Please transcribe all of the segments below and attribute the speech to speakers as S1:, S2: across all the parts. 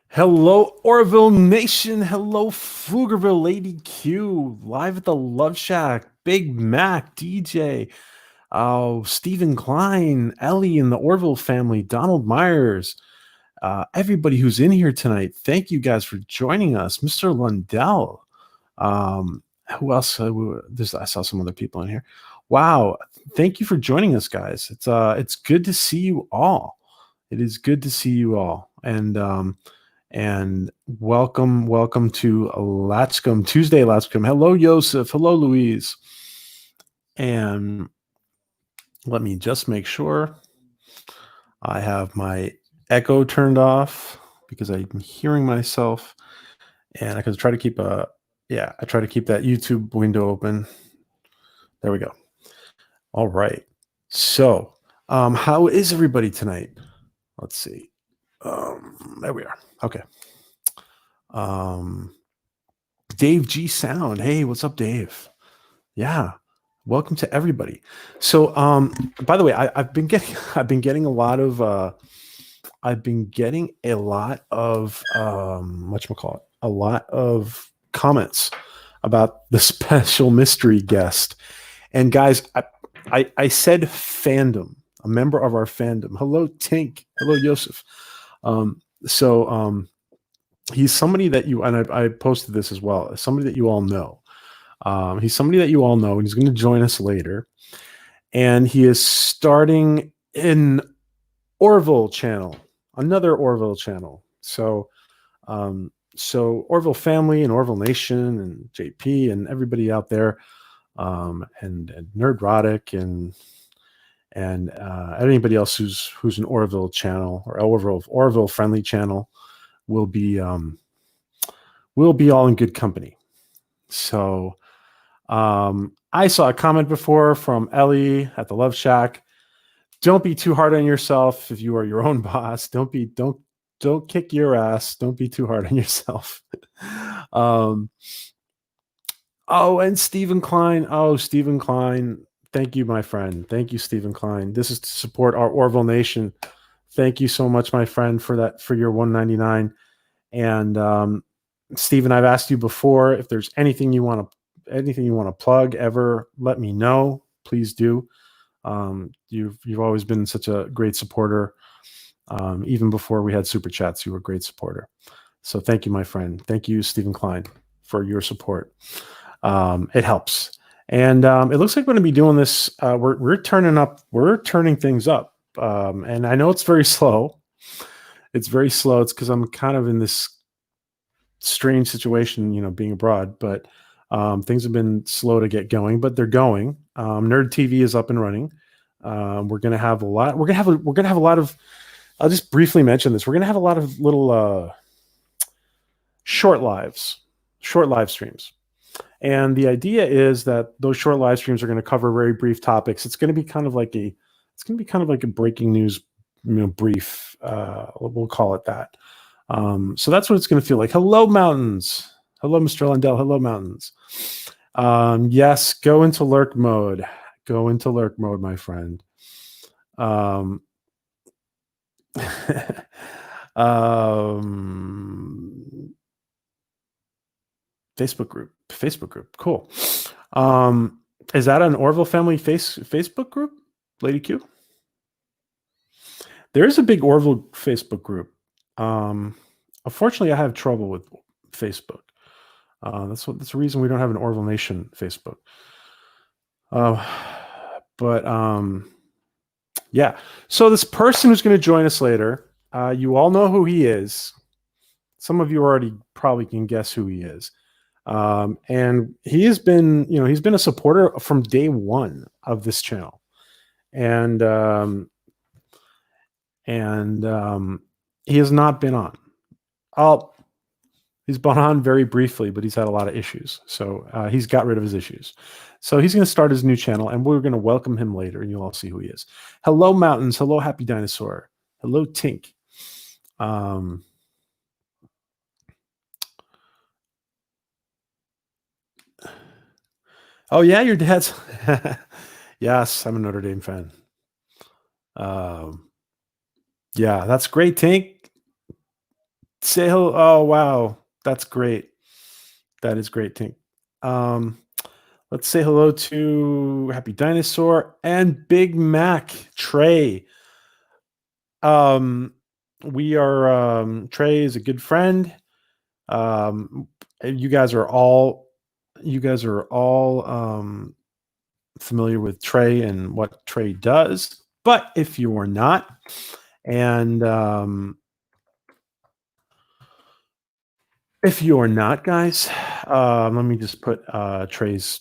S1: Hello, Orville Nation. Hello, Pflugerville Lady Q. Live at the Love Shack. Big Mac, DJ. Oh, Stephen Klein, Ellie and the Orville family, Donald Myers. Everybody who's in here tonight, thank you guys for joining us. Mr. Lundell. Who else? I saw some other people in here. Wow. Thank you for joining us, guys. It's good to see you all. It is good to see you all. And welcome to Latchkum, Tuesday Latchkum. Hello, Joseph. Hello, Louise. And let me just make sure I have my echo turned off because I'm hearing myself. And I can try to keep I try to keep that YouTube window open. There we go. All right. So, how is everybody tonight? Let's see. There we are. Okay. Dave G Sound. Hey, what's up, Dave? Yeah. Welcome to everybody. So, by the way, I've been getting a lot of a lot of comments about the special mystery guest. And guys, I said fandom, a member of our fandom. Hello, Tink. Hello, Joseph. He's somebody that I posted this as well. Somebody that you all know. He's somebody that you all know, and he's going to join us later. And he is starting an Orville channel, another Orville channel. So Orville family and Orville Nation and JP and everybody out there, and Nerdrotic and anybody else who's an Orville channel or Orville friendly channel will be all in good company. So I saw a comment before from Ellie at the Love Shack. Don't be too hard on yourself if you are your own boss. Don't kick your ass. Don't be too hard on yourself. And Stephen Klein. Oh, Stephen Klein. Thank you, my friend. Thank you, Stephen Klein. This is to support our Orville Nation. Thank you so much, my friend, for your $1.99. And Stephen, I've asked you before if there's anything you want to plug ever, let me know. Please do. You've always been such a great supporter. Even before we had super chats, you were a great supporter. So thank you, my friend. Thank you, Stephen Klein, for your support. It helps. And it looks like we're going to be doing this. We're turning things up. And I know it's very slow. It's very slow. It's because I'm kind of in this strange situation, being abroad, but things have been slow to get going, but they're going. Nerd TV is up and running. We're going to have a lot. We're going to have a lot of, I'll just briefly mention this. We're going to have a lot of little short live streams. And the idea is that those short live streams are going to cover very brief topics. It's going to be kind of like a breaking news, brief. We'll call it that. So that's what it's going to feel like. Hello, mountains. Hello, Mr. Lundell. Hello, mountains. Yes, go into lurk mode. Go into lurk mode, my friend. Facebook group. Cool. Is that an Orville family Facebook group, Lady Q? There's a big Orville Facebook group. Unfortunately, I have trouble with Facebook. That's the reason we don't have an Orville Nation Facebook. Yeah. So this person who's going to join us later, you all know who he is. Some of you already probably can guess who he is. And he has been, he's been a supporter from day one of this channel. And he has not been on. He's been on very briefly, but he's had a lot of issues. So he's got rid of his issues. So he's going to start his new channel, and we're going to welcome him later, and you'll all see who he is. Hello, Mountains. Hello, Happy Dinosaur. Hello, Tink. Oh, yeah, your dad's... Yes, I'm a Notre Dame fan. Yeah, that's great, Tink. Say hello. Oh wow, that's great. That is great, Tink. Um, let's say hello to Happy Dinosaur and Big Mac Trey. Um, we are Trey is a good friend. And you guys are all familiar with Trey and what Trey does. But if you are not, and if you are not, guys, let me just put Trey's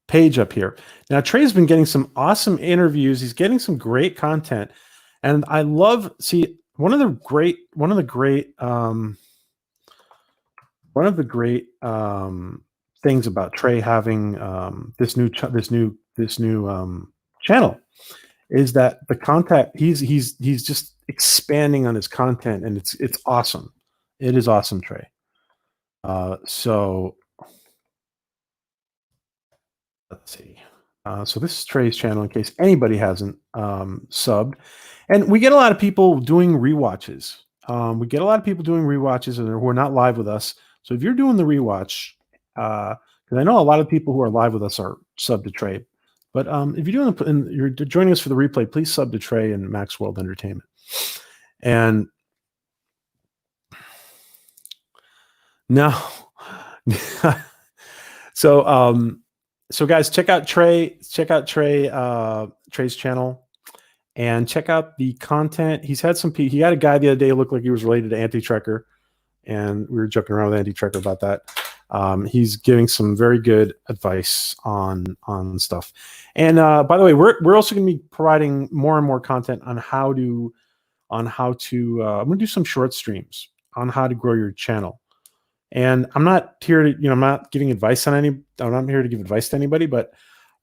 S1: page up here. Now, Trey's been getting some awesome interviews. He's getting some great content, and I love one of the great things about Trey having this new channel is that the content he's just expanding on his content, and it's awesome. It is awesome, Trey. So let's see. So this is Trey's channel in case anybody hasn't subbed. And we get a lot of people doing rewatches. We get a lot of people doing rewatches and who are not live with us. So if you're doing the rewatch, because I know a lot of people who are live with us are sub to Trey. But if you're doing and you're joining us for the replay, please sub to Trey and Max World Entertainment. And now, so guys, check out Trey's channel and check out the content. He had a guy the other day who looked like he was related to Anti-Trekker, and we were joking around with Anti-Trekker about that. He's giving some very good advice on stuff. And by the way, we're also going to be providing more and more content on how to I'm going to do some short streams on how to grow your channel. And I'm not here to, I'm not giving advice I'm not here to give advice to anybody, but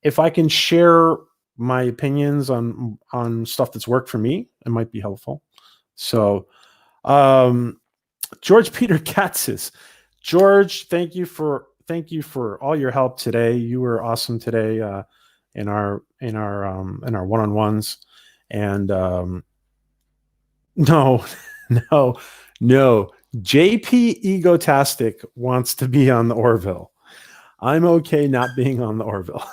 S1: if I can share my opinions on stuff that's worked for me, it might be helpful. So, George Peter Katzis. George, thank you for all your help today. You were awesome today in our one-on-ones. And no. JP Egotastic wants to be on the Orville. I'm okay not being on the Orville.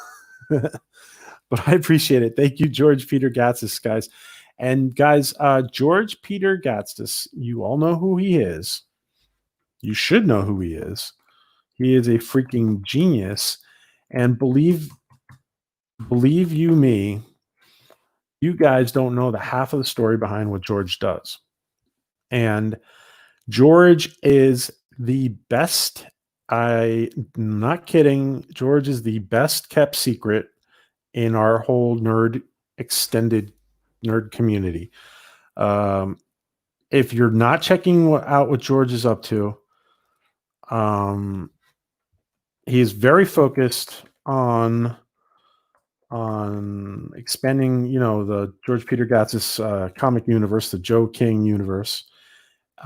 S1: But I appreciate it. Thank you, George Peter Gatstis, guys. And guys, George Peter Gatstis, you all know who he is. You should know who he is. He is a freaking genius. And believe you me, you guys don't know the half of the story behind what George does. And George is the best. I'm not kidding. George is the best kept secret in our whole extended nerd community. If you're not checking out what George is up to, he is very focused on expanding, the George Peter Gats's comic universe, the Joe King universe.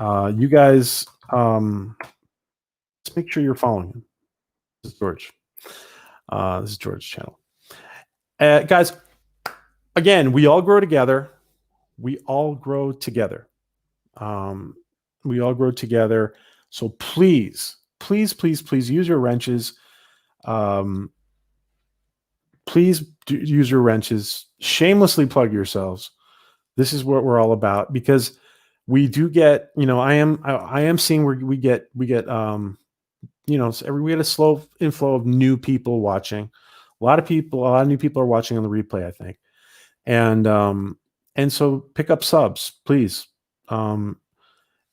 S1: You guys, let's make sure you're following him. This is George. This is George's channel. Guys, again, we all grow together. We all grow together. So please use your wrenches. Please use your wrenches. Shamelessly plug yourselves. This is what we're all about, because we do get, I am seeing where we get we get a slow inflow of new people watching. A lot of new people are watching on the replay, I think. And so pick up subs, please.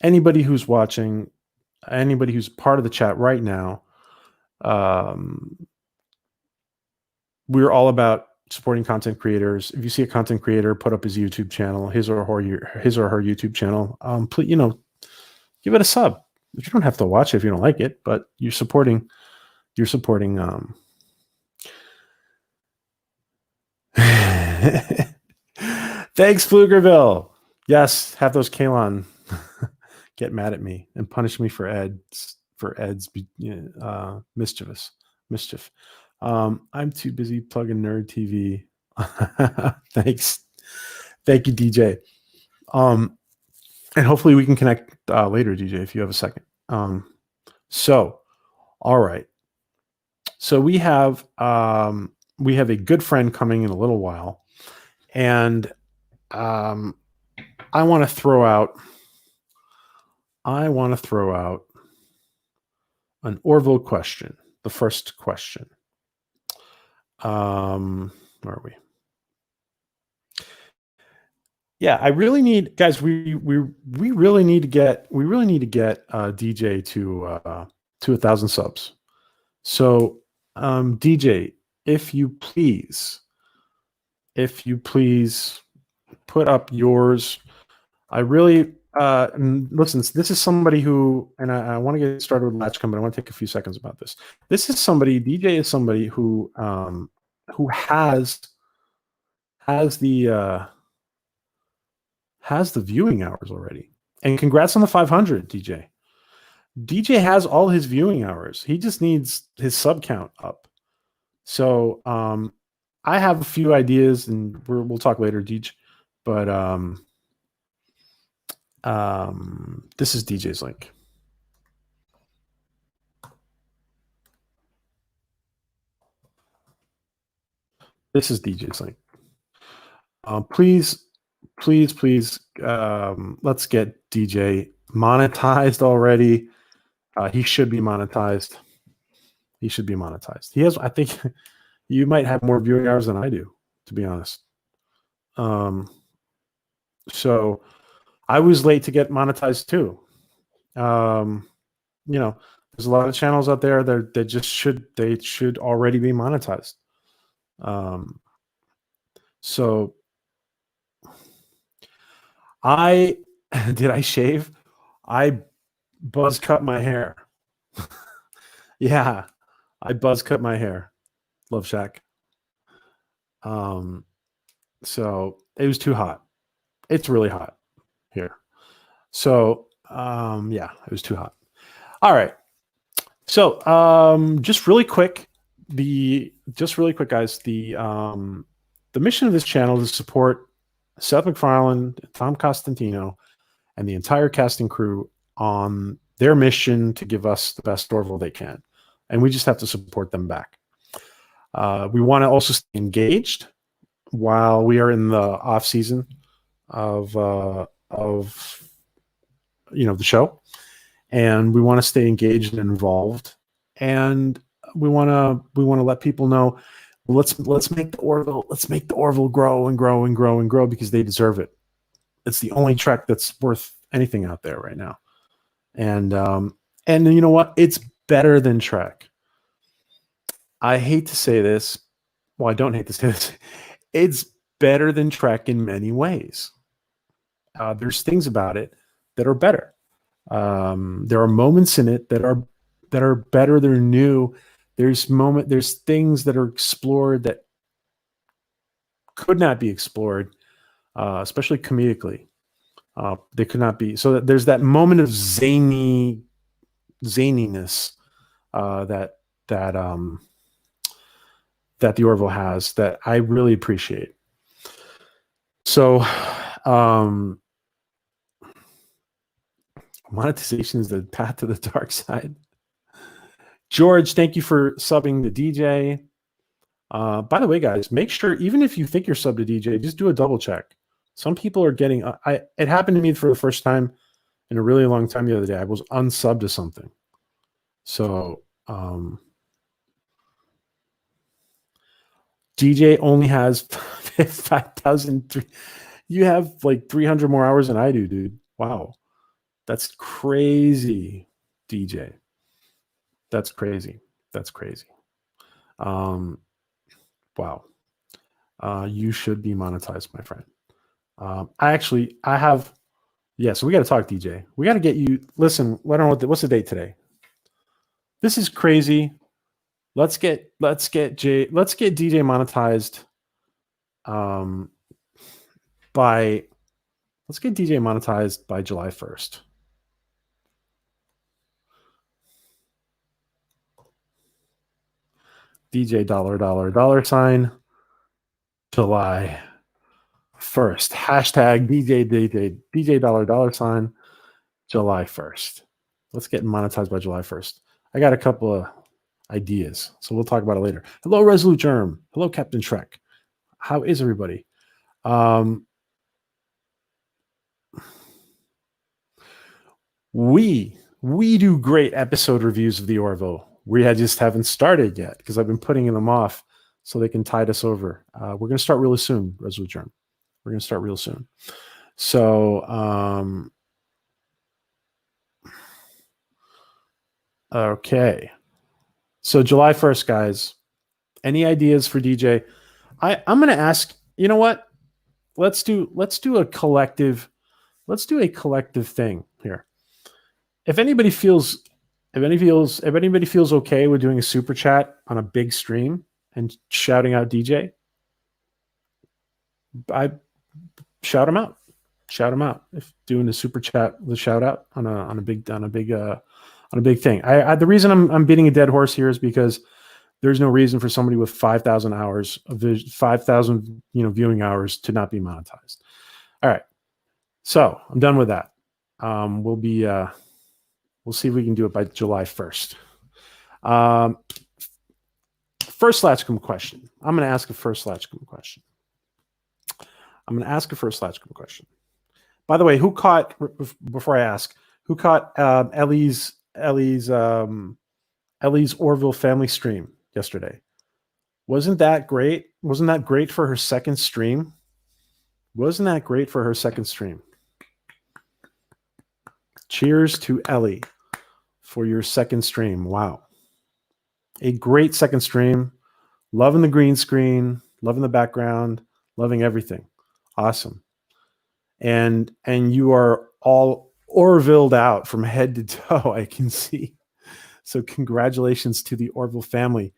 S1: Anybody who's watching, anybody who's part of the chat right now, we're all about supporting content creators. If you see a content creator put up his YouTube channel, his or her YouTube channel, please, give it a sub. You don't have to watch it if you don't like it, but you're supporting. Thanks, Pflugerville. Yes, have those Kalon get mad at me and punish me for Ed's mischief. I'm too busy plugging Nerd TV. Thanks. Thank you, DJ. And hopefully we can connect later, DJ, if you have a second. So, all right. So we have a good friend coming in a little while, and I want to throw out an Orville question. The first question. Where are we? Yeah, I really need, guys. We really need to get DJ to 1,000 subs. So, DJ, if you please put up yours. I really listen. This is somebody who, and I want to get started with Latchkum, but I want to take a few seconds about this. This is somebody. DJ is somebody who has the viewing hours already. And congrats on the 500, DJ. DJ has all his viewing hours. He just needs his sub count up. So I have a few ideas, and we'll talk later, DJ. But this is DJ's link. This is DJ's link. Please, let's get DJ monetized already. He should be monetized. He has, I think, you might have more viewing hours than I do, to be honest. So I was late to get monetized too. There's a lot of channels out there that should already be monetized. So did I shave? I buzz cut my hair. Yeah, I buzz cut my hair. Love Shack. So it was too hot. It's really hot here. So yeah, it was too hot. All right. So just really quick, guys. The mission of this channel is to support Seth MacFarlane, Tom Costantino, and the entire casting crew on their mission to give us the best Orville they can. And we just have to support them back. We want to also stay engaged while we are in the off season of the show, and we want to stay engaged and involved, and we want to let people know, let's make the Orville grow and grow and grow and grow, because they deserve it. It's the only Trek that's worth anything out there right now. And you know what? It's better than Trek. I hate to say this. Well, I don't hate to say this. It's better than Trek in many ways. There's things about it that are better. There are moments in it that are better. They're new. There's things that are explored that could not be explored, especially comedically. They could not be. So there's that moment of zaniness that the Orville has that I really appreciate. So monetization is the path to the dark side. George, thank you for subbing the DJ. By the way, guys, make sure, even if you think you're subbed to DJ, just do a double check. Some people are getting, it happened to me for the first time in a really long time the other day. I was unsubbed to something. So DJ only has 5,000. You have like 300 more hours than I do, dude. Wow. That's crazy, DJ. That's crazy. Wow. You should be monetized, my friend. So we got to talk, DJ. We got to get you. Listen, I don't know what's the date today. This is crazy. Let's get DJ monetized. Let's get DJ monetized by July 1st. DJ $$ July 1st. Hashtag DJ dollar sign July 1st. Let's get monetized by July 1st. I got a couple of ideas, so we'll talk about it later. Hello, Resolute Germ. Hello, Captain Shrek. How is everybody? We do great episode reviews of the Orville. We just haven't started yet because I've been putting them off so they can tide us over. We're going to start really soon, Resolute Germ. We're going to start real soon. So, okay. So July 1st, guys. Any ideas for DJ? I'm going to ask. You know what? Let's do a collective. Let's do a collective thing here. If anybody feels okay with doing a super chat on a big stream and shouting out DJ, I shout them out. Shout them out. If doing a super chat with a shout out on a big thing. The reason I'm beating a dead horse here is because there's no reason for somebody with 5,000 hours of 5,000 viewing hours to not be monetized. All right. So I'm done with that. We'll see if we can do it by July 1st. First Latchkum question. I'm going to ask a first Latchkum question. By the way, before I ask, who caught Ellie's Orville family stream yesterday? Wasn't that great? Wasn't that great for her second stream? Cheers to Ellie for your second stream. Wow. A great second stream. Loving the green screen, loving the background, loving everything. Awesome. And you are all Orvilled out from head to toe, I can see. So congratulations to the Orville family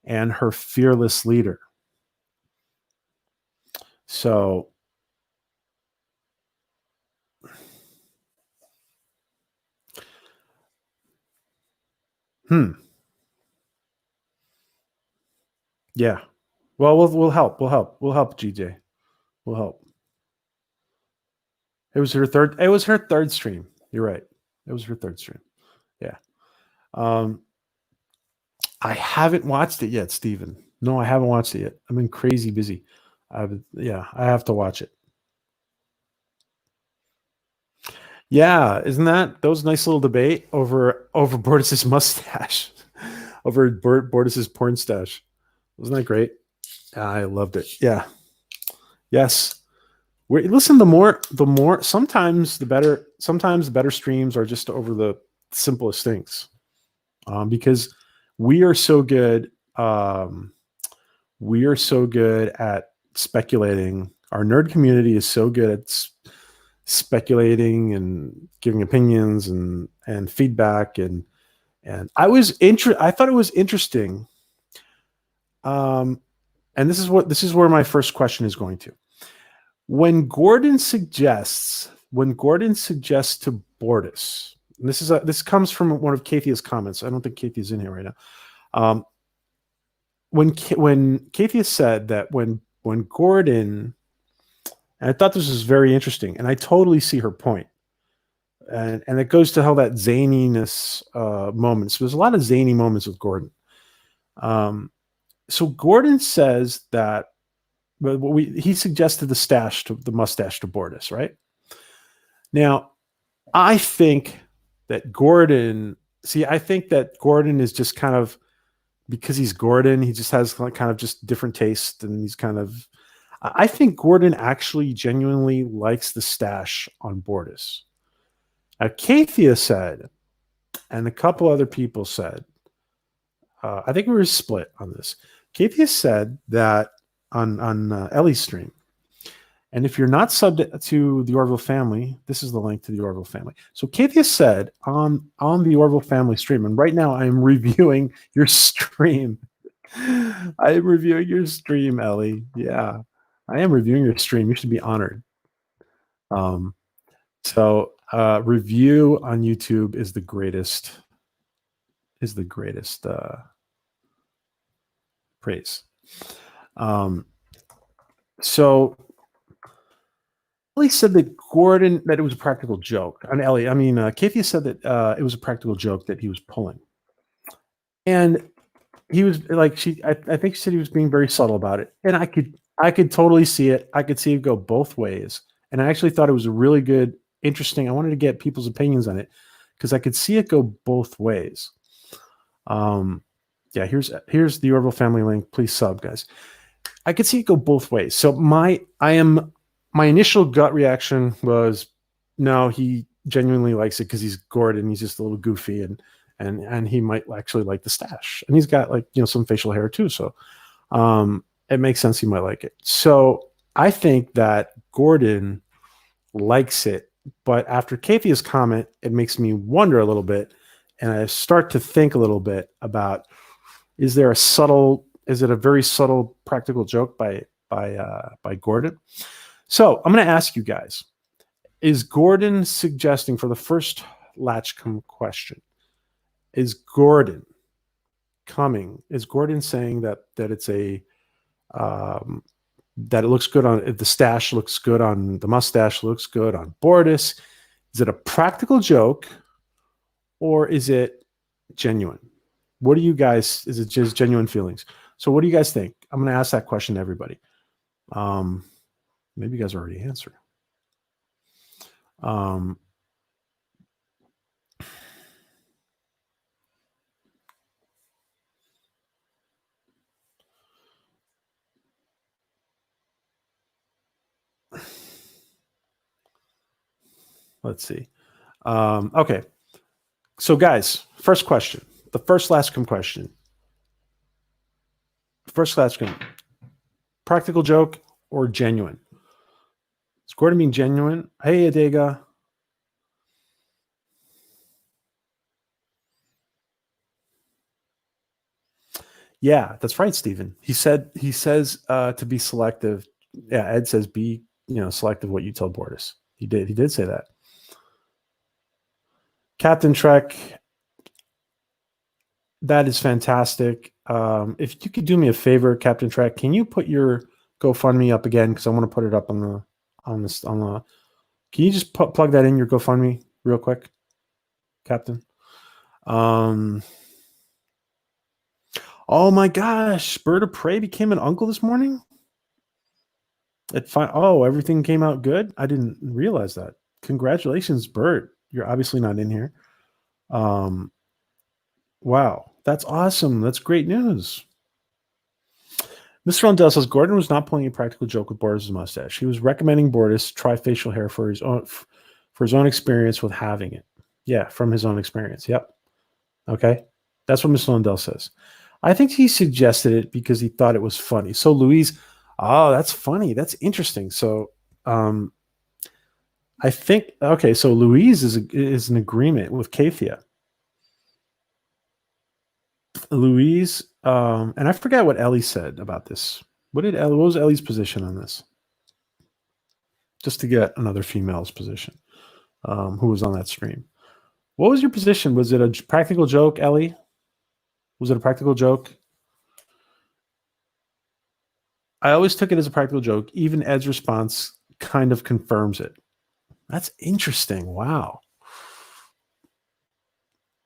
S1: and her fearless leader. So yeah. Well, we'll help. We'll help, GJ. We'll help. It was her third stream. You're right. It was her third stream. Yeah. I haven't watched it yet, Steven. No, I haven't watched it yet. I've been crazy busy. I have to watch it. Yeah, isn't that was a nice little debate over Bortus's mustache, over Bortus's porn stash? Wasn't that great? I loved it. Yeah. Yes. Listen, the more sometimes the better streams are just over the simplest things, because we are so good at speculating. Our nerd community is so good at speculating and giving opinions and feedback, and I thought it was interesting. And this is where my first question is going to. When Gordon suggests to Bortus, and this comes from one of Kathia's comments. I don't think Kathia's in here right now. When Kathia said that when Gordon, and I thought this was very interesting, and I totally see her point, and it goes to how that zaniness moments. So there's a lot of zany moments with Gordon. So Gordon says that. But he suggested the mustache to Bortus, right? Now, I think that Gordon is just kind of, because he's Gordon, he just has kind of just different taste, and I think Gordon actually genuinely likes the stash on Bortus. Now, Kathia said, and a couple other people said, I think we were split on this. Kathia said that on Ellie's stream. And if you're not subbed to the Orville family, this is the link to the Orville family. So Kathia said on the Orville family stream, and right now I am reviewing your stream. I am reviewing your stream, Ellie. Yeah, I am reviewing your stream. You should be honored. So review on YouTube is the greatest praise. So Ellie said that that it was a practical joke. And Ellie, I mean, Kathia said that it was a practical joke that he was pulling. And he was like, I think she said he was being very subtle about it. And I could totally see it. I could see it go both ways. And I actually thought it was a really good, interesting. I wanted to get people's opinions on it because I could see it go both ways. Yeah, here's the Orville family link. Please sub, guys. I could see it go both ways. So my initial gut reaction was, no, he genuinely likes it because he's Gordon. He's just a little goofy and he might actually like the stash. And he's got like, some facial hair too. So it makes sense he might like it. So I think that Gordon likes it. But after Kathia's comment, it makes me wonder a little bit. And I start to think a little bit about, is it a very subtle practical joke by Gordon? So I'm going to ask you guys, is Gordon suggesting for the first Latchkum question, is Gordon saying that it's a, that it looks good on, the stash looks good on, the mustache looks good on Bortus? Is it a practical joke or is it genuine? What do you guys, is it just genuine feelings? So what do you guys think? I'm going to ask that question to everybody. Maybe you guys already answered. Let's see. Okay. So guys, first question, the first Latchkum question. First Latchkum, practical joke or genuine? Is Gordon being genuine? Hey, Adega. Yeah, that's right, Stephen. He says to be selective. Yeah, Ed says be, selective what you tell Bortus. He did say that. Captain Trek, that is fantastic. If you could do me a favor, Captain Trek, can you put your GoFundMe up again? Because I want to put it up on the. Can you just plug that in your GoFundMe real quick, Captain? Oh my gosh, Bird of Prey became an uncle this morning. Everything came out good. I didn't realize that. Congratulations, Bird. You're obviously not in here. Wow, that's awesome. That's great news. Mr. Rondell says Gordon was not pulling a practical joke with Bortus' mustache. He was recommending Bortus try facial hair for his own experience with having it. Yeah, from his own experience. Yep. Okay, that's what Mr. Lundell says. I think he suggested it because he thought it was funny. So Louise, that's funny. That's interesting. So I think, okay, so Louise is in agreement with Kathia. Louise, and I forgot what Ellie said about this. What was Ellie's position on this? Just to get another female's position, who was on that stream. What was your position? Was it a practical joke, Ellie? Was it a practical joke? I always took it as a practical joke. Even Ed's response kind of confirms it. That's interesting. Wow.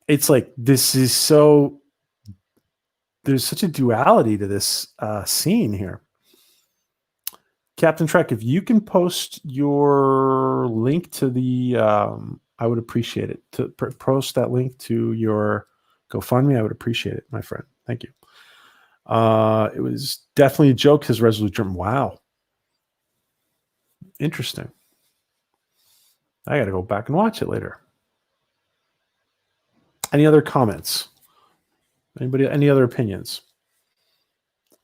S1: It's like, this is so, there's such a duality to this scene here. Captain Trek, if you can post your link to the, I would appreciate it. To post that link to your GoFundMe, I would appreciate it, my friend. Thank you. It was definitely a joke, his Resolute German. Wow. Interesting. I got to go back and watch it later. Any other comments? Anybody, any other opinions?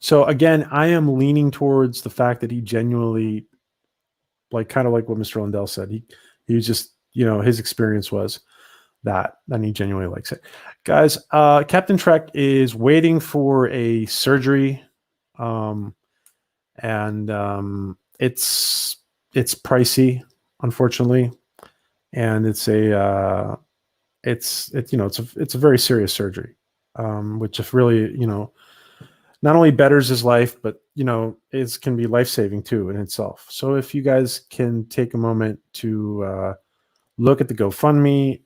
S1: So again, I am leaning towards the fact that he genuinely, kind of like what Mr. Lundell said, he was just, his experience was that, and he genuinely likes it. Guys, Captain Trek is waiting for a surgery, and it's pricey, unfortunately, and it's a very serious surgery, which if really, not only betters his life, but it can be life saving too in itself. So if you guys can take a moment to look at the GoFundMe,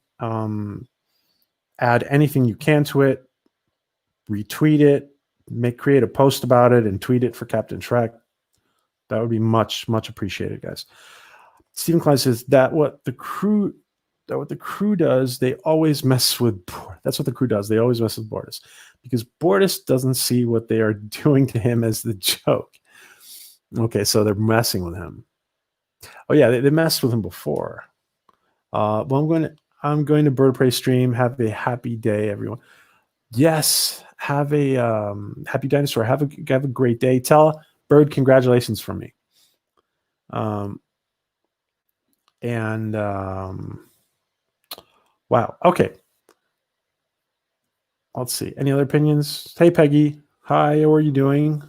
S1: add anything you can to it, retweet it, create a post about it, and tweet it for Captain Shrek. That would be much, much appreciated, guys. Stephen Klein says what the crew does, they always mess with. That's what the crew does. They always mess with Bortus because Bortus doesn't see what they are doing to him as the joke. Okay, so they're messing with him. Oh yeah, they messed with him before. Well, I'm going to Bird of Prey stream. Have a happy day, everyone. Yes, have a happy dinosaur. Have a great day. Tell Bird congratulations from me. Wow. Okay. Let's see. Any other opinions? Hey, Peggy. Hi. How are you doing?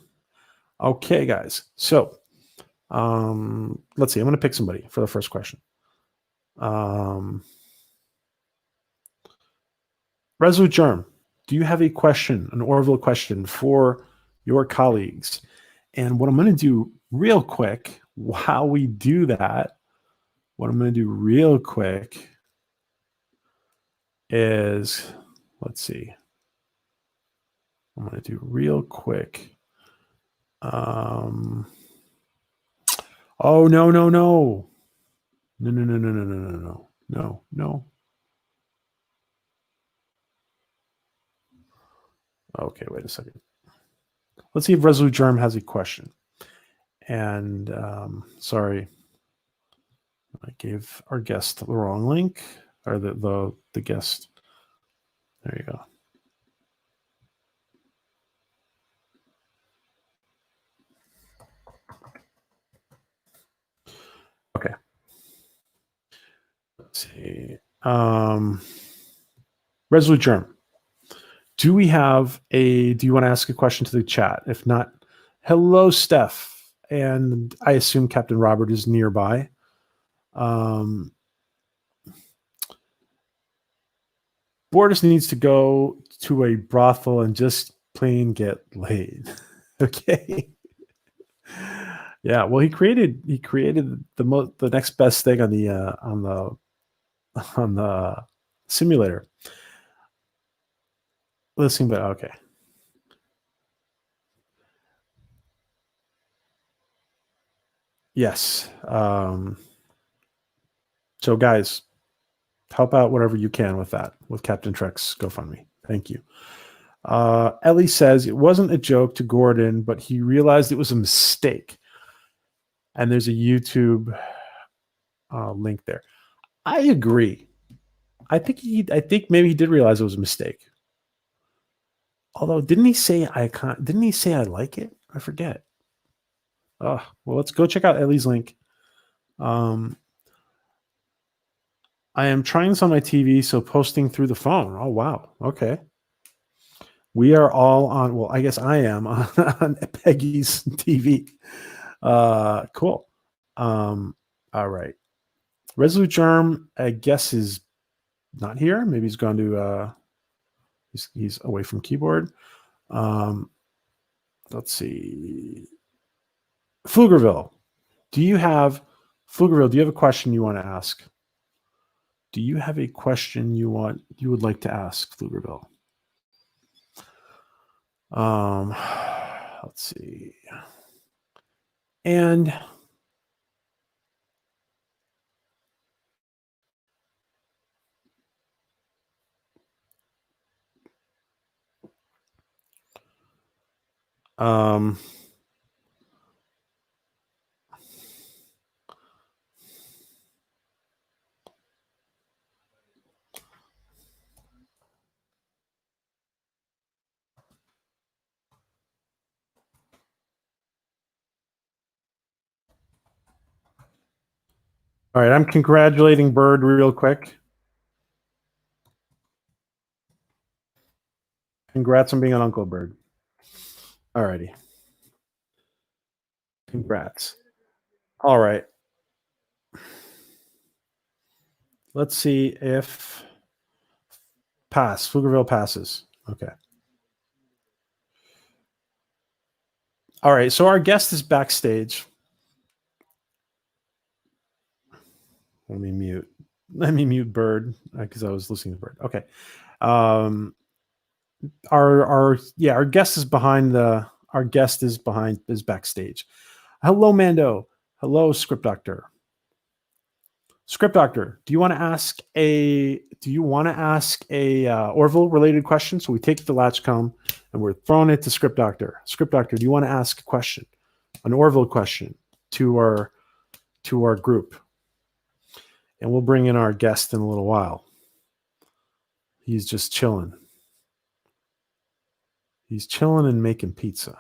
S1: Okay, guys. So, let's see. I'm going to pick somebody for the first question. Resolute Germ, do you have a question, an Orville question for your colleagues? And what I'm going to do real quick while we do that, is, let's see. I'm going to do real quick. Oh, no. No. Okay, wait a second. Let's see if Resolute Germ has a question. And sorry, I gave our guest the wrong link, or the guest. There you go. Okay. Let's see. Resolute Germ. Do you want to ask a question to the chat? If not, hello, Steph. And I assume Captain Robert is nearby. Bortus needs to go to a brothel and just plain get laid. Okay. Yeah. Well, he created the next best thing on the simulator. Listening, but okay. Yes. So guys, help out whatever you can with that, with Captain Trek's GoFundMe. Thank you. Ellie says it wasn't a joke to Gordon, but he realized it was a mistake. And there's a YouTube link there. I agree. I think maybe he did realize it was a mistake. Although, didn't he say I like it? I forget. Oh, well, let's go check out Ellie's link. I am trying this on my TV, so posting through the phone. Oh, wow. Okay. We are all on, well, I guess I am on Peggy's TV. Cool. All right. Resolute Germ, I guess, is not here. Maybe he's gone to, he's away from keyboard. Let's see. Pflugerville, do you have a question you want to ask? Do you have a question you would like to ask, Pflugerville? Let's see. And all right, I'm congratulating Bird real quick. Congrats on being an Uncle Bird. All righty. Congrats. All right. Let's see if Pflugerville passes. Okay. All right, so our guest is backstage. Let me mute Bird because I was listening to Bird. Okay. Our guest is behind is backstage. Hello, Mando. Hello, Script Doctor. Script Doctor, do you want to ask a Orville related question? So we take the Latchkum and we're throwing it to Script Doctor. Script Doctor, do you want to ask a question, an Orville question to our group? And we'll bring in our guest in a little while. He's just chilling. He's chilling and making pizza.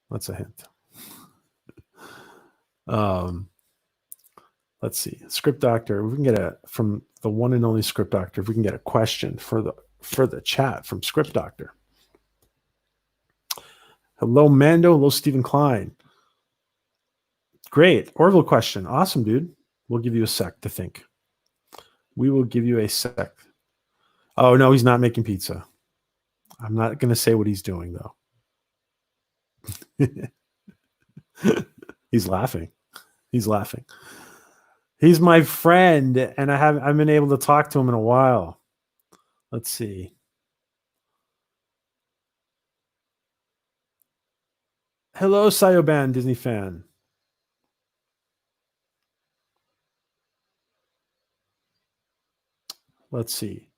S1: That's a hint. Let's see. Script Doctor, we can get from the one and only Script Doctor, if we can get a question for the chat from Script Doctor. Hello, Mando. Hello, Stephen Klein. Great. Orville question. Awesome, dude. We'll give you a sec to think. We will give you a sec. Oh, no, he's not making pizza. I'm not going to say what he's doing, though. He's laughing. He's laughing. He's my friend, and I've been able to talk to him in a while. Let's see. Hello, Sayoban, Disney fan. Let's see.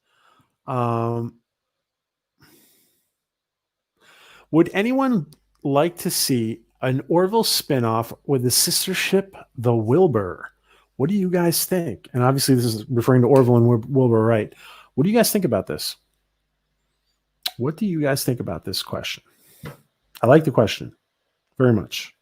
S1: Would anyone like to see an Orville spinoff with the sister ship, the Wilbur? What do you guys think? And obviously, this is referring to Orville and Wilbur, right? What do you guys think about this? What do you guys think about this question? I like the question very much.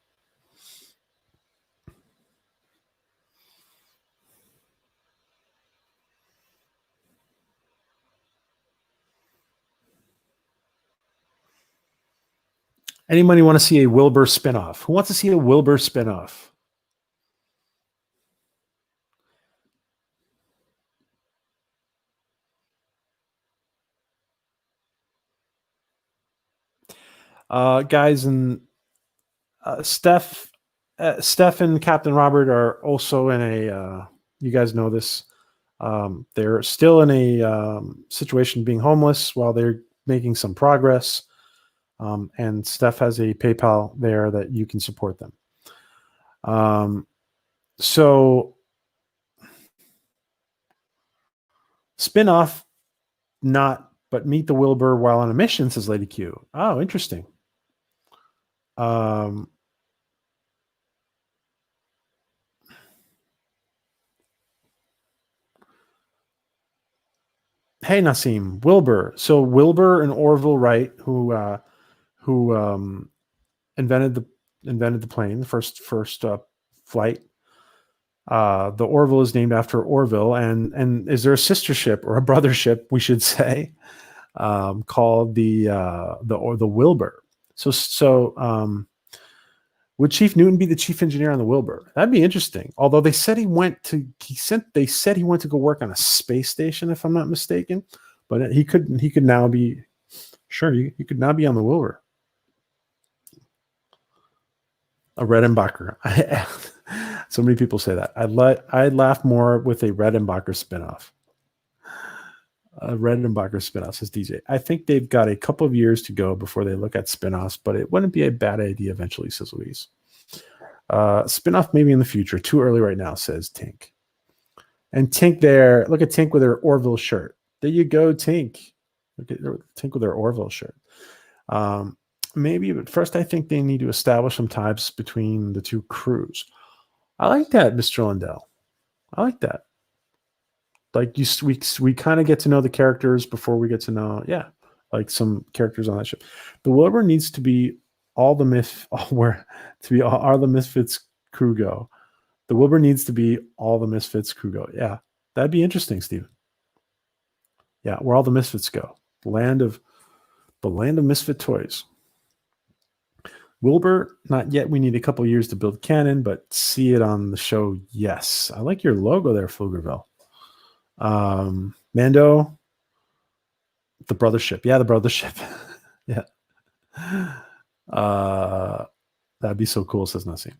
S1: Anybody want to see a Wilbur spinoff? Who wants to see a Wilbur spinoff? Guys, and Steph and Captain Robert are also in a. You guys know this. They're still in a situation being homeless while they're making some progress. And Steph has a PayPal there that you can support them. So spinoff, not, but meet the Wilbur while on a mission, says Lady Q. Oh, interesting. Hey, Nassim, Wilbur. So Wilbur and Orville Wright, who invented the plane, the first flight. The Orville is named after Orville, and is there a sister ship or a brother ship, we should say, called the Wilbur? So would Chief Newton be the chief engineer on the Wilbur? That'd be interesting. Although they said he went to go work on a space station, if I'm not mistaken. But he could now be he could now be on the Wilbur. A Redenbacher. So many people say that. I'd laugh more with a Redenbacher spinoff. A Redenbacher spinoff, says DJ. I think they've got a couple of years to go before they look at spinoffs, but it wouldn't be a bad idea eventually, says Louise. Spinoff maybe in the future. Too early right now, says Tink. And Tink there, look at Tink with her Orville shirt. There you go, Tink. Look at Tink with her Orville shirt. Maybe, but first I think they need to establish some ties between the two crews. I like that, Mr. Lindell. I like that. Like we kind of get to know the characters before we get to know, like some characters on that ship. The Wilbur needs to be all the Misfits crew go. The Wilbur needs to be all the Misfits crew go. Yeah, that'd be interesting, Steve. Yeah, where all the Misfits go. The land of misfit toys. Wilbur, not yet. We need a couple years to build canon, but see it on the show. Yes, I like your logo there, Pflugerville. Mando, the brothership. Yeah, the brothership. Yeah. That'd be so cool, says Nassim.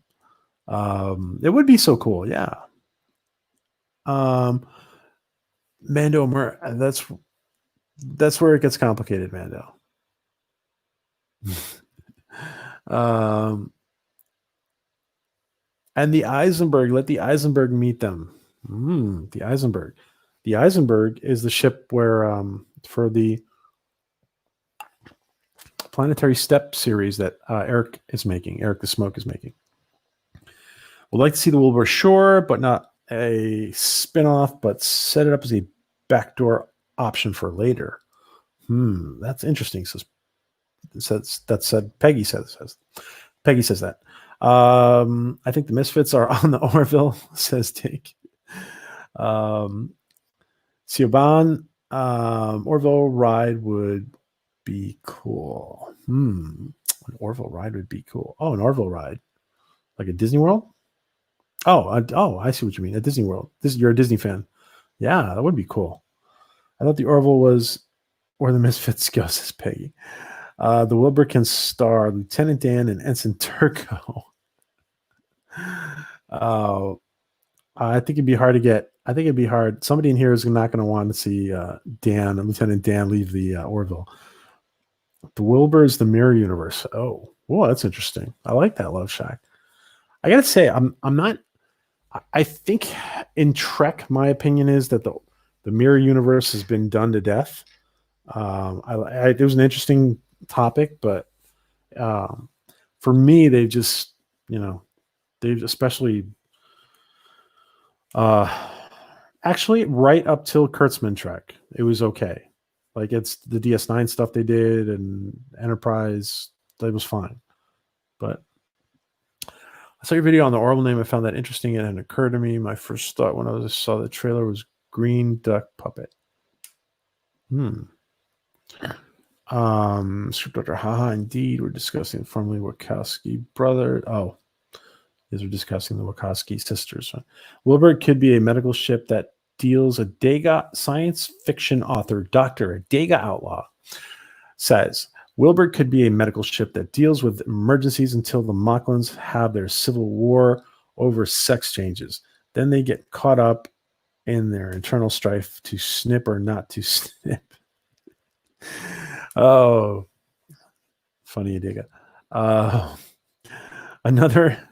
S1: It would be so cool, yeah. Mando, that's where it gets complicated, Mando. And the Eisenberg, let the Eisenberg meet them. The Eisenberg. The Eisenberg is the ship where for the Planetary Step series that Eric the Smoke is making. Would like to see the Wilbur Shore, but not a spin-off, but set it up as a backdoor option for later. That's interesting. Peggy says that. I think the Misfits are on the Orville, says Tink. Siobhan, Orville ride would be cool. An Orville ride would be cool. Oh, an Orville ride. Like a Disney World? I see what you mean. At Disney World. You're a Disney fan. Yeah, that would be cool. I thought the Orville was where the Misfits go, says Peggy. The Wilbur can star Lieutenant Dan and Ensign Turco. I think it'd be hard to get. I think it'd be hard. Somebody in here is not going to want to see Dan and Lieutenant Dan leave the Orville. The Wilbur is the mirror universe. Oh, whoa, that's interesting. I like that, Love Shack. I gotta say, I'm not. I think in Trek, my opinion is that the mirror universe has been done to death. It was an interesting topic, but for me, they've just, they've especially actually right up till Kurtzman Trek, it was okay. Like it's the DS9 stuff they did and Enterprise, that was fine. But I saw your video on the Orville name. I found that interesting. It hadn't occurred to me. My first thought when I saw the trailer was Green Duck Puppet. Script Doctor, haha, indeed. We're discussing formerly Wachowski brother. Oh, we're discussing the Wachowski sisters. Wilbur could be a medical ship that deals. A Dega science fiction author, Dr. Dega Outlaw, says Wilbur could be a medical ship that deals with emergencies until the Mocklins have their civil war over sex changes. Then they get caught up in their internal strife to snip or not to snip. Oh, funny, Dega. Another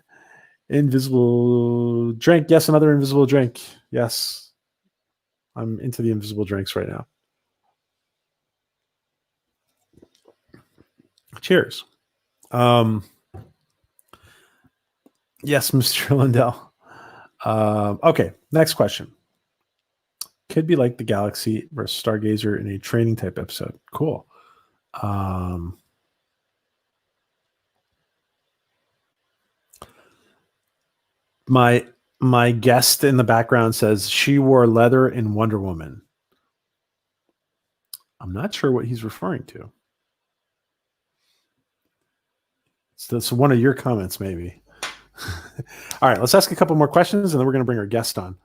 S1: invisible drink. Yes, another invisible drink. Yes. I'm into the invisible drinks right now. Cheers. Yes, Mr. Lindell. Okay, next question. Could be like the Galaxy versus Stargazer in a training type episode. Cool. My guest in the background says she wore leather in Wonder Woman. I'm not sure what he's referring to. So that's one of your comments, maybe. All right, let's ask a couple more questions, and then we're going to bring our guest on.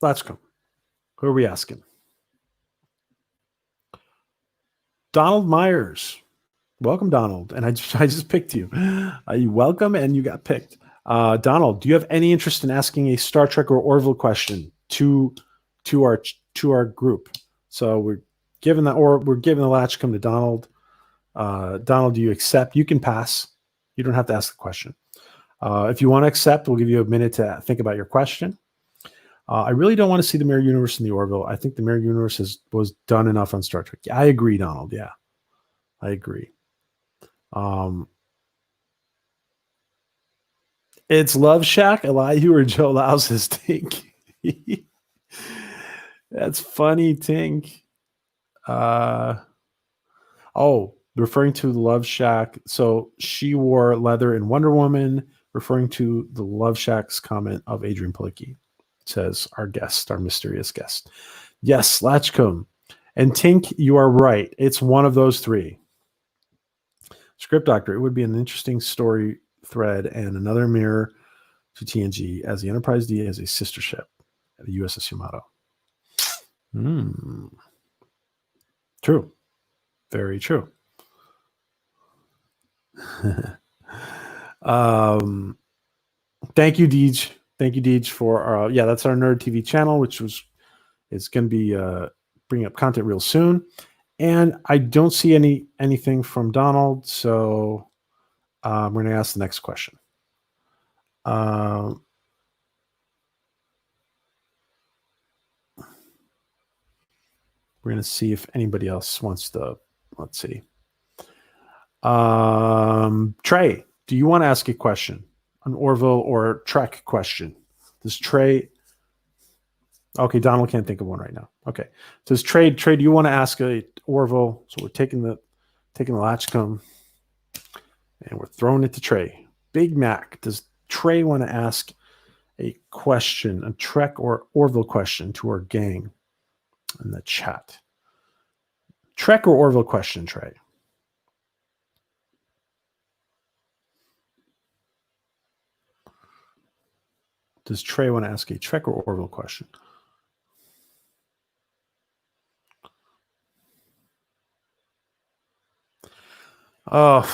S1: Latchkum. Who are we asking? Donald Myers. Welcome, Donald. And I just picked you. You welcome, and you got picked. Donald, do you have any interest in asking a Star Trek or Orville question to our group? So we're giving the Latchkum to Donald. Donald, do you accept? You can pass. You don't have to ask the question. If you want to accept, we'll give you a minute to think about your question. I really don't want to see the Mirror Universe in the Orville. I think the Mirror Universe was done enough on Star Trek. I agree, Donald. Yeah, I agree. It's Love Shack, Elihu or Joe Louse's Tink. That's funny, Tink. Referring to the Love Shack. So she wore leather in Wonder Woman, referring to the Love Shack's comment of Adrian Palicki, says our guest, our mysterious guest. Yes, Latchkum. And Tink, you are right. It's one of those three. Script Doctor, it would be an interesting story thread and another mirror to TNG as the Enterprise D has a sister ship at the USS Yamato. True. Very true. Thank you, Deej. Thank you, Deej, for our, yeah, that's our Nerd TV channel, which is going to be bringing up content real soon. And I don't see anything from Donald, so we're going to ask the next question. We're going to see if anybody else wants to. Let's see. Trey, do you want to ask a question? An Orville or Trek question? Does Trey? Okay, Donald can't think of one right now. Okay, does Trey? Do you want to ask a Orville? So we're taking the Latchkum, and we're throwing it to Trey. Big Mac, does Trey want to ask a question, a Trek or Orville question to our gang in the chat? Trek or Orville question, Trey? Does Trey want to ask a Trek or Orville question? Oh,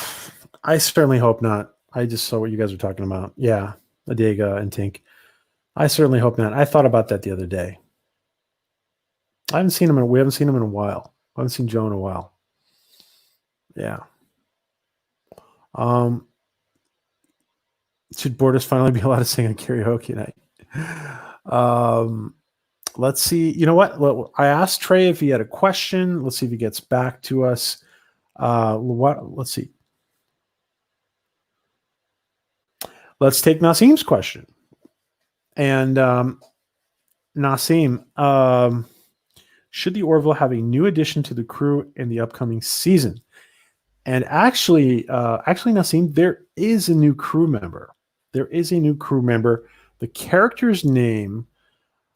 S1: I certainly hope not. I just saw what you guys were talking about. Yeah, Adega and Tink. I certainly hope not. I thought about that the other day. We haven't seen him in a while. I haven't seen Joe in a while. Yeah. Should Borders finally be allowed to sing on karaoke night? Let's see. You know what? I asked Trey if he had a question. Let's see if he gets back to us. Let's see. Let's take Nasim's question. And Nasim, should the Orville have a new addition to the crew in the upcoming season? And actually, Nasim, there is a new crew member. There is a new crew member. The character's name.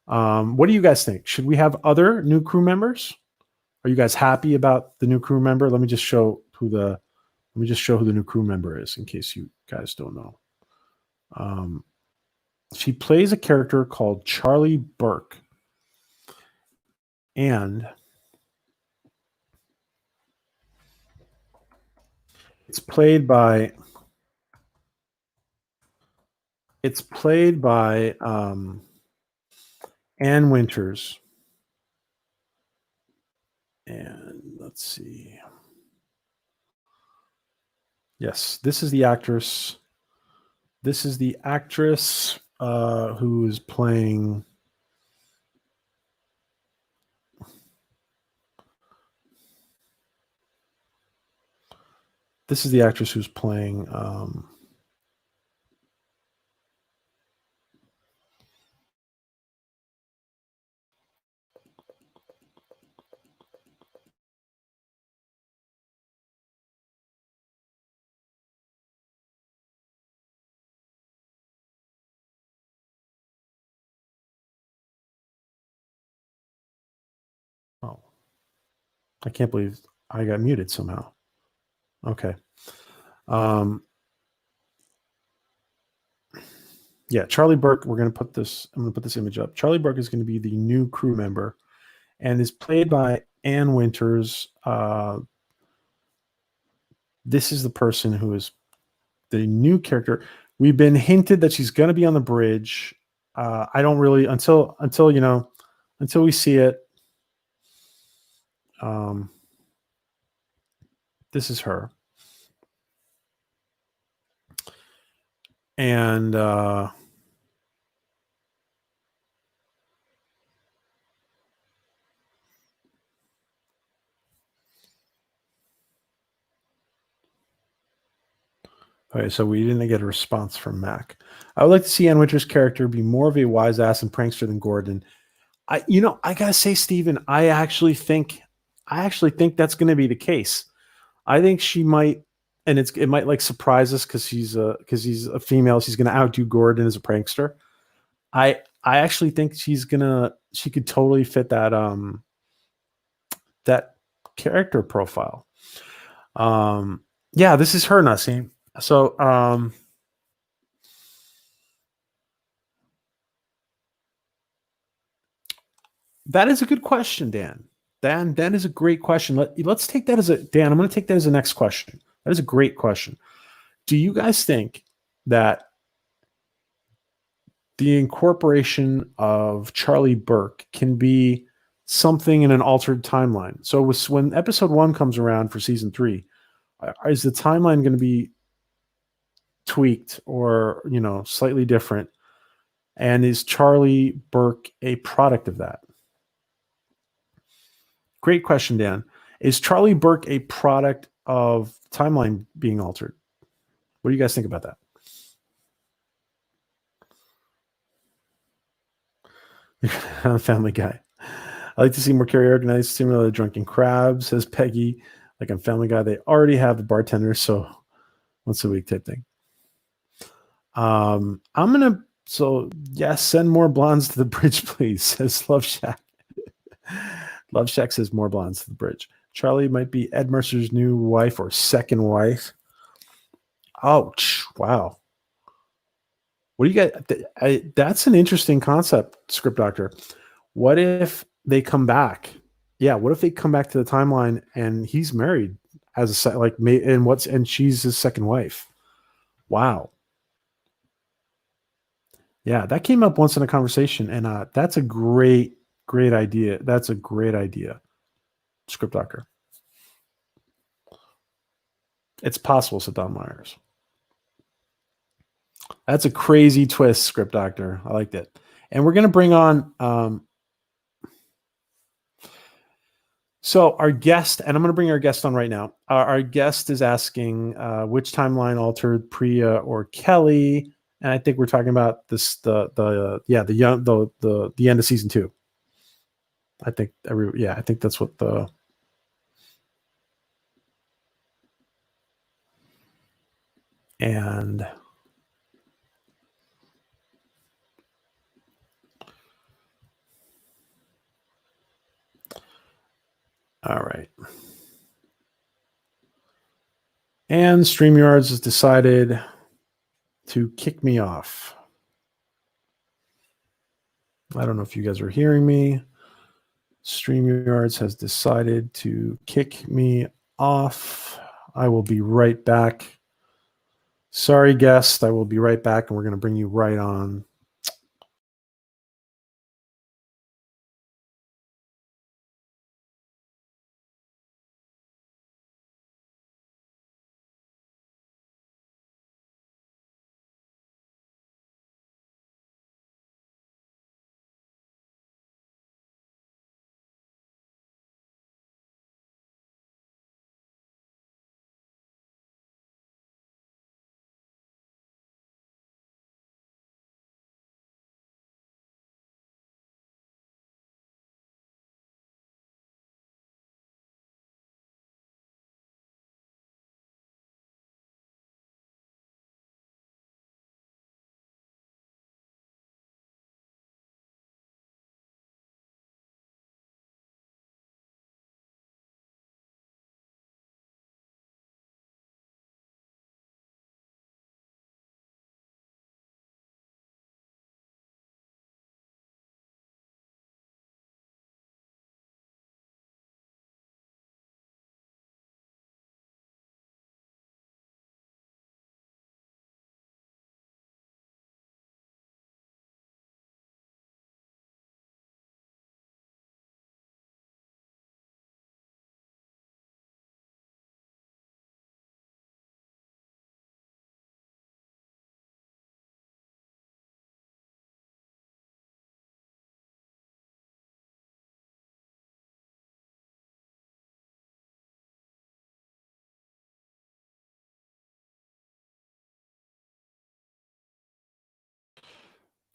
S1: What do you guys think? Should we have other new crew members? Are you guys happy about the new crew member? Let me just show who the new crew member is, in case you guys don't know. She plays a character called Charlie Burke, and it's played by Ann Winters. And let's see. Yes, this is the actress. This is the actress who is playing. This is the actress who's playing. Oh, I can't believe I got muted somehow. Okay. Yeah, Charlie Burke. I'm going to put this image up. Charlie Burke is going to be the new crew member, and is played by Ann Winters. This is the person who is the new character. We've been hinted that she's going to be on the bridge. I don't really until we see it. This is her, and okay, so we didn't get a response from Mac. I would like to see Ann Winters' character be more of a wise ass and prankster than Gordon. I gotta say, Steven, I actually think that's going to be the case. I think she might, and it might like surprise us because he's a female. She's going to outdo Gordon as a prankster. I actually think she could totally fit that that character profile. Yeah, this is her, Nasim. So that is a good question, Dan. Dan is a great question. Let's take that as Dan. I'm going to take that as a next question. That is a great question. Do you guys think that the incorporation of Charlie Burke can be something in an altered timeline? So when episode 1 comes around for season 3, is the timeline going to be tweaked or, slightly different? And is Charlie Burke a product of that? Great question, Dan. Is Charlie Burke a product of timeline being altered? What do you guys think about that? Family Guy. I like to see more Carrie organized, similar drunken crabs, says Peggy. Like on Family Guy, they already have the bartender, so once a week type thing. Yes, send more blondes to the bridge, please, says Love Shack. Love Shack says more blondes to the bridge. Charlie might be Ed Mercer's new wife or second wife. Ouch. Wow. What do you get? That's an interesting concept, Script Doctor. What if they come back? Yeah. What if they come back to the timeline and he's married as and she's his second wife? Wow. Yeah, that came up once in a conversation, and that's a great idea. That's a great idea, Script Doctor. It's possible, said Don Myers. That's a crazy twist, Script Doctor. I liked it. And we're going to bring on so our guest, and I'm going to bring our guest on right now. Our guest is asking which timeline altered, Priya or Kelly, and I think we're talking about the end of season 2. I think I think that's what the and all right. And StreamYards has decided to kick me off. I don't know if you guys are hearing me. StreamYards has decided to kick me off. I will be right back. Sorry, guest. I will be right back, and we're going to bring you right on.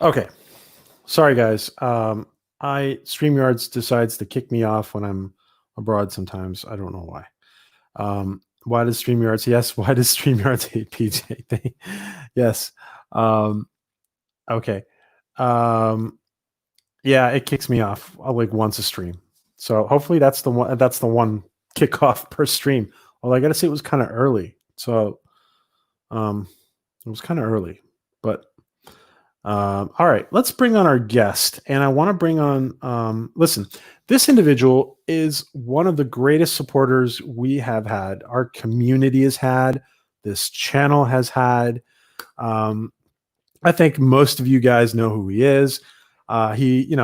S1: Okay. Sorry, guys. StreamYards decides to kick me off when I'm abroad sometimes. I don't know why. Why does StreamYards? Yes. Why does StreamYards hate PJ? Yes. Okay. Yeah, it kicks me off like once a stream. So hopefully that's the one. That's the one kickoff per stream. Although I got to say it was kind of early. So, it was kind of early, but all right, let's bring on our guest. And I want to bring on, listen, this individual is one of the greatest supporters we have had, our community has had this channel has had. I think most of you guys know who he is. He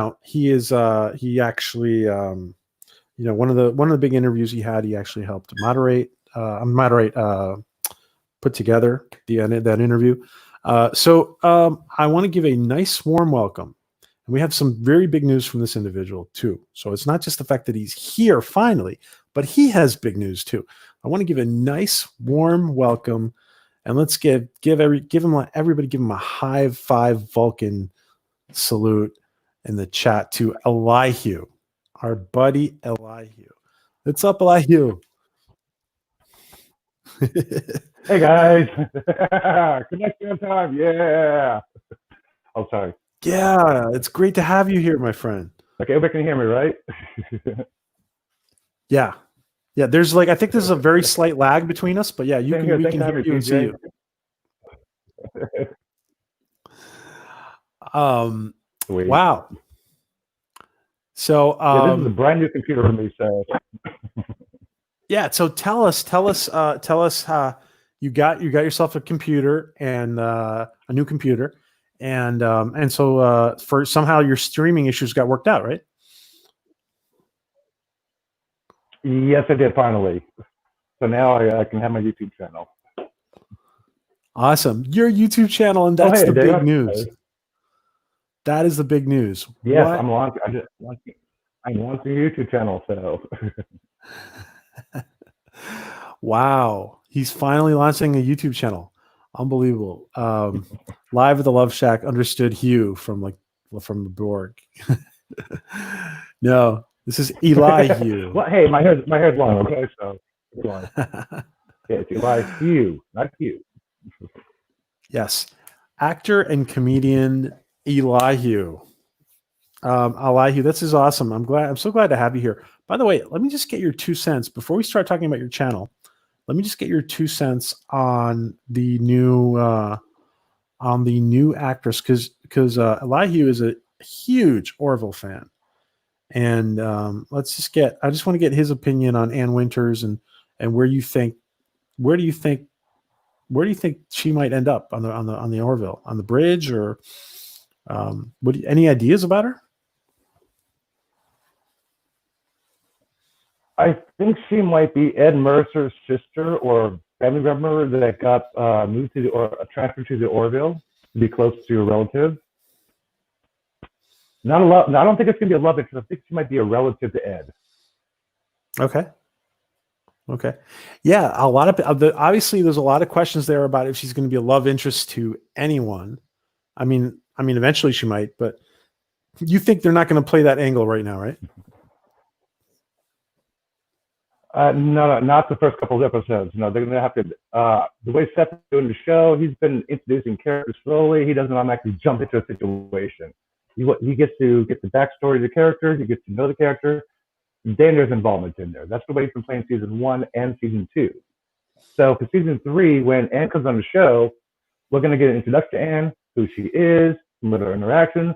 S1: actually, one of the big interviews he had, he actually helped put together that interview. So I want to give a nice warm welcome. And we have some very big news from this individual too. So it's not just the fact that he's here finally, but he has big news too. I want to give a nice warm welcome, and let's everybody give him a high five Vulcan salute in the chat to Elihu, our buddy Elihu. What's up, Elihu?
S2: Hey guys, connection time, yeah. Oh, sorry.
S1: Yeah, it's great to have you here, my friend.
S2: Okay, everybody can hear me, right?
S1: Yeah. There's I think there's a very slight lag between us, but yeah, we can hear you and see you. Wow. So
S2: this is a brand new computer for me, so.
S1: Yeah, so tell us how you got yourself a computer and a new computer, and so for somehow your streaming issues got worked out, right?
S2: Yes, I did finally. So now I can have my YouTube channel.
S1: Awesome, your YouTube channel, and that's the big news. That is the big news.
S2: Yes, I'm launching a YouTube channel. So.
S1: Wow, he's finally launching a YouTube channel. Unbelievable. Live at the Love Shack, understood Hugh from the Borg. No, this is Elihu.
S2: Well, hey, my hair's long, okay? So yeah, it's Elihu, not Hugh.
S1: Yes, actor and comedian Elihu. Elihu, this is awesome. I'm so glad to have you here. By the way, let me just get your 2 cents before we start talking about your channel. Let me just get your 2 cents on the new actress, because Elihu is a huge Orville fan, and I just want to get his opinion on Ann Winters and where do you think she might end up on the Orville, on the bridge, or any ideas about her?
S2: I think she might be Ed Mercer's sister or family member that got moved to transferred to the Orville to be close to a relative. Not a love. I don't think it's gonna be a love interest. I think she might be a relative to Ed.
S1: Okay. Yeah, a lot of obviously there's a lot of questions there about if she's going to be a love interest to anyone. I mean, eventually she might, but you think they're not going to play that angle right now, right?
S2: No, not the first couple of episodes. No, they're going to have to. The way Seth's doing the show, he's been introducing characters slowly. He doesn't automatically jump into a situation. He gets to get the backstory of the character. He gets to know the character. Then there's involvement in there. That's the way he's been playing season 1 and season 2. So for season 3, when Anne comes on the show, we're going to get an introduction to Anne, who she is, some of her interactions.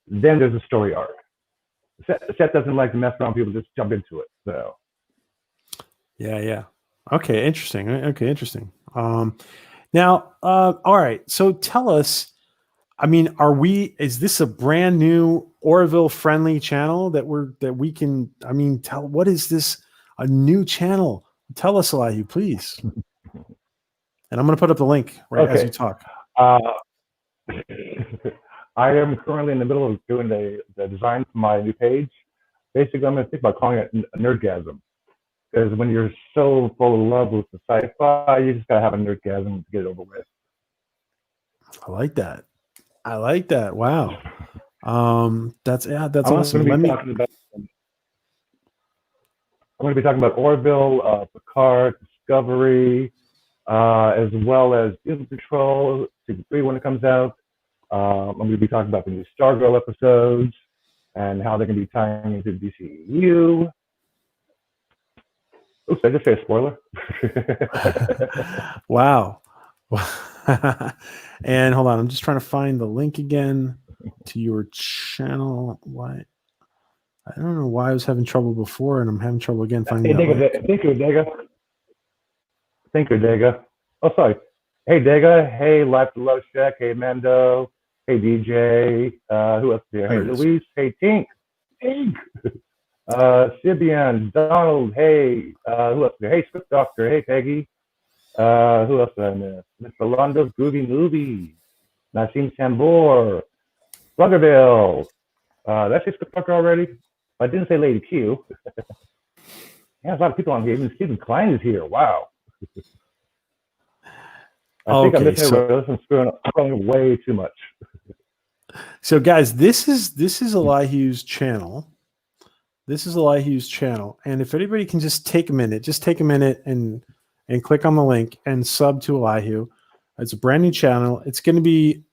S2: Then there's a story arc. Seth doesn't like to mess around. People just jump into it. So.
S1: Yeah. Okay, interesting. Now, all right. So tell us, is this a brand new Orville friendly channel that we can, tell, what is this, a new channel? Tell us, Elihu, please. And I'm going to put up the link as you talk.
S2: I am currently in the middle of doing the design for my new page. Basically, I'm going to think about calling it Nerdgasm. Because when you're so full of love with the sci-fi, you just gotta have a nerdgasm to get it over with.
S1: I like that. Wow. That's awesome.
S2: I'm going to be talking about Orville, Picard, Discovery, as well as Doom Patrol season 3 when it comes out. I'm going to be talking about the new Stargirl episodes and how they're going to be tying into the DCEU. Oops, I just say a spoiler.
S1: Wow. And hold on, I'm just trying to find the link again to your channel. Why? I don't know why I was having trouble before, and I'm having trouble again finding that link.
S2: Thank you, Dega. Oh, sorry. Hey, Dega. Hey, Life to Love Shack. Hey, Mando. Hey, DJ. Who else is here? Hey,
S1: There it is.
S2: Luis. Hey, Tink. Tink. Sibian. Donald. Hey. Who else is here? Hey, Script Doctor. Hey, Peggy. Who else did I miss? Mr. Londo's Groovy Movie. Nassim Tambor. Ruggerville. Did I say Script Doctor already? I didn't say Lady Q. Yeah, there's a lot of people on here. Even Stephen Klein is here. Wow. I think I'm
S1: Okay,
S2: missing everybody. I'm scrolling way too much.
S1: so guys, this is Elihu's channel. This is Elihu's channel, and if anybody can just take a minute and click on the link and sub to Elihu. It's a brand new channel. It's gonna be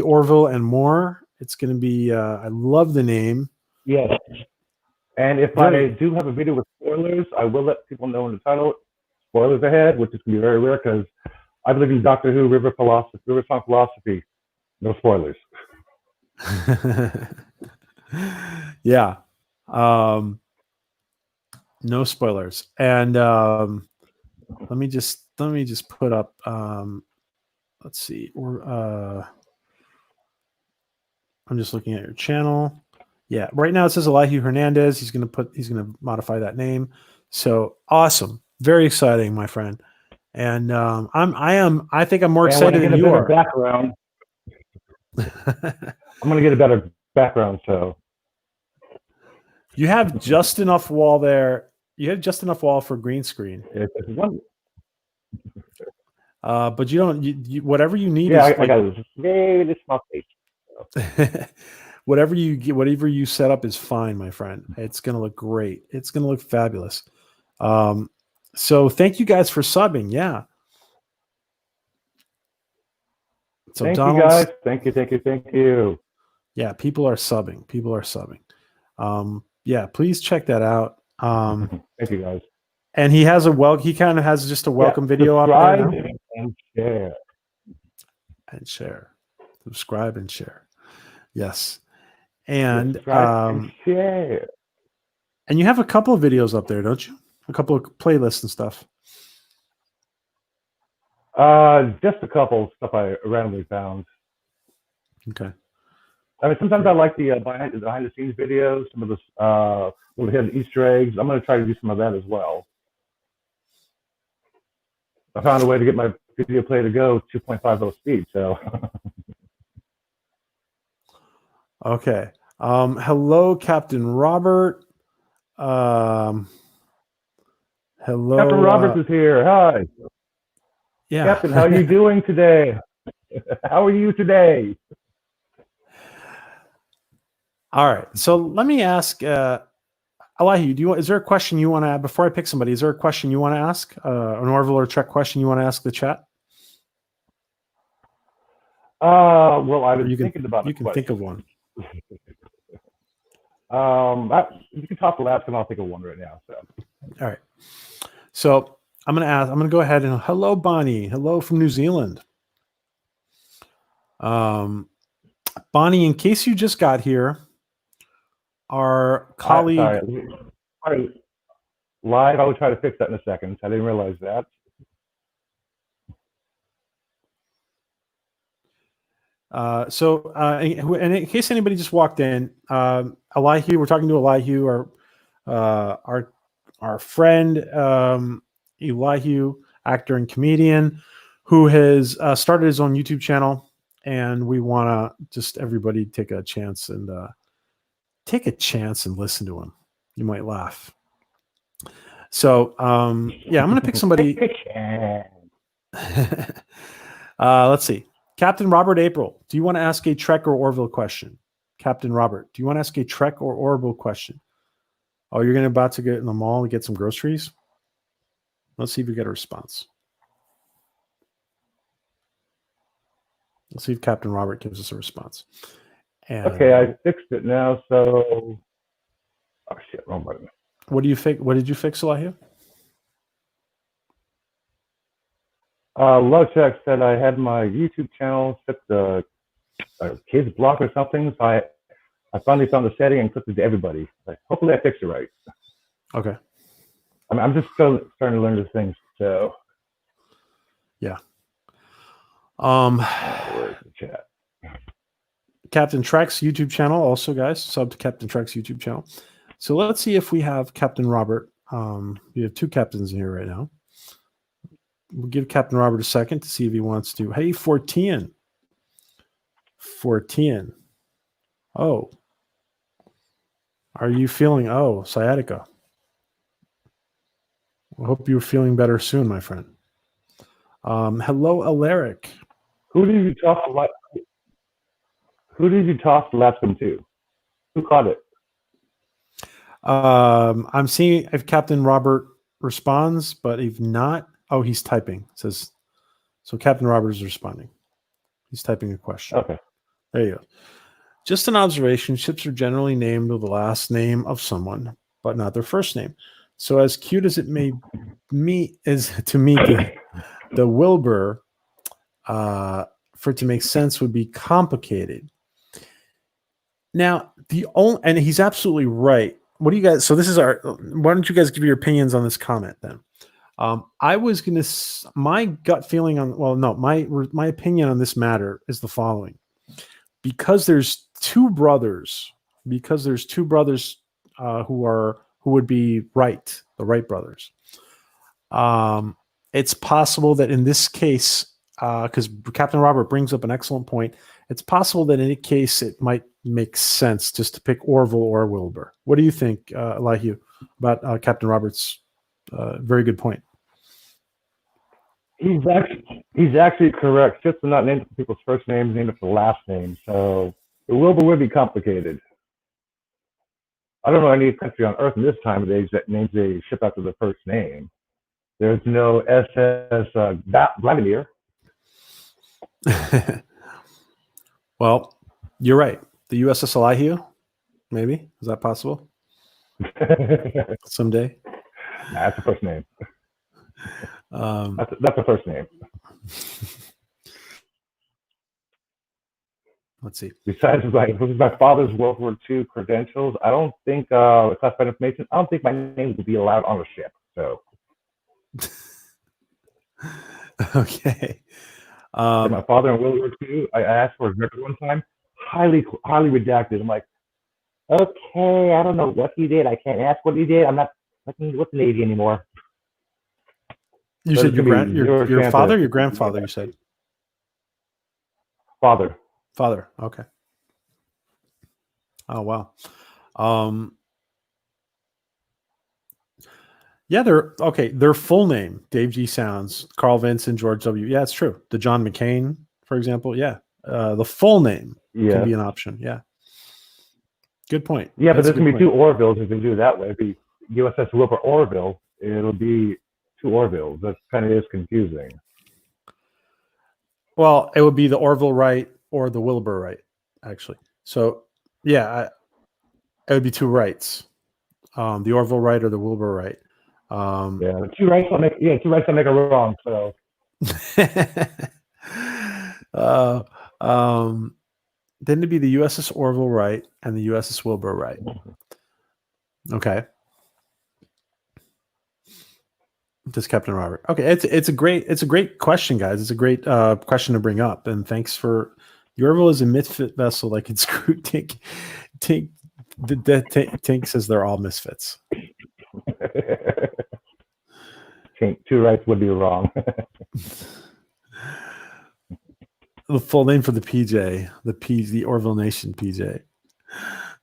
S1: Orville and more. It's gonna be I love the name.
S2: Yes. And if I do have a video with spoilers, I will let people know in the title. Spoilers ahead, which is gonna be very rare because I believe in Doctor Who River Song Philosophy. No spoilers.
S1: Yeah. No spoilers. And let me just put up let's see. I'm just looking at your channel. Yeah, right now it says Elihu Hernandez. He's gonna modify that name. So awesome. Very exciting, my friend. And I think I'm more excited than you are.
S2: Background. I'm gonna get a better background, so
S1: you have just enough wall there. You have just enough wall for green screen. But you don't. Whatever you need.
S2: Yeah,
S1: is
S2: I got it. Very small space.
S1: whatever you set up is fine, my friend. It's gonna look great. It's gonna look fabulous. So thank you guys for subbing. Yeah. So
S2: thank you guys. Thank you.
S1: Yeah, people are subbing. Yeah, please check that out.
S2: Thank you guys.
S1: And he has he kind of has just a welcome video up there now.
S2: And share.
S1: Subscribe and share. Yes. And
S2: share.
S1: And you have a couple of videos up there, don't you? A couple of playlists and stuff.
S2: Just a couple of stuff I randomly found.
S1: Okay.
S2: I mean, sometimes I like the behind the scenes videos, some of the little hidden Easter eggs. I'm going to try to do some of that as well. I found a way to get my video player to go 2.50 speed. So.
S1: Okay. Hello, Captain Robert. Hello.
S2: Captain Roberts is here. Hi.
S1: Yeah.
S2: Captain, how are you doing today? How are you today?
S1: All right. So let me ask, Elihu, is there a question you want to add before I pick somebody? Is there a question you want to ask? An Orville or Trek question you want to ask the chat?
S2: Well, I was thinking about
S1: you can think of one.
S2: You can talk to Latchkum, and I'll think of one right now. So.
S1: All right. So I'm going to go ahead and hello, Bonnie. Hello from New Zealand. Bonnie, in case you just got here, our colleague.
S2: Sorry. Live, I will try to fix that in a second. I didn't realize that. And in case anybody just walked in,
S1: Elihu, we're talking to Elihu, our friend, Elihu, actor and comedian, who has started his own YouTube channel, and we want to just everybody take a chance and listen to him. You might laugh. So, yeah, I'm going to pick somebody. Let's see. Captain Robert April, do you want to ask a Trek or Orville question? Captain Robert, do you want to ask a Trek or Orville question? Oh, you're about to get in the mall and get some groceries? Let's see if we get a response. Let's see if Captain Robert gives us a response. And,
S2: okay, I fixed it now. So, oh shit, wrong button.
S1: What did you fix, Elihu?
S2: Lovecheck said I had my YouTube channel set the kids block or something. So I finally found the setting and clicked it to everybody. Hopefully I fixed it right.
S1: Okay.
S2: I'm just still starting to learn these things. So.
S1: Yeah.
S2: Where's the chat?
S1: Captain Trek's YouTube channel, also, guys, sub to Captain Trek's YouTube channel. So let's see if we have Captain Robert. We have two captains in here right now. We'll give Captain Robert a second to see if he wants to. Hey, 14. 14. Oh. Are you feeling, sciatica? I hope you're feeling better soon, my friend. Hello, Alaric.
S2: Who did you toss Latchkum to? Who caught it?
S1: I'm seeing if Captain Robert responds, but if not, he's typing. It says so. Captain Robert is responding. He's typing a question.
S2: Okay.
S1: There you go. Just an observation: ships are generally named with the last name of someone, but not their first name. So, as cute as it may me the Wilbur, for it to make sense would be complicated. Now, and he's absolutely right. What do you guys? So this is why don't you guys give your opinions on this comment then? I was going to, my gut feeling my opinion on this matter is the following. Because there's two brothers who would be Wright, the Wright brothers. It's possible that in this case, because Captain Robert brings up an excellent point, it's possible that in any case it might make sense just to pick Orville or Wilbur. What do you think, Elihu, about Captain Robert's very good point?
S2: He's actually correct. Ships are not named for people's first names, named for the last name. So the Wilbur would be complicated. I don't know any country on Earth in this time of age that names a ship after the first name. There's no SS Vladimir.
S1: Well, you're right. The USS Elihu, maybe. Is that possible? Someday?
S2: Nah, that's the first name. That's the first name.
S1: Let's see.
S2: Besides, this is my father's World War II credentials. I don't think classified information. I don't think my name would be allowed on a ship. So.
S1: Okay.
S2: My father in World War II, I asked for his record one time, highly redacted. I'm like, okay, I don't know what he did. I can't ask what he did. I'm not fucking with the Navy anymore.
S1: You said your father, your grandfather. You said
S2: father.
S1: Father. Okay. Oh wow. Yeah, their full name, Dave G. Sounds, Carl Vinson, George W. Yeah, it's true. The John McCain, for example. Yeah. The full name can be an option. Yeah. Good point.
S2: Yeah, but there's going to be two Orvilles if they do it that way. It'd be USS Wilbur Orville. It'll be two Orvilles. That kind of is confusing.
S1: Well, it would be the Orville Wright or the Wilbur Wright, actually. So, yeah, it would be two Wrights. The Orville Wright or the Wilbur Wright.
S2: Two rights don't make it wrong. So,
S1: then it'd be the USS Orville Wright and the USS Wilbur Wright. Okay. Just Captain Robert. Okay, it's a great question, guys. It's a great question to bring up, and thanks for. The Orville is a misfit vessel that can screw Tink. Tink says they're all misfits.
S2: Two rights would be wrong.
S1: The full name for the PJ, the Orville Nation PJ.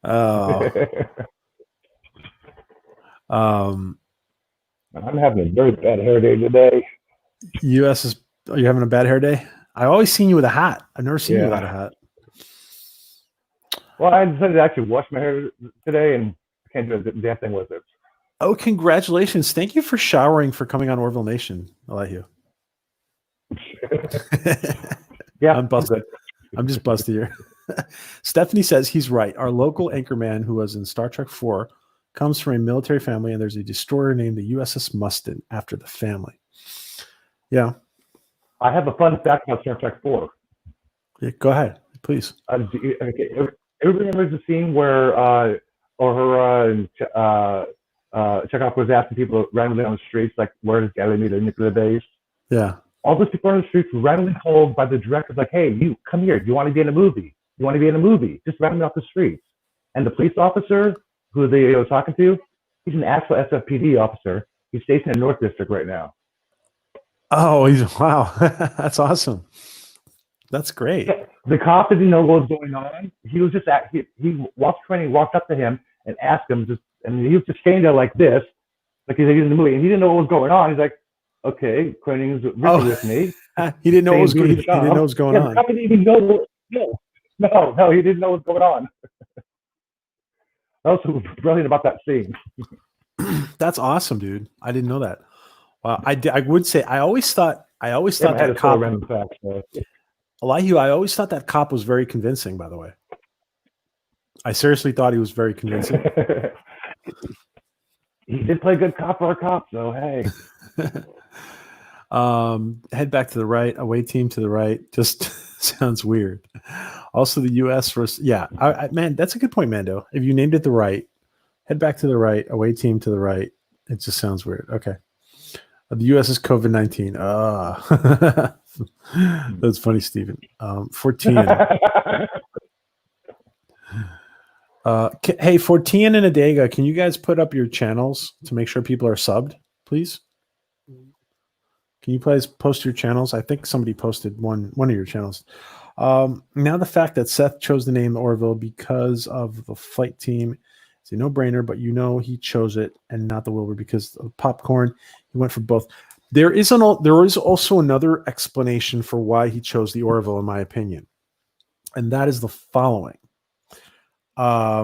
S2: I'm having a very bad hair day today.
S1: Are you having a bad hair day? I always seen you with a hat. I've never seen you without a hat.
S2: Well, I decided to actually wash my hair today, and I can't do a damn thing with it.
S1: Oh, congratulations. Thank you for showering for coming on Orville Nation. I like you.
S2: Yeah,
S1: I'm busted. I'm just busted here. Stephanie says he's right. Our local anchorman who was in Star Trek 4 comes from a military family, and there's a destroyer named the USS Mustin after the family. Yeah.
S2: I have a fun fact about Star Trek 4.
S1: Yeah, go ahead, please.
S2: Everybody remembers the scene where Chekhov was asking people randomly on the streets, like, where does Galley meet a nuclear base?
S1: Yeah.
S2: all those people on the streets randomly told by the directors, like, hey, you come here. Do you want to be in a movie? You want to be in a movie? Just randomly off the streets. And the police officer who they were talking to, he's an actual SFPD officer. He's stationed in North District right now.
S1: Oh, wow. That's awesome. That's great.
S2: Yeah, the cop didn't know what was going on. He was just he walked up to him and asked him, and he was just standing there like this, like he's in the movie, and he didn't know what was going on. He's like, okay, Cronin's with me.
S1: He didn't know what was going. He didn't know what was going on.
S2: The cop didn't even know. No, he didn't know what was going on. That was brilliant about that scene.
S1: That's awesome, dude. I didn't know that. Wow, I would say I always thought that cop. Elihu, I always thought that cop was very convincing. By the way, I seriously thought he was very convincing.
S2: He did play good cop for a cop, so hey.
S1: Head back to the right, away team to the right. Just sounds weird. Also, the U.S. versus man, that's a good point, Mando. If you named it the right, head back to the right, away team to the right. It just sounds weird. Okay. The U.S. is COVID-19. That's funny, Stephen. 14. Hey, for Tian and Adega, can you guys put up your channels to make sure people are subbed, please? Can you please post your channels? I think somebody posted one of your channels. Now, the fact that Seth chose the name Orville because of the flight team is a no-brainer, but he chose it and not the Wilbur because of popcorn. He went for both. There is also another explanation for why he chose the Orville, in my opinion, and that is the following. I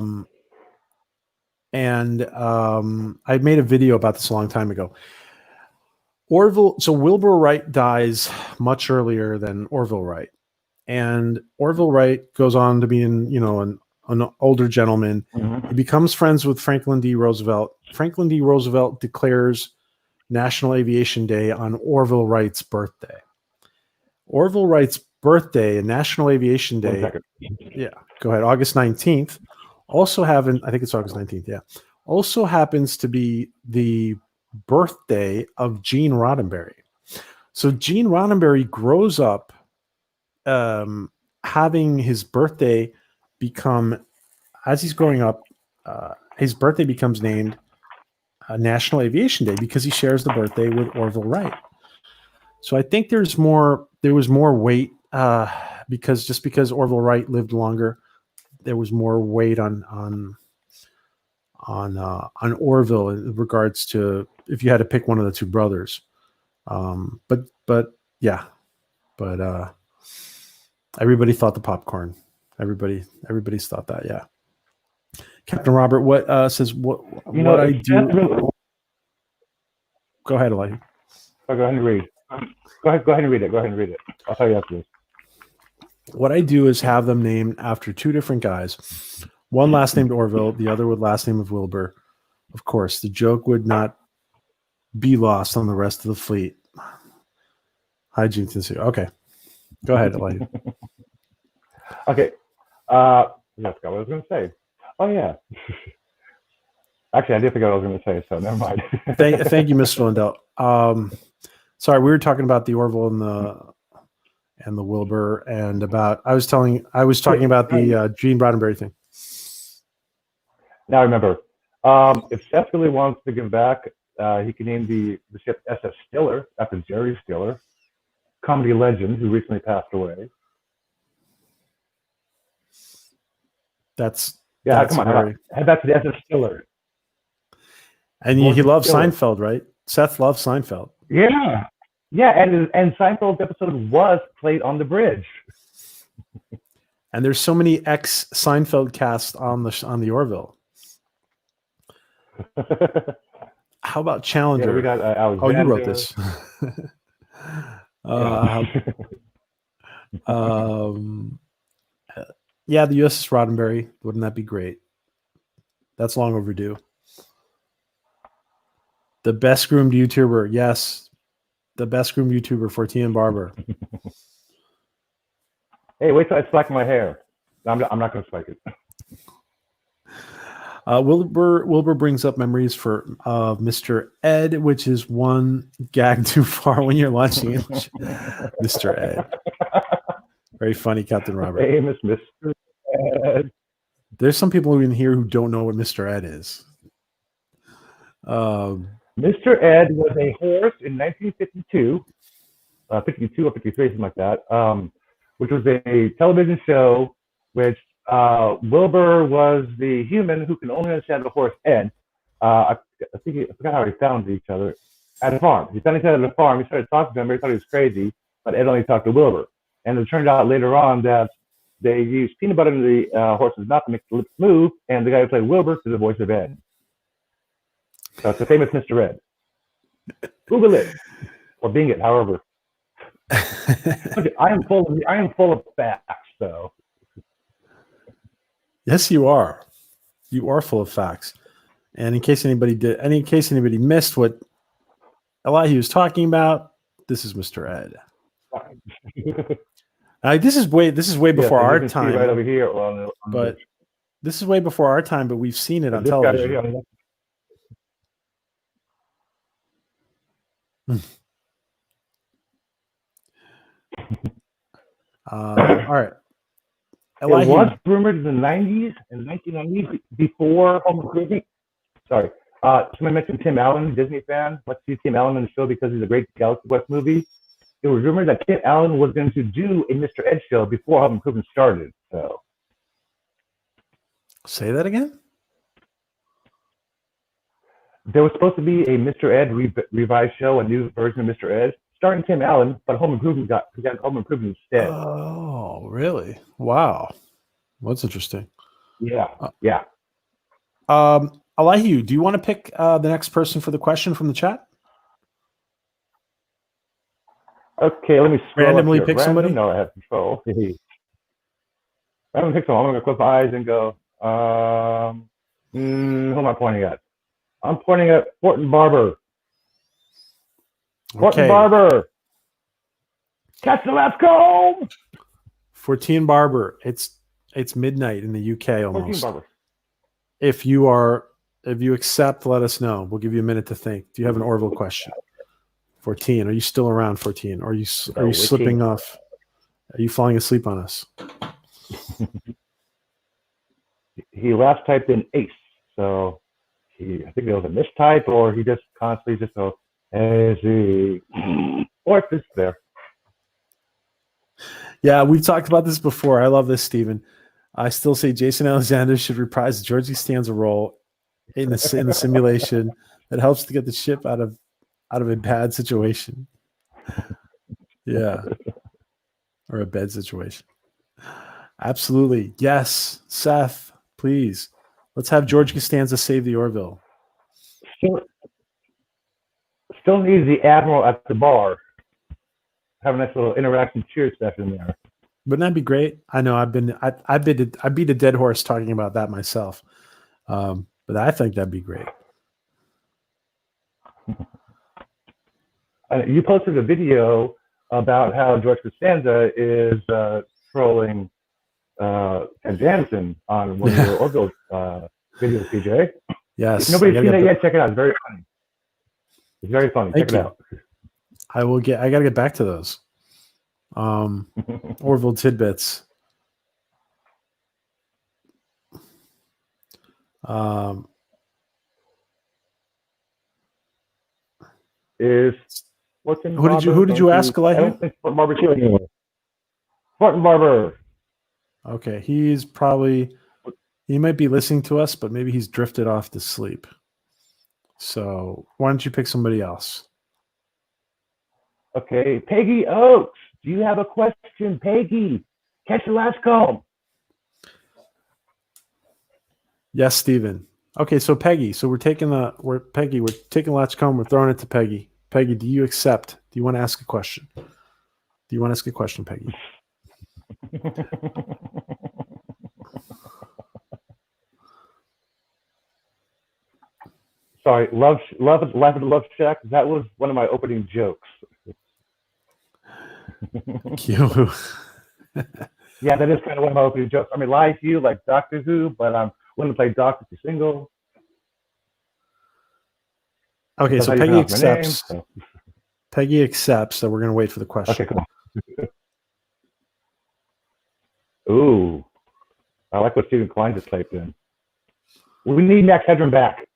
S1: made a video about this a long time ago. Wilbur Wright dies much earlier than Orville Wright, and Orville Wright goes on to be an older gentleman. Mm-hmm. He becomes friends with Franklin D. Roosevelt. Franklin D. Roosevelt declares National Aviation Day on Orville Wright's birthday. Orville Wright's birthday and National Aviation Day. Yeah, go ahead. August 19th. I think it's August 19th. Yeah. Also happens to be the birthday of Gene Roddenberry. So Gene Roddenberry grows up having his birthday become, as he's growing up, his birthday becomes named National Aviation Day because he shares the birthday with Orville Wright. So I think there was more weight because Orville Wright lived longer, there was more weight on Orville in regards to if you had to pick one of the two brothers. But everybody thought the popcorn. Everybody's thought that. Yeah. Captain Robert, what says what I do? Go ahead, Elijah.
S2: Go ahead and read. Go ahead and read it. I'll tell you after this.
S1: What I do is have them named after two different guys. One last named Orville, the other with last name of Wilbur. Of course, the joke would not be lost on the rest of the fleet. Hi, Gene. Okay. Go ahead, Elijah.
S2: Okay. I forgot what I was going to say. Oh, yeah. Actually, I did forget what I was going to say, so never mind.
S1: Thank you, Mr. Lindell. Sorry, we were talking about the Orville and the Wilbur, and about I was talking about the Gene Roddenberry thing.
S2: Now I remember. If Seth really wants to give back, he can name the ship SS Stiller after Jerry Stiller, comedy legend who recently passed away.
S1: That's
S2: come on. Head back to the SS Stiller.
S1: And he loves Seinfeld, right? Seth loves Seinfeld.
S2: Yeah. Yeah, and Seinfeld's episode was played on the bridge.
S1: And there's so many ex-Seinfeld cast on the Orville. How about Challenger?
S2: Yeah, we got Alexander.
S1: Oh, you wrote this. Yeah, the USS Roddenberry. Wouldn't that be great? That's long overdue. The best groomed YouTuber. Yes. The best groomed YouTuber for T and Barber.
S2: Hey, wait till I slack my hair. I'm not going to spike it.
S1: Wilbur brings up memories for Mr. Ed, which is one gag too far when you're launching it. Mr. Ed. Very funny, Captain Robert.
S2: Famous Mr. Ed.
S1: There's some people in here who don't know what Mr. Ed is.
S2: Mr. Ed was a horse in 1952, 52 or 53, something like that, which was a television show which Wilbur was the human who can only understand the horse Ed. I forgot how he found each other at a farm. He found each other at a farm. He started talking to him. He thought he was crazy, but Ed only talked to Wilbur. And it turned out later on that they used peanut butter in the horse's mouth to make the lips move, and the guy who played Wilbur is the voice of Ed. So it's the famous Mr. Ed. Google it or Bing it, however. Okay, I am full of facts, though.
S1: Yes, you are. You are full of facts. And in case anybody missed what Elihu was talking about, this is Mr. Ed. This is way before our time.
S2: Right over here
S1: but this is way before our time, but we've seen it on television. All right.
S2: It was rumored in the 90s and 1990s before home improvement. Sorry. Somebody mentioned Tim Allen, Disney fan. Let's see Tim Allen on the show because he's a great Galaxy Quest movie. It was rumored that Tim Allen was going to do a Mr. Ed show before home improvement started. So,
S1: say that again?
S2: There was supposed to be a Mr. Ed revised show, a new version of Mr. Ed, starring Tim Allen, but home improvement got home improvement instead.
S1: Oh, really? Wow. Well, that's interesting.
S2: Yeah. Yeah.
S1: Elihu, do you want to pick the next person for the question from the chat?
S2: Okay, let me
S1: randomly pick somebody.
S2: No, I have control. I'm gonna pick someone. I'm gonna close my eyes and go. Who am I pointing at? I'm pointing at Fortin Barber. Fortin Barber. Catch the Latchkum.
S1: Fortin Barber. It's midnight in the UK almost.
S2: Fortin Barber.
S1: If you accept, let us know. We'll give you a minute to think. Do you have an Orville question? 14. Are you still around, 14? Or are you slipping off? Are you falling asleep on us?
S2: He last typed in ace, so I think it was a mistype, or he just constantly just goes ace, or it's just there.
S1: Yeah, we've talked about this before. I love this, Stephen. I still say Jason Alexander should reprise the George Costanza role in the simulation that helps to get the ship out of a bad situation. Yeah. Or a bad situation. Absolutely. Yes. Seth, please. Let's have George Costanza save the Orville.
S2: Still needs the Admiral at the bar. Have a nice little interaction cheers session there.
S1: Wouldn't that be great? I know I beat a dead horse talking about that myself. But I think that'd be great.
S2: You posted a video about how George Costanza is trolling Ken Jansen on one of your Orville videos, PJ.
S1: Yes.
S2: If nobody's seen it yet, check it out. It's very funny. It's very funny.
S1: Check
S2: it out.
S1: I got to get back to those. Orville tidbits. Who did you ask, Elihu?
S2: Fortin Barber.
S1: Okay, he might be listening to us, but maybe he's drifted off to sleep. So why don't you pick somebody else?
S2: Okay, Peggy Oaks. Do you have a question, Peggy? Catch the Latchkum.
S1: Yes, Stephen. Okay, so Peggy. So we're taking Latchkum. We're throwing it to Peggy. Peggy, do you accept? Do you want to ask a question? Do you want to ask a question, Peggy?
S2: Sorry, Life at the Love Shack. That was one of my opening jokes.
S1: Cute.
S2: Yeah, that is kind of one of my opening jokes. I mean, lie to you like Doctor Who, but I'm Willing to play Doc if you're single.
S1: Okay,
S2: That's
S1: so
S2: how you
S1: Peggy
S2: pronounce my name.
S1: accepts.
S2: So.
S1: Peggy accepts. So we're gonna wait for the question.
S2: Okay, cool. Ooh, I like what Stephen Klein just typed in. We need Max Headroom back.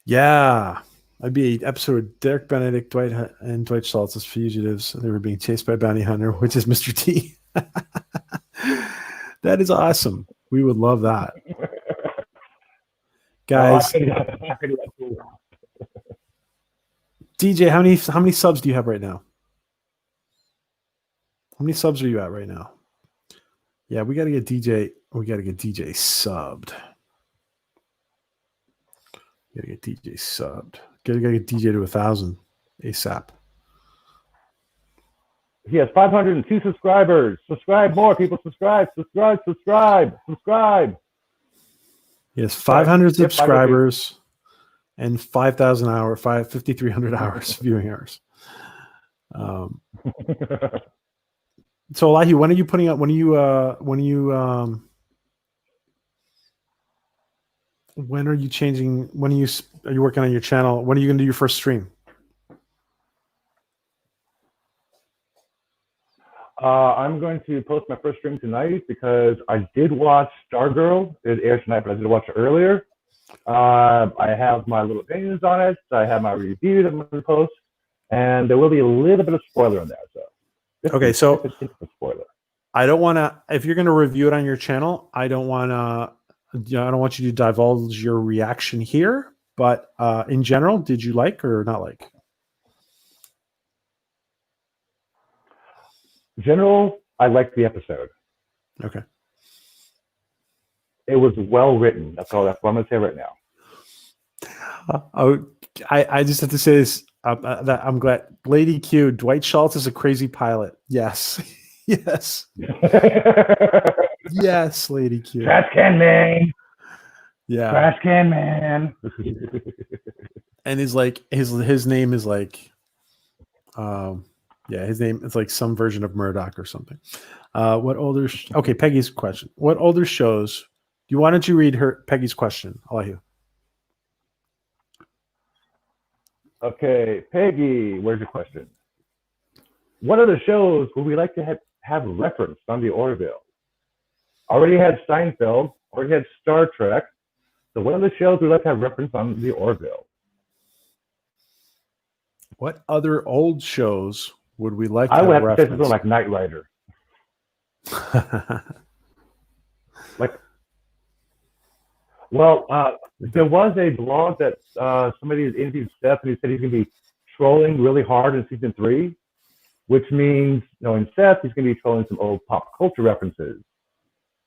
S1: Yeah, I'd be an episode of Derek Benedict, and Dwight Schultz as fugitives. They were being chased by a bounty hunter, which is Mr. T. That is awesome. We would love that, guys. DJ, how many subs do you have right now? How many subs are you at right now? Yeah, we got to get DJ. We got to get DJ subbed. Got to get DJ subbed. Got to get DJ to 1,000 ASAP.
S2: He has 502 subscribers. Subscribe more, people. Subscribe.
S1: He has 500 subscribers and 5,000 hours, 5,300 hours viewing hours. So, Elahi, when are you putting up? When are you changing? When are you working on your channel? When are you going to do your first stream?
S2: I'm going to post my first stream tonight because I did watch Stargirl. It aired tonight, but I did watch it earlier. I have my little opinions on it. I have my review that I'm going to post, and there will be a little bit of spoiler in there. So,
S1: okay, so
S2: it's a spoiler.
S1: I don't want to. If you're going to review it on your channel, I don't want to. I don't want you to divulge your reaction here. But in general, did you like or not like?
S2: General, I liked the episode.
S1: Okay.
S2: It was well written. That's what I'm going to say right now.
S1: I just have to say this. That I'm glad. Lady Q, Dwight Schultz is a crazy pilot. Yes. Yes. Yes, Lady Q.
S2: Trash can man.
S1: Yeah.
S2: Trash can man.
S1: And his name is like his name is like some version of Murdoch or something. What older okay, Peggy's question. What older shows why don't you read Peggy's question? I'll let you.
S2: Okay, Peggy, where's your question? What other shows would we like to have referenced on the Orville? Already had Seinfeld, already had Star Trek. So what other shows would we like to have referenced on the Orville?
S1: What other old shows would we like to
S2: I would
S1: have
S2: have to say
S1: referenced?
S2: something like Knight Rider. There was a blog that somebody interviewed Seth, and he said he's going to be trolling really hard in season 3, which means, knowing Seth, he's going to be trolling some old pop culture references.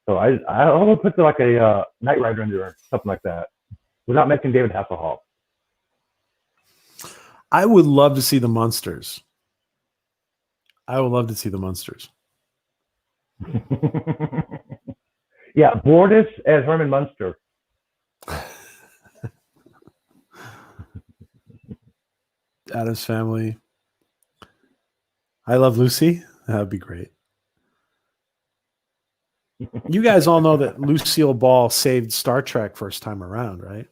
S2: So I want to put like a Knight Rider in there or something like that, without mentioning David Hasselhoff.
S1: I would love to see the Munsters.
S2: Yeah, Bortus as Herman Munster.
S1: Addams Family. I Love Lucy. That would be great. You guys all know that Lucille Ball saved Star Trek first time around, right?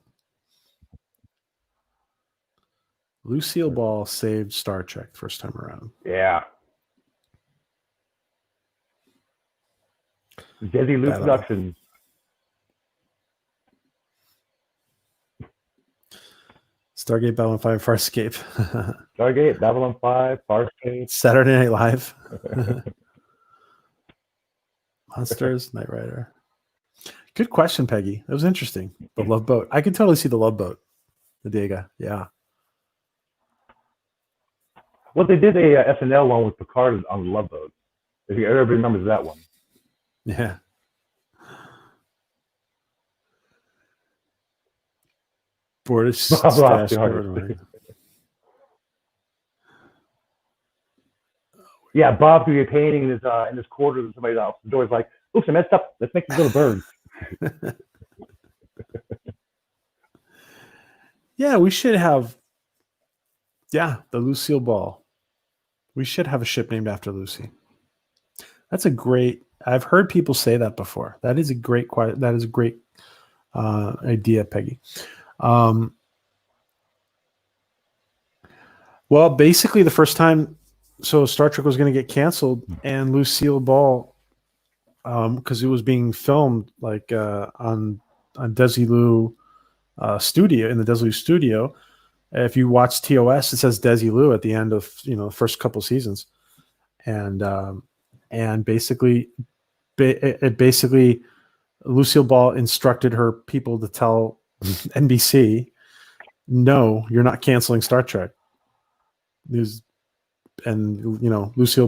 S1: Lucille Ball saved Star Trek first time around.
S2: Yeah. Desi Lou Productions.
S1: Stargate, Babylon 5, Farscape.
S2: Stargate, Babylon 5, Farscape.
S1: Saturday Night Live. Monsters, Knight Rider. Good question, Peggy. That was interesting. The Love Boat. I could totally see the Love Boat. The Dega. Yeah.
S2: Well, they did a SNL one with Picard on the Love Boat. If you ever remembers that one.
S1: Yeah. Bortis.
S2: Yeah, Bob could be painting in his quarters and somebody's out the door is like, oops, I messed up. Let's make these little birds.
S1: Yeah, we should have the Lucille Ball. We should have a ship named after Lucy. That's a great I've heard people say that before. That is a great idea, Peggy. Well, basically, the first time, so Star Trek was going to get canceled, and Lucille Ball, because it was being filmed like on Desilu studio in the Desilu studio. If you watch TOS, it says Desilu at the end of the first couple seasons, and basically, Lucille Ball instructed her people to tell NBC, "No, you're not canceling Star Trek." Lucille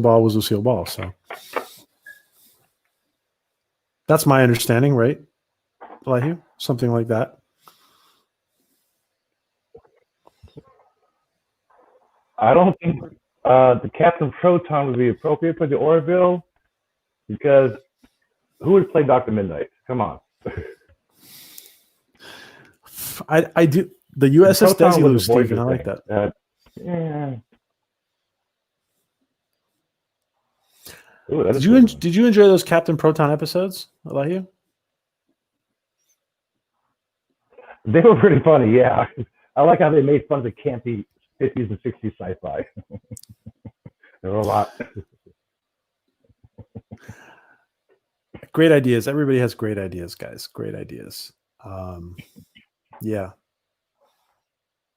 S1: Ball was Lucille Ball, so that's my understanding, right? Elihu? Something like that.
S2: I don't think the Captain Proton would be appropriate for the Orville, because who would play Dr. Midnight? Come on.
S1: I do the USS Desilu, Stephen. I like that.
S2: Yeah.
S1: Ooh, did you enjoy those Captain Proton episodes, Elihu?
S2: They were pretty funny, yeah. I like how they made fun of the campy 50s and 60s sci-fi. There were a lot.
S1: Great ideas. Everybody has great ideas, guys. Great ideas. Yeah.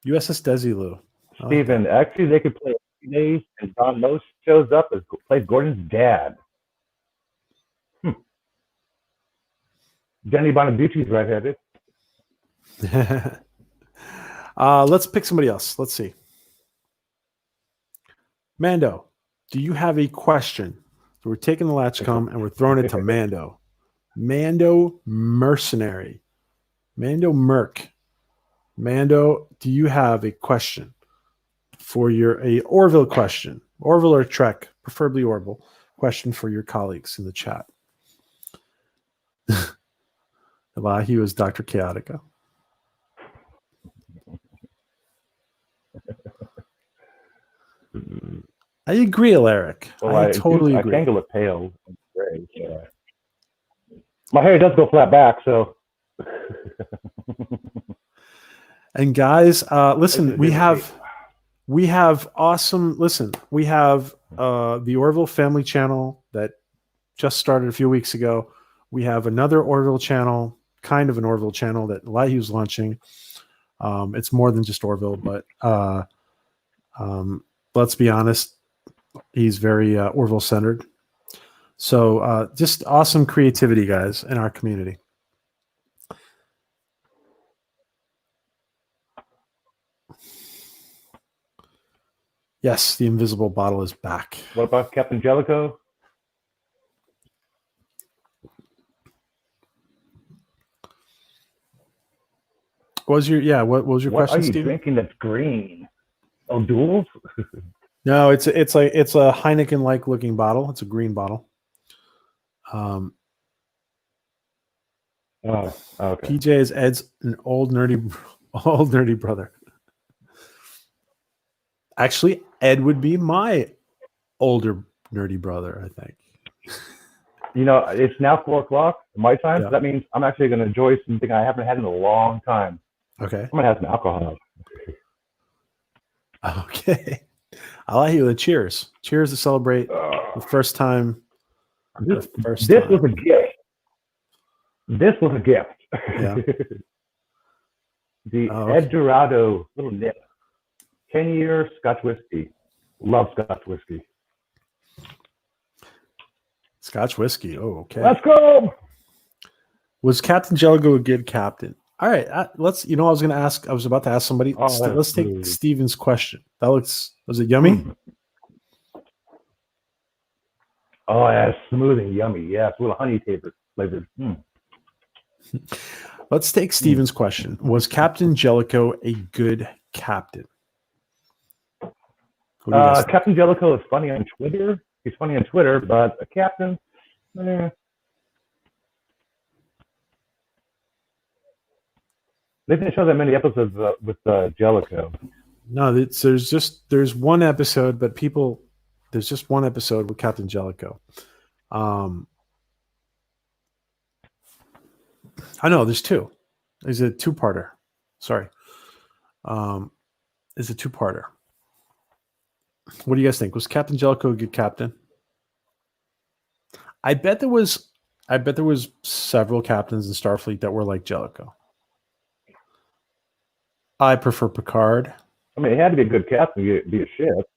S1: USS Desilu.
S2: Stephen, actually, they could play days, and Don Most shows up as plays Gordon's dad. Jenny Bonaducci's redheaded.
S1: Let's pick somebody else. Let's see. Mando, do you have a question? So we're taking the Latchkum and we're throwing it to Mando. Mando Mercenary. Mando Merc. Mando, do you have a question for a Orville question? Orville or Trek, preferably Orville, question for your colleagues in the chat. Elahi was Dr. Chaotica. I agree, Alaric.
S2: Well,
S1: I totally agree.
S2: I can go with pale and gray. Yeah. My hair does go flat back, so.
S1: And guys, listen, we have awesome. Listen, we have the Orville Family Channel that just started a few weeks ago. We have another Orville channel, kind of an Orville channel that Elihu's launching. It's more than just Orville, but let's be honest, he's very Orville centered. So just awesome creativity, guys, in our community. Yes, the invisible bottle is back.
S2: What about Captain Jellicoe?
S1: What was your question,
S2: What are you
S1: Steve?
S2: drinking that's green? Oh, duels?
S1: No, it's a Heineken-like looking bottle. It's a green bottle.
S2: Okay.
S1: PJ is Ed's an old nerdy brother. Actually, Ed would be my older nerdy brother, I think.
S2: It's now 4:00 my time.
S1: Yeah.
S2: So that means I'm actually going to enjoy something I haven't had in a long time.
S1: Okay.
S2: I'm going to have some alcohol.
S1: Okay. I like you. Cheers. Cheers to celebrate the first time.
S2: This was a gift. This was a gift.
S1: Yeah.
S2: The Ed Dorado little nip. 10-year Scotch whiskey. Love Scotch whiskey.
S1: Scotch whiskey. Oh, okay.
S2: Let's go.
S1: Was Captain Jellicoe a good captain? All right. I was about to ask somebody. Let's take Steven's question. Was it yummy?
S2: Oh, yeah, smooth and yummy. Yeah, it's a little honey flavored.
S1: Let's take Steven's question. Was Captain Jellicoe a good captain?
S2: Captain Jellicoe is funny on Twitter. He's funny on Twitter, but a captain, They didn't show that many episodes with Jellicoe.
S1: No, there's one episode, but there's just one episode with Captain Jellicoe. I know there's two. It's a two-parter. Sorry. It's a two-parter. What do you guys think? Was Captain Jellicoe a good captain? I bet there was several captains in Starfleet that were like Jellicoe. I prefer Picard.
S2: I mean, he had to be a good captain to be a ship.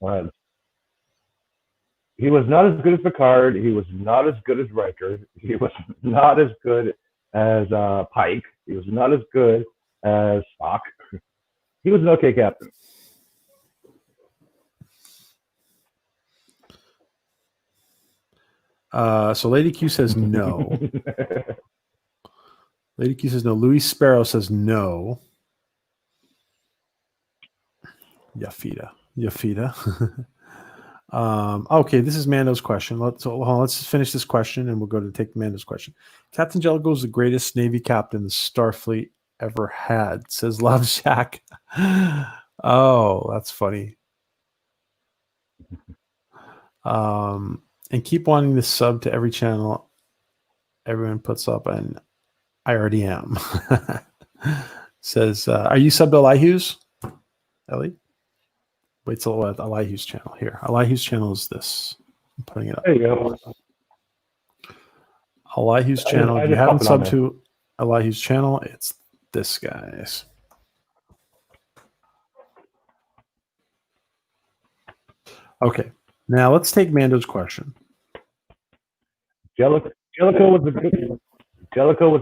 S2: He was not as good as Picard. He was not as good as Riker. He was not as good as Pike. He was not as good as Spock. He was an okay captain.
S1: So Lady Q says no. Lady Q says no. Louis Sparrow says no. Yafita. Okay, this is Mando's question. Let's finish this question and we'll go to take Mando's question. Captain Jellicoe is the greatest Navy captain the Starfleet ever had, says Love Shack. Oh, that's funny. And keep wanting to sub to every channel everyone puts up, and I already am. Says, are you subbed to Elihu's? Ellie? Wait till Elihu's channel here. Elihu's channel is this. I'm putting it up.
S2: There you go.
S1: Elihu's channel. If you haven't subbed to Elihu's channel, it's this, guys. Okay. Now let's take Mando's question.
S2: Jellicoe was a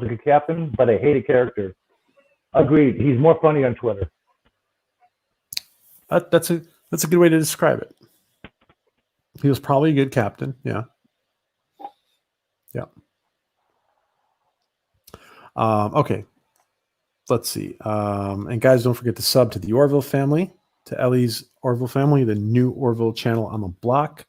S2: good captain, but a hated character. Agreed. He's more funny on Twitter.
S1: That's a good way to describe it. He was probably a good captain. Yeah. Okay. Let's see. And guys, don't forget to sub to the Orville family, to Ellie's Orville family, the new Orville channel on the block.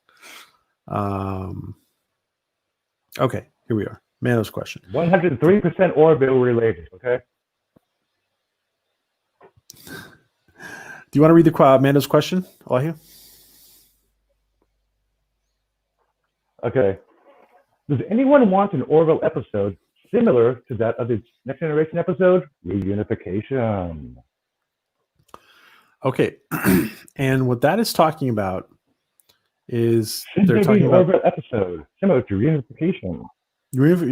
S1: Okay, here we are. Mando's question.
S2: 103% Orville related. Okay.
S1: Do you want to read the Mando's question, Elihu?
S2: Okay. Does anyone want an Orville episode similar to that of the Next Generation episode, Reunification?
S1: Okay. And what that is talking about is they're talking about
S2: Orville episode similar to Reunification.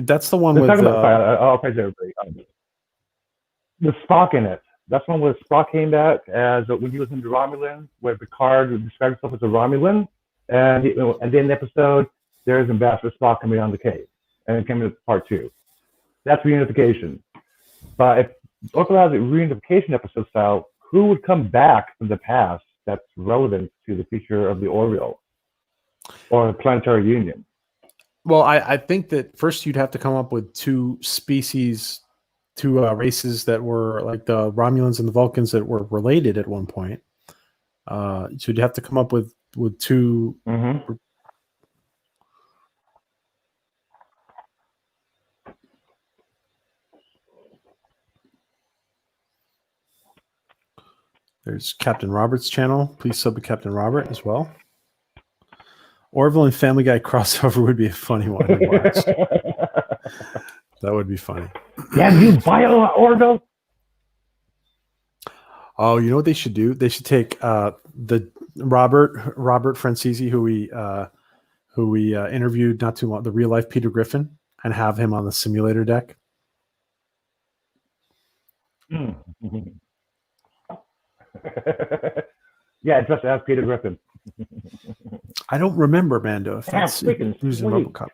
S1: That's the one
S2: they're
S1: with
S2: I'll praise everybody. The Spock in it. That's one where Spock came back as when he was in the Romulan, where Picard described himself as a Romulan, and then in the episode there's Ambassador Spock coming on the cave, and it came into part 2. That's Reunification. But if Orville has a Reunification episode style, who would come back from the past that's relevant to the future of the Orville or the Planetary Union?
S1: Well, I think that first you'd have to come up with two races that were like the Romulans and the Vulcans that were related at one point. So you'd have to come up with two.
S2: Mm-hmm.
S1: There's Captain Robert's channel. Please sub to Captain Robert as well. Orville and Family Guy crossover would be a funny one to watch. That would be funny.
S2: Damn you, bio Orville!
S1: Oh, you know what they should do? They should take the Robert Francisi, who we interviewed not too long, the real life Peter Griffin, and have him on the simulator deck.
S2: Yeah, just ask Peter Griffin.
S1: I don't remember, Mando, if that's who's in RoboCop.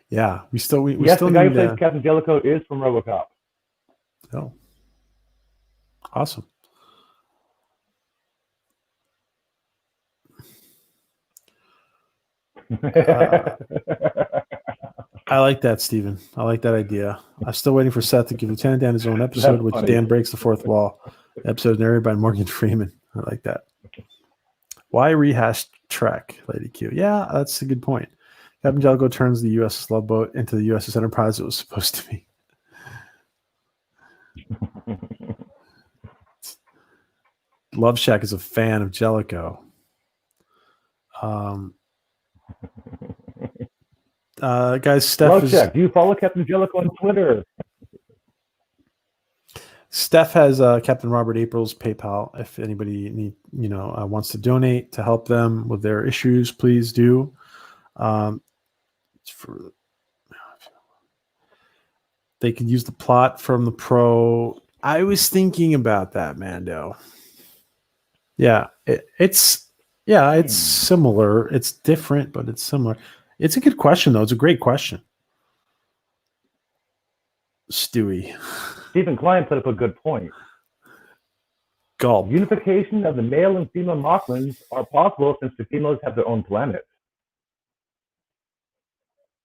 S1: Yeah, we still
S2: the
S1: still
S2: guy
S1: need
S2: who plays Captain Jellicoe is from RoboCop.
S1: Oh, awesome. I like that, Steven. I like that idea. I'm still waiting for Seth to give Lieutenant Dan his own episode, which Dan breaks the fourth wall. The episode narrated by Morgan Freeman. I like that. Why rehash Trek, Lady Q? Yeah, that's a good point. Captain Jellicoe turns the USS Love Boat into the USS Enterprise it was supposed to be. Love Shack is a fan of Jellicoe. Guys, Steph
S2: Check. Do you follow Captain Jellico on Twitter?
S1: Steph has Captain Robert April's PayPal. If anybody wants to donate to help them with their issues, please do. They could use the plot from the pro. I was thinking about that, Mando. Yeah, it's similar. It's different, but it's similar. It's a good question, though. It's a great question. Stewie.
S2: Stephen Klein put up a good point.
S1: Gulp.
S2: Unification of the male and female Mocklins are possible since the females have their own planet.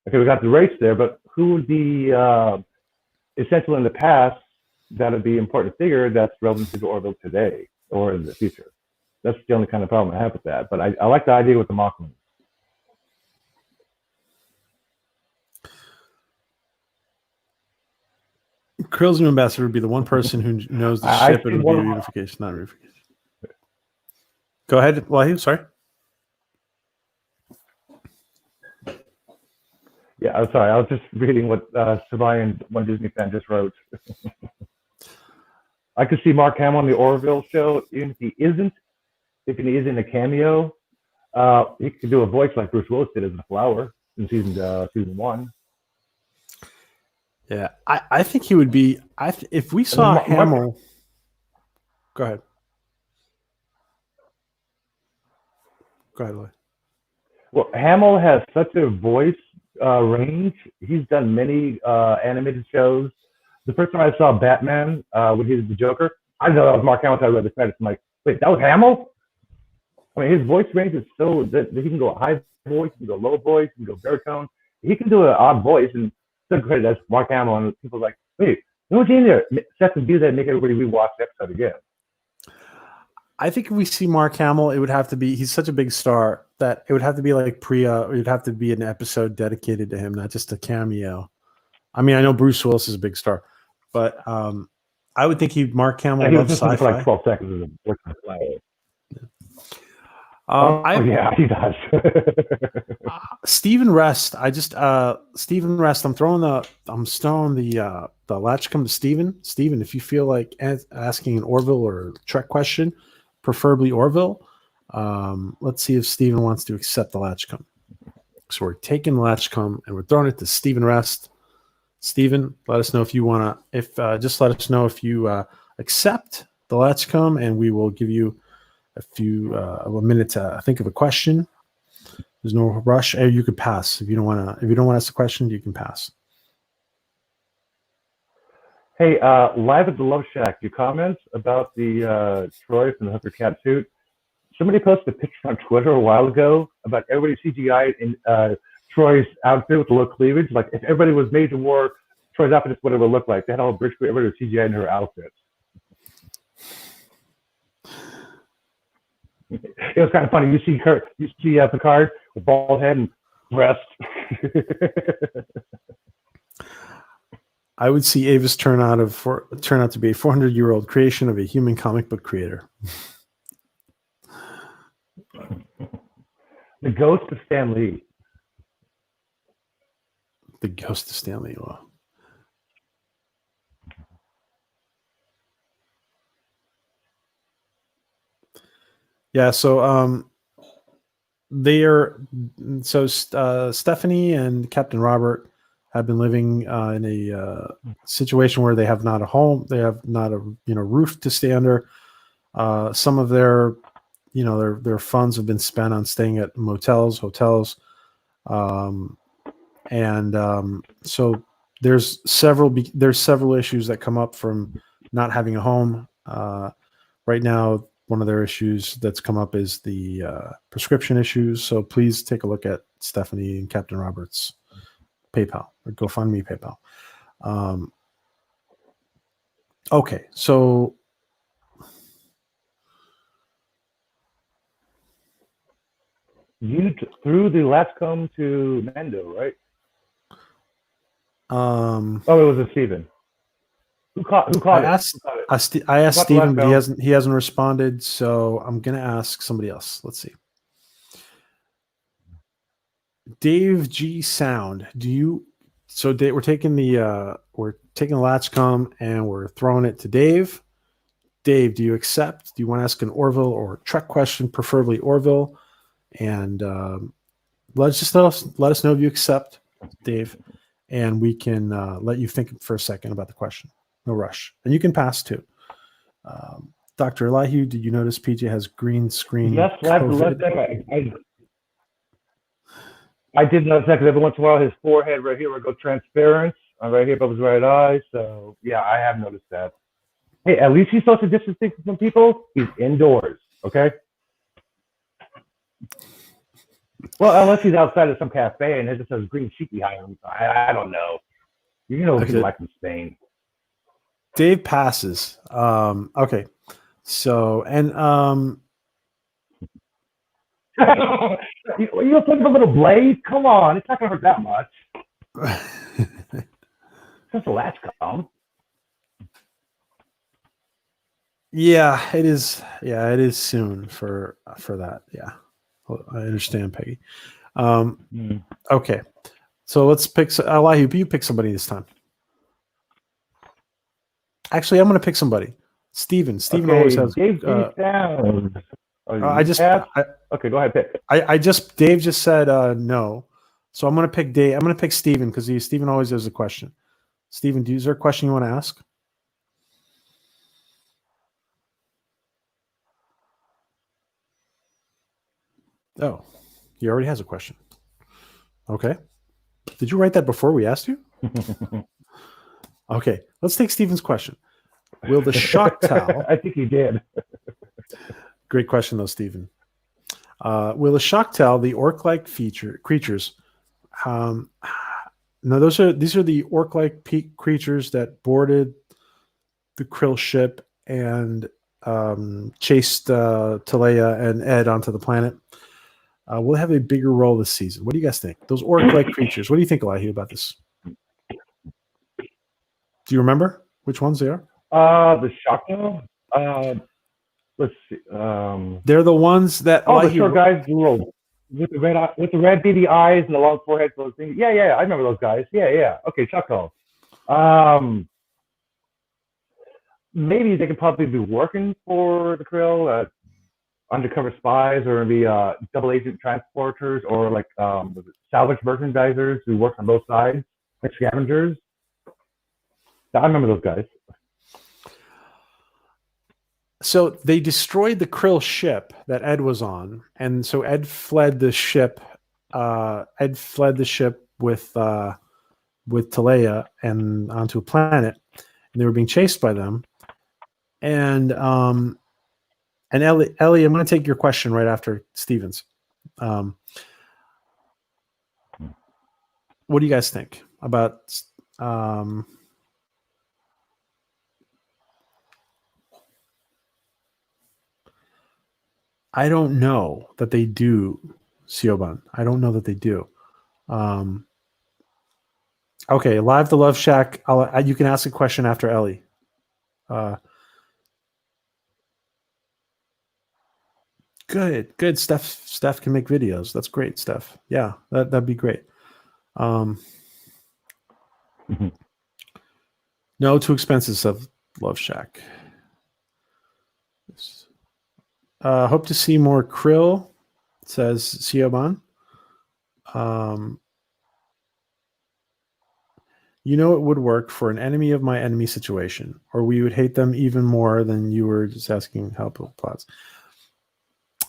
S2: Okay, we got the race there, but who would be essential in the past that would be an important figure that's relevant to the Orville today or in the future? That's the only kind of problem I have with that. But I like the idea with the Mocklins.
S1: Krill's new ambassador would be the one person who knows the ship and would be unification, not reunification. Go ahead, Wahid. Sorry.
S2: Yeah, I'm sorry. I was just reading what Sabayan, one Disney fan, just wrote. I could see Mark Hamill on the Orville show, even if he isn't a cameo. He could do a voice like Bruce Willis did as the Flower in season 1.
S1: Yeah, I think he would be. If we saw Hamill, go ahead. Go ahead, Lloyd.
S2: Well, Hamill has such a voice range. He's done many animated shows. The first time I saw Batman when he was the Joker, I know that was Mark Hamill. I read the credits. I'm like, wait, that was Hamill? I mean, his voice range is so that he can go high voice, he can go low voice, he can go baritone. He can do an odd voice, and still credit as Mark Hamill. And people are like, wait, what's in there? Seth can do that and make everybody rewatch the episode again.
S1: I think if we see Mark Hamill, it would have to be, he's such a big star that it would have to be like Priya, or it would have to be an episode dedicated to him, not just a cameo. I mean, I know Bruce Willis is a big star, but I would think Mark Hamill loves sci-fi.
S2: For like 12 seconds of working the
S1: yeah,
S2: he does.
S1: Stephen Rest. Stephen Rest. I'm throwing the Latchkum to Stephen. Stephen, if you feel like asking an Orville or Trek question, preferably Orville, let's see if Stephen wants to accept the Latchkum. So we're taking the Latchkum and we're throwing it to Stephen Rest. Stephen, let us know if you want to. Just let us know if you accept the Latchkum, and we will give you a minute to think of a question. There's no rush. You could pass if you don't want to ask the question. You can pass.
S2: Hey, live at the Love Shack, your comments about the Troy from the Hooker Cat suit. Somebody posted a picture on Twitter a while ago about everybody CGI in Troy's outfit with the low cleavage. Like if everybody was made to wear Troy's outfit, it's what it would look like. They had all bridge crew, everybody was CGI in her outfits. It was kind of funny. You see Picard with bald head and breast.
S1: I would see Avis turn out to be a 400-year-old creation of a human comic book creator.
S2: The ghost of Stan Lee.
S1: The ghost of Stan Lee. Well. Yeah, so Stephanie and Captain Robert have been living in a situation where they have not a home, they have not a roof to stay under. Some of their funds have been spent on staying at motels, hotels, so there's several issues that come up from not having a home. Right now, one of their issues that's come up is the prescription issues. So please take a look at Stephanie and Captain Roberts' PayPal or GoFundMe PayPal. Okay, so
S2: you threw the Latchkum to Mando, right? It was a Steven. Who caught it?
S1: I asked Steven, but he hasn't responded. So I'm gonna ask somebody else. Let's see. Dave G Sound. Do you? So Dave, we're taking the Latchkum and we're throwing it to Dave. Dave, do you accept? Do you want to ask an Orville or Trek question, preferably Orville? And let us know if you accept, Dave, and we can let you think for a second about the question. No rush, and you can pass too. Dr. Elihu, did you notice PJ has green screen?
S2: Yes, I did notice that because every once in a while his forehead right here will go transparent, right here above his right eye. So yeah, I have noticed that. Hey, at least he's social distancing from people. He's indoors, okay? Well, unless he's outside of some cafe and it just has green sheet behind him. I don't know. You know what people like in Spain.
S1: Dave passes. Okay. So, and
S2: you put a little blade? Come on, it's not gonna hurt that much. Just a Latchkum.
S1: Yeah, it is. Yeah, it is soon for that. Yeah, I understand, Peggy. Okay, so let's pick. Elihu, you pick somebody this time. Actually, I'm going to pick somebody. Steven always has.
S2: Dave okay, go ahead, pick.
S1: Dave just said no, so I'm going to pick Dave. I'm going to pick Steven because Steven always has a question. Steven, is there a question you want to ask? Oh, he already has a question. Okay. Did you write that before we asked you? Okay, let's take Steven's question. Will the shock towel...
S2: I think he did.
S1: Great question, though, Steven. Will the shock towel, the orc-like creatures... no, these are the orc-like creatures that boarded the Krill ship and chased Talea and Ed onto the planet. Will have a bigger role this season. What do you guys think? Those orc-like creatures. What do you think, Elihu, about this? Do you remember which ones they are?
S2: The shock towel? Let's see.
S1: They're the ones that...
S2: the short guys with the red beady eyes and the long forehead. Yeah, I remember those guys. Yeah. Okay, shock towel. Maybe they could probably be working for the Krill, undercover spies, or maybe double agent transporters, or like salvage merchandisers who work on both sides, like scavengers. I remember those guys.
S1: So they destroyed the Krill ship that Ed was on, and so Ed fled the ship. Ed fled the ship with Talea and onto a planet, and they were being chased by them. And Ellie, I'm going to take your question right after Steven's. What do you guys think about? I don't know that they do, Siobhan. I don't know that they do. Okay, live the Love Shack. You can ask a question after Ellie. Good. Steph can make videos. That's great, Steph. Yeah, that'd be great. No, too expensive stuff. Love Shack. Hope to see more Krill, says Siobhan. You know it would work for an enemy of my enemy situation, or we would hate them even more than you were just asking help with plots.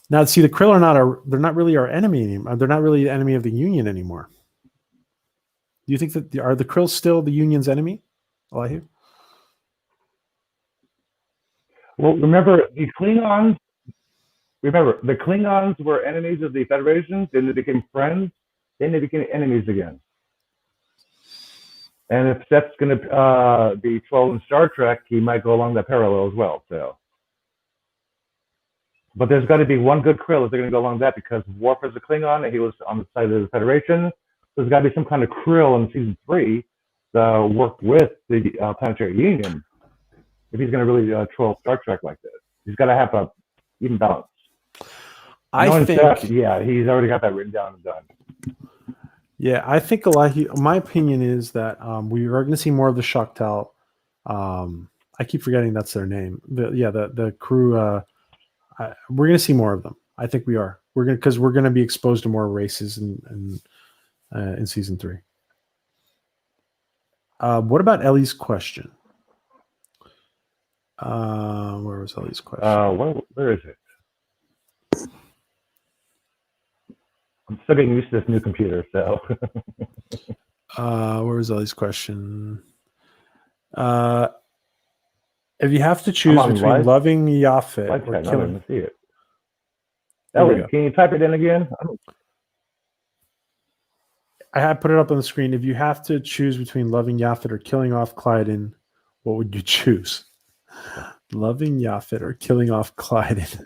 S1: Now, see, the Krill they're not really our enemy anymore. They're not really the enemy of the Union anymore. Do you think that are the Krill still the Union's enemy? Elihu?
S2: Well, remember the Klingons were enemies of the Federation, then they became friends, then they became enemies again. And if Seth's going to be trolling in Star Trek, he might go along that parallel as well. So, but there's got to be one good Krill if they're going to go along that, because Worf is a Klingon and he was on the side of the Federation. So there's got to be some kind of Krill in season 3 to work with the Planetary Union if he's going to really troll Star Trek like this. He's got to have a even balance.
S1: I think,
S2: Seth, yeah, he's already got that written down and done.
S1: Yeah, I think my opinion is that we are going to see more of the Shaktal. I keep forgetting that's their name. The crew. We're going to see more of them. I think we are. Because we're going to be exposed to more races in season 3. What about Ellie's question? Where was Ellie's question?
S2: Where is it? I'm still getting used to this new computer, so.
S1: Where was Ellie's question? If you have to choose between loving Yaphet or killing,
S2: let me see it. Ellie, can you type it in again?
S1: I have put it up on the screen. If you have to choose between loving Yaphet or killing off Clyden, what would you choose? Loving Yaphet or killing off Clyden?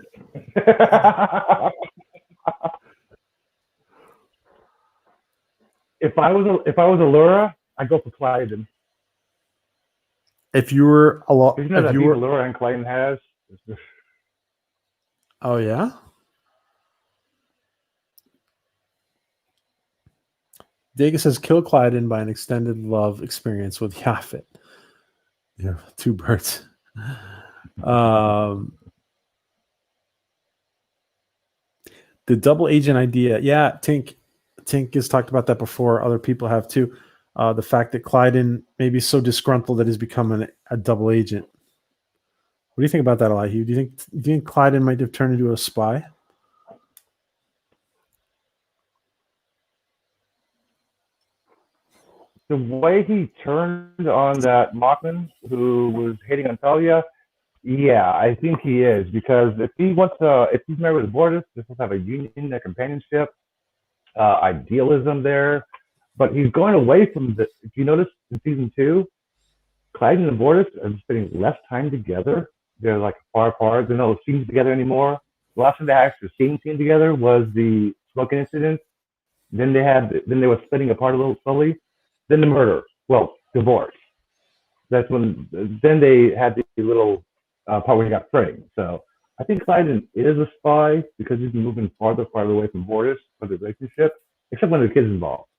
S2: If I was Allura, I'd go for Clyden.
S1: If you were
S2: you know that Allura and Clyden has.
S1: Oh yeah. Dega says kill Clyden by an extended love experience with Yaphet. Yeah, 2 birds. The double agent idea. Yeah, Tink has talked about that before. Other people have too. The fact that Clyden maybe is so disgruntled that he's become a double agent. What do you think about that, Elihu? Do you think Clyden might have turned into a spy?
S2: The way he turned on that Mockman who was hating on Talia, yeah, I think he is, because if he's married with Bortus, this will have a union, a companionship, idealism there. But he's going away from the. If you notice in season 2, Clyden and Bortus are spending less time together. They're like far apart. They're not scenes together anymore. The last time they actually seen together was the smoking incident. Then they were splitting apart a little slowly. Then the murder. Well, divorce. That's when. Then they had the little part where he got framed. So I think Clyden is a spy because he's moving farther away from Bortus for the relationship, except when the kids involved.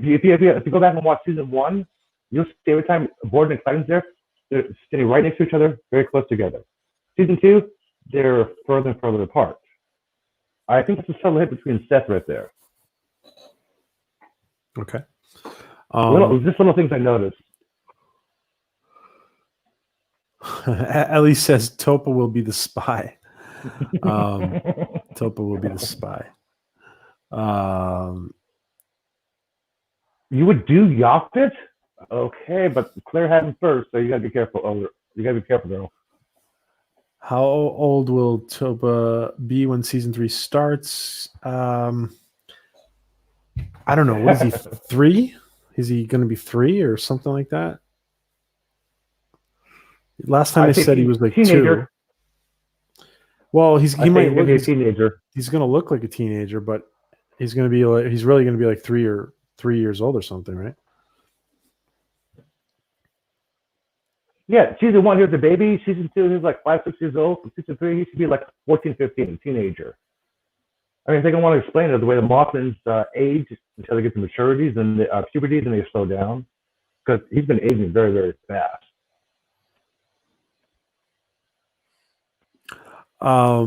S2: If you go back and watch season 1, you'll see every time Borden and Clyden's there, they're sitting right next to each other, very close together. Season 2, they're further and further apart. I think it's a subtle hit between Seth right there.
S1: Okay.
S2: Just little things I noticed.
S1: Ellie says Topa will be the spy. Topa will be the spy.
S2: You would do Yaphet? Okay, but Claire had him first, so you gotta be careful. You gotta be careful, girl.
S1: How old will Topa be when season 3 starts? I don't know. What is he? 3? Is he going to be 3 or something like that? Last time they said he was like teenager. 2. Well, he might look
S2: a teenager.
S1: He's going to look like a teenager, but he's going to be like, he's really going to be like 3 years old or something, right?
S2: Yeah, season 1 he was a baby. Season 2 he was like 5, 6 years old. From season 3 he should be like 14, 15, a teenager. I mean, if they don't want to explain it the way the Mothman's age until they get to maturities and the puberty, then they slow down, because he's been aging very, very fast.
S1: I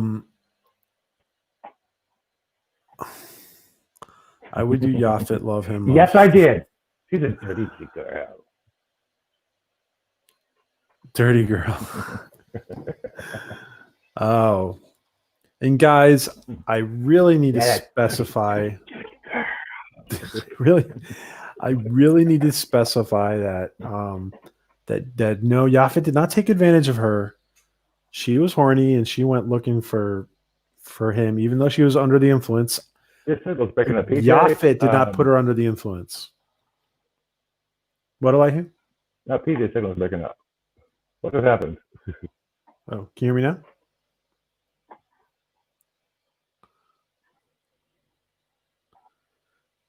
S1: would do Yaphet, love him.
S2: Yes, I did. She's a dirty girl.
S1: Dirty girl. Oh. And guys, I really need to specify. I really need to specify that that no, Yaphet did not take advantage of her. She was horny and she went looking for him, even though she was under the influence.
S2: Yaphet
S1: did not put her under the influence. What do I hear?
S2: No, PJ signal was breaking up. What has happened?
S1: Oh, can you hear me now?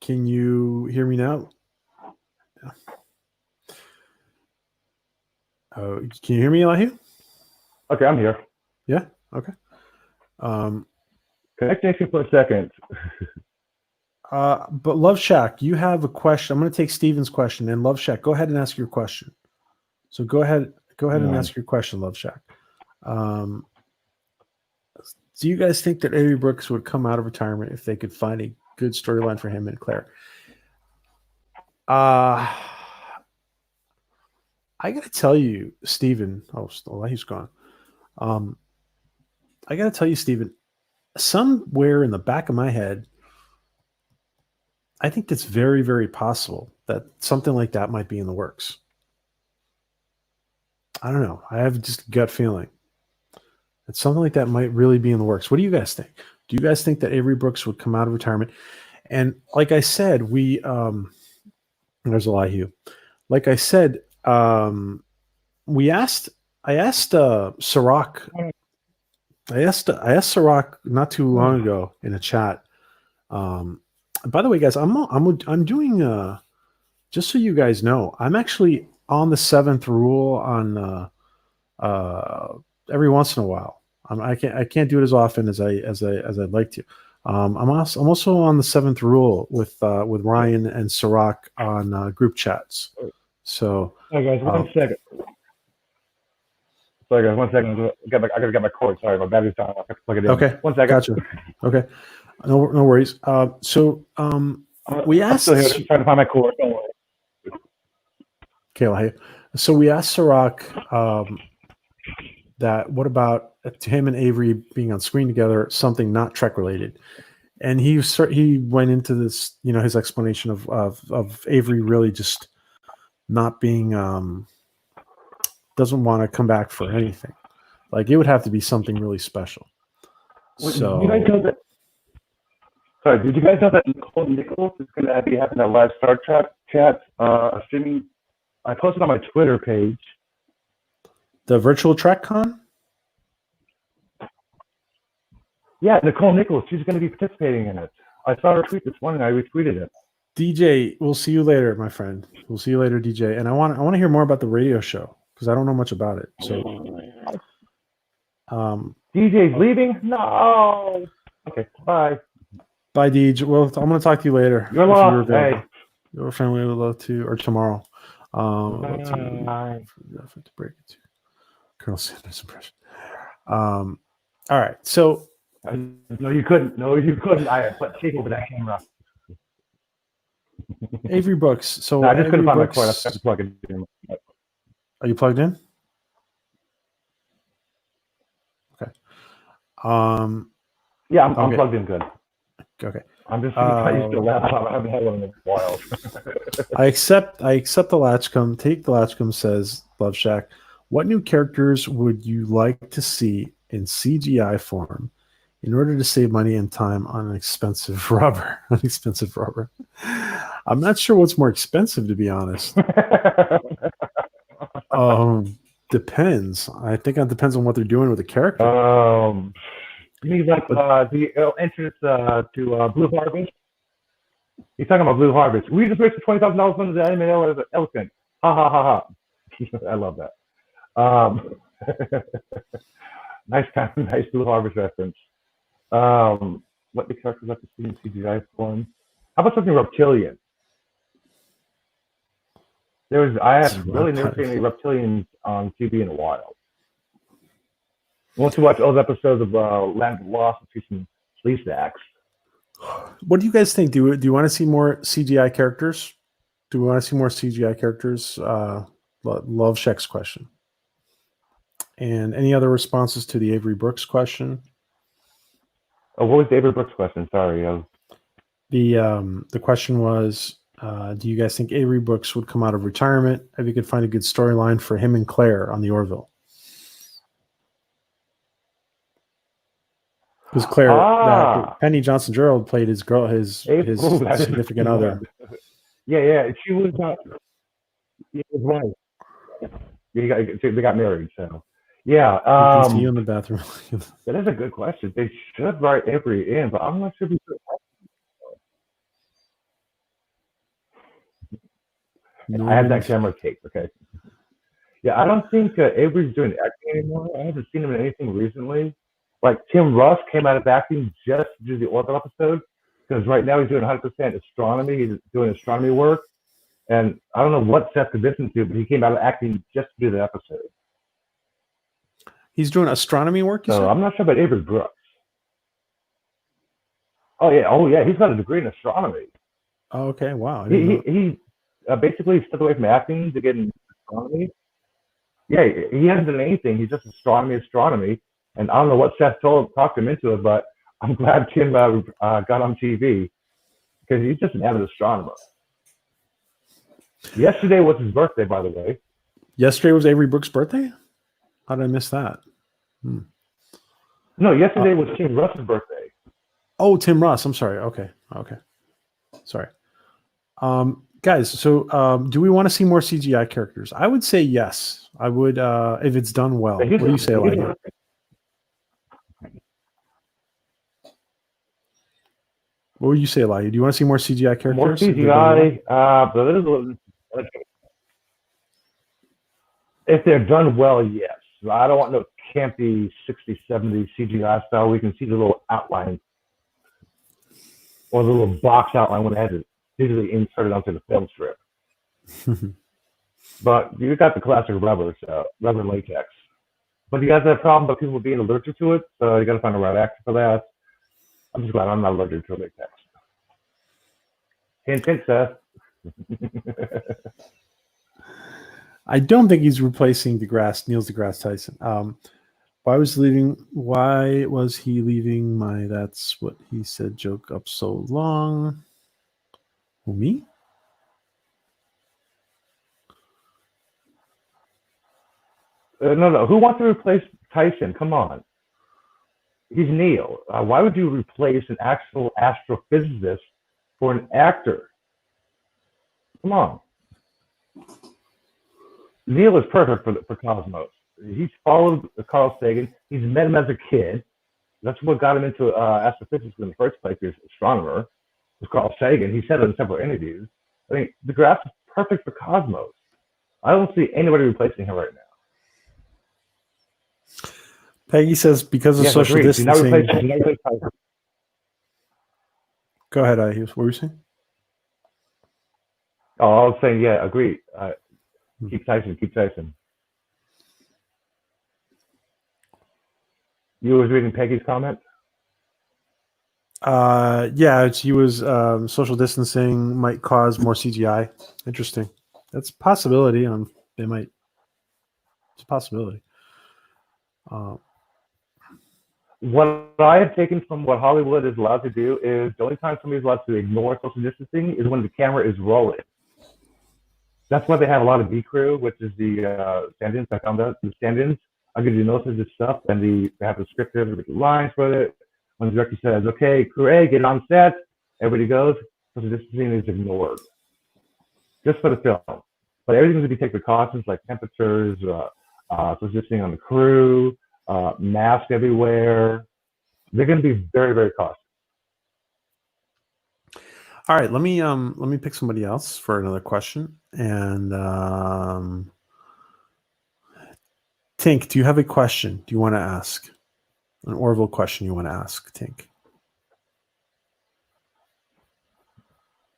S1: Can you hear me now? Oh, can you hear me, Elihu?
S2: Okay, I'm here.
S1: Yeah. Okay.
S2: Connection for a second.
S1: But Love Shack, you have a question. I'm going to take Steven's question, and Love Shack, go ahead and ask your question. So go ahead and ask your question, Love Shack. Do you guys think that Avery Brooks would come out of retirement if they could find a good storyline for him and Claire? I got to tell you, Steven. Oh, he's gone. I got to tell you, Steven, somewhere in the back of my head, I think it's very, very possible that something like that might be in the works. I don't know. I have just a gut feeling that something like that might really be in the works. What do you guys think? Do you guys think that Avery Brooks would come out of retirement? And like I said, there's a lie, Hugh. Like I said, I asked Sirach. I asked Sirach not too long ago in a chat. By the way, guys, I'm doing just so you guys know, I'm actually on the 7th rule on every once in a while. I can't do it as often as I'd like to. I'm also on the 7th rule with Ryan and Sirach on group chats. So,
S2: hey guys, one second. Sorry guys, 1 second. I gotta get my cord. Sorry, my battery's down. I have to plug it in.
S1: Okay,
S2: 1 second.
S1: Gotcha. Okay, no worries. We asked.
S2: I'm still here, just trying to find my cord. Don't worry.
S1: Okay, so we asked Sirach that what about him and Avery being on screen together, something not Trek related, and he went into this, his explanation of Avery really just not being doesn't want to come back for anything. Like it would have to be something really special. So
S2: you guys know that? Sorry, did you guys know that Nicole Nichols is going to be having a live Star Trek chat streaming? I posted on my Twitter page.
S1: The virtual Trek Con?
S2: Yeah, Nicole Nichols. She's going to be participating in it. I saw her tweet this morning. I retweeted it.
S1: DJ, we'll see you later, my friend. We'll see you later, DJ. And I want to hear more about the radio show because I don't know much about it. So,
S2: DJ's leaving? No. Okay, bye.
S1: Bye, DJ. Well, I'm going to talk to you later.
S2: You're lost. Hey.
S1: Your family would love to, or tomorrow.
S2: Bye.
S1: To break it to Colonel Sanders' impression. All right. So,
S2: no, you couldn't. I put tape over that camera.
S1: Avery Brooks. So
S2: no, I just couldn't find my cord. I have to plug it in.
S1: Are you plugged in? Okay.
S2: Yeah, I'm plugged in good.
S1: Okay.
S2: I'm just used to the laptop. I haven't had one in a while.
S1: I accept the Latchkum. Take the Latchkum, says Love Shack. What new characters would you like to see in CGI form in order to save money and time on an expensive rubber? I'm not sure what's more expensive, to be honest. Depends. I think it depends on what they're doing with the character.
S2: You mean like the entrance to Blue Harvest? He's talking about Blue Harvest. We just raised $20,000 from the animated elephant. Ha ha ha ha. I love that. Nice Blue Harvest reference. What the characters have to see in CGI form? How about something reptilian? I have really never seen any reptilians on TV in a while. Once you watch old episodes of Land of Lost, see some police acts.
S1: What do you guys think? Do you want to see more CGI characters? Do we want to see more CGI characters? Love Shack's question. And any other responses to the Avery Brooks question?
S2: Oh, what was the Avery Brooks question? Sorry.
S1: The question was, do you guys think Avery Brooks would come out of retirement if you could find a good storyline for him and Claire on the Orville? Because Claire, Penny Johnson Gerald played his significant other.
S2: Yeah, she was his wife. They got married, so yeah.
S1: You can see you in the bathroom.
S2: That is a good question. They should write Avery in, but I'm not sure. I have that camera tape. Okay. Yeah, I don't think Avery's doing acting anymore. I haven't seen him in anything recently. Like Tim Russ came out of acting just to do the Orville episode. because right now he's doing 100% astronomy. He's doing astronomy work, and I don't know what Seth could listen to, but he came out of acting just to do the episode.
S1: He's doing astronomy work, you
S2: So
S1: said?
S2: I'm not sure about Avery Brooks. Oh yeah, he's got a degree in astronomy.
S1: Oh, okay, wow. I didn't know.
S2: He basically stepped away from acting to get in astronomy. Yeah, he hasn't done anything. He's just astronomy. And I don't know what Seth talked him into it, but I'm glad Tim got on TV because he's just an avid astronomer. Yesterday was his birthday, by the way.
S1: Yesterday was Avery Brooks' birthday? How did I miss that?
S2: No, yesterday was Tim Russ's birthday.
S1: Oh, Tim Ross. I'm sorry. Okay. Sorry. Guys, so do we want to see more CGI characters? I would say yes. I would if it's done well. What do you say, Elijah? What would you say, Elijah? Do you want to see more CGI characters?
S2: More CGI, but if they're done well, yes. I don't want no campy 60s, 70s CGI style. We can see the little outline or the little box outline when they had to digitally insert it onto the film strip. But you got the classic rubber latex. But you guys have a problem about people being allergic to it, so you got to find the right actor for that. I'm just glad I'm not allergic to latex. Hint, hint, Seth.
S1: I don't think he's replacing Neil deGrasse Tyson. Why was he leaving my "that's what he said" joke up so long? Who, me?
S2: No. Who wants to replace Tyson? Come on. He's Neil. Why would you replace an actual astrophysicist for an actor? Come on. Neil is perfect for Cosmos. He's followed Carl Sagan. He's met him as a kid. That's what got him into astrophysics in the first place. He was an astronomer. Was Carl Sagan. He said it in several interviews. I mean, deGrasse is perfect for Cosmos. I don't see anybody replacing him right now.
S1: Peggy says because of social distancing. Go ahead, what were you saying?
S2: Oh, I was saying, yeah, agreed. Keep Tyson. You was reading Peggy's comment?
S1: Yeah, he was social distancing might cause more CGI. Interesting. That's a possibility. It's a possibility.
S2: What I have taken from what Hollywood is allowed to do is the only time somebody's allowed to ignore social distancing is when the camera is rolling. That's why they have a lot of B crew, which is the stand-ins. I found out the stand-ins are going to do most of this stuff, and they have the scripted with the lines for it. When the director says, "Okay, crew A, get on set," everybody goes. Social distancing is ignored, just for the film. But everything's going to be taken precautions like temperatures, social distancing on the crew, masks everywhere. They're going to be very, very cautious.
S1: All right, let me pick somebody else for another question. And Tink, do you have a question? Do you want to ask an Orville question? You want to ask, Tink?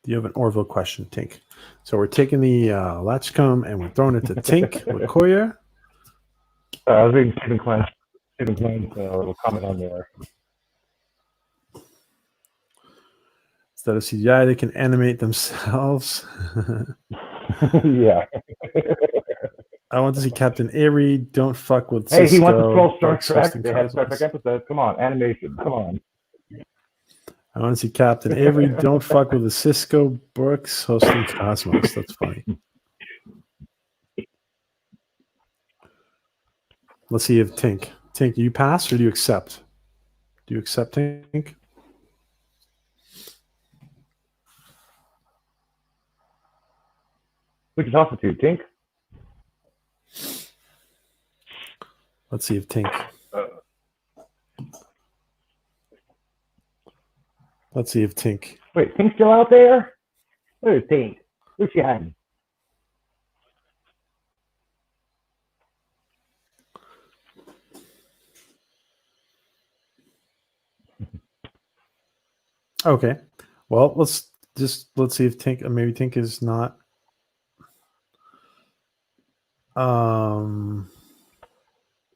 S1: Do you have an Orville question, Tink? So we're taking the Latchkum and we're throwing it to Tink Koyer.
S2: I was reading Stephen Klein's little comment on there.
S1: Instead of CGI, they can animate themselves.
S2: Yeah.
S1: I want to see Captain Avery. Don't fuck with
S2: Hey,
S1: Cisco.
S2: he wants to troll Star Trek. They had Star Trek episodes. Come on, animation. Come on.
S1: I want to see Captain Avery. Don't fuck with the Cisco Brooks hosting Cosmos. That's funny. Let's see if Tink, do you pass or do you accept? Do you accept, Tink?
S2: We can toss it to you, Tink.
S1: Let's see if Tink. Let's see if Tink.
S2: Wait, Tink's still out there? Where's Tink? Where's she hiding?
S1: Okay. Well, let's see if Tink, maybe Tink is not.
S2: Well,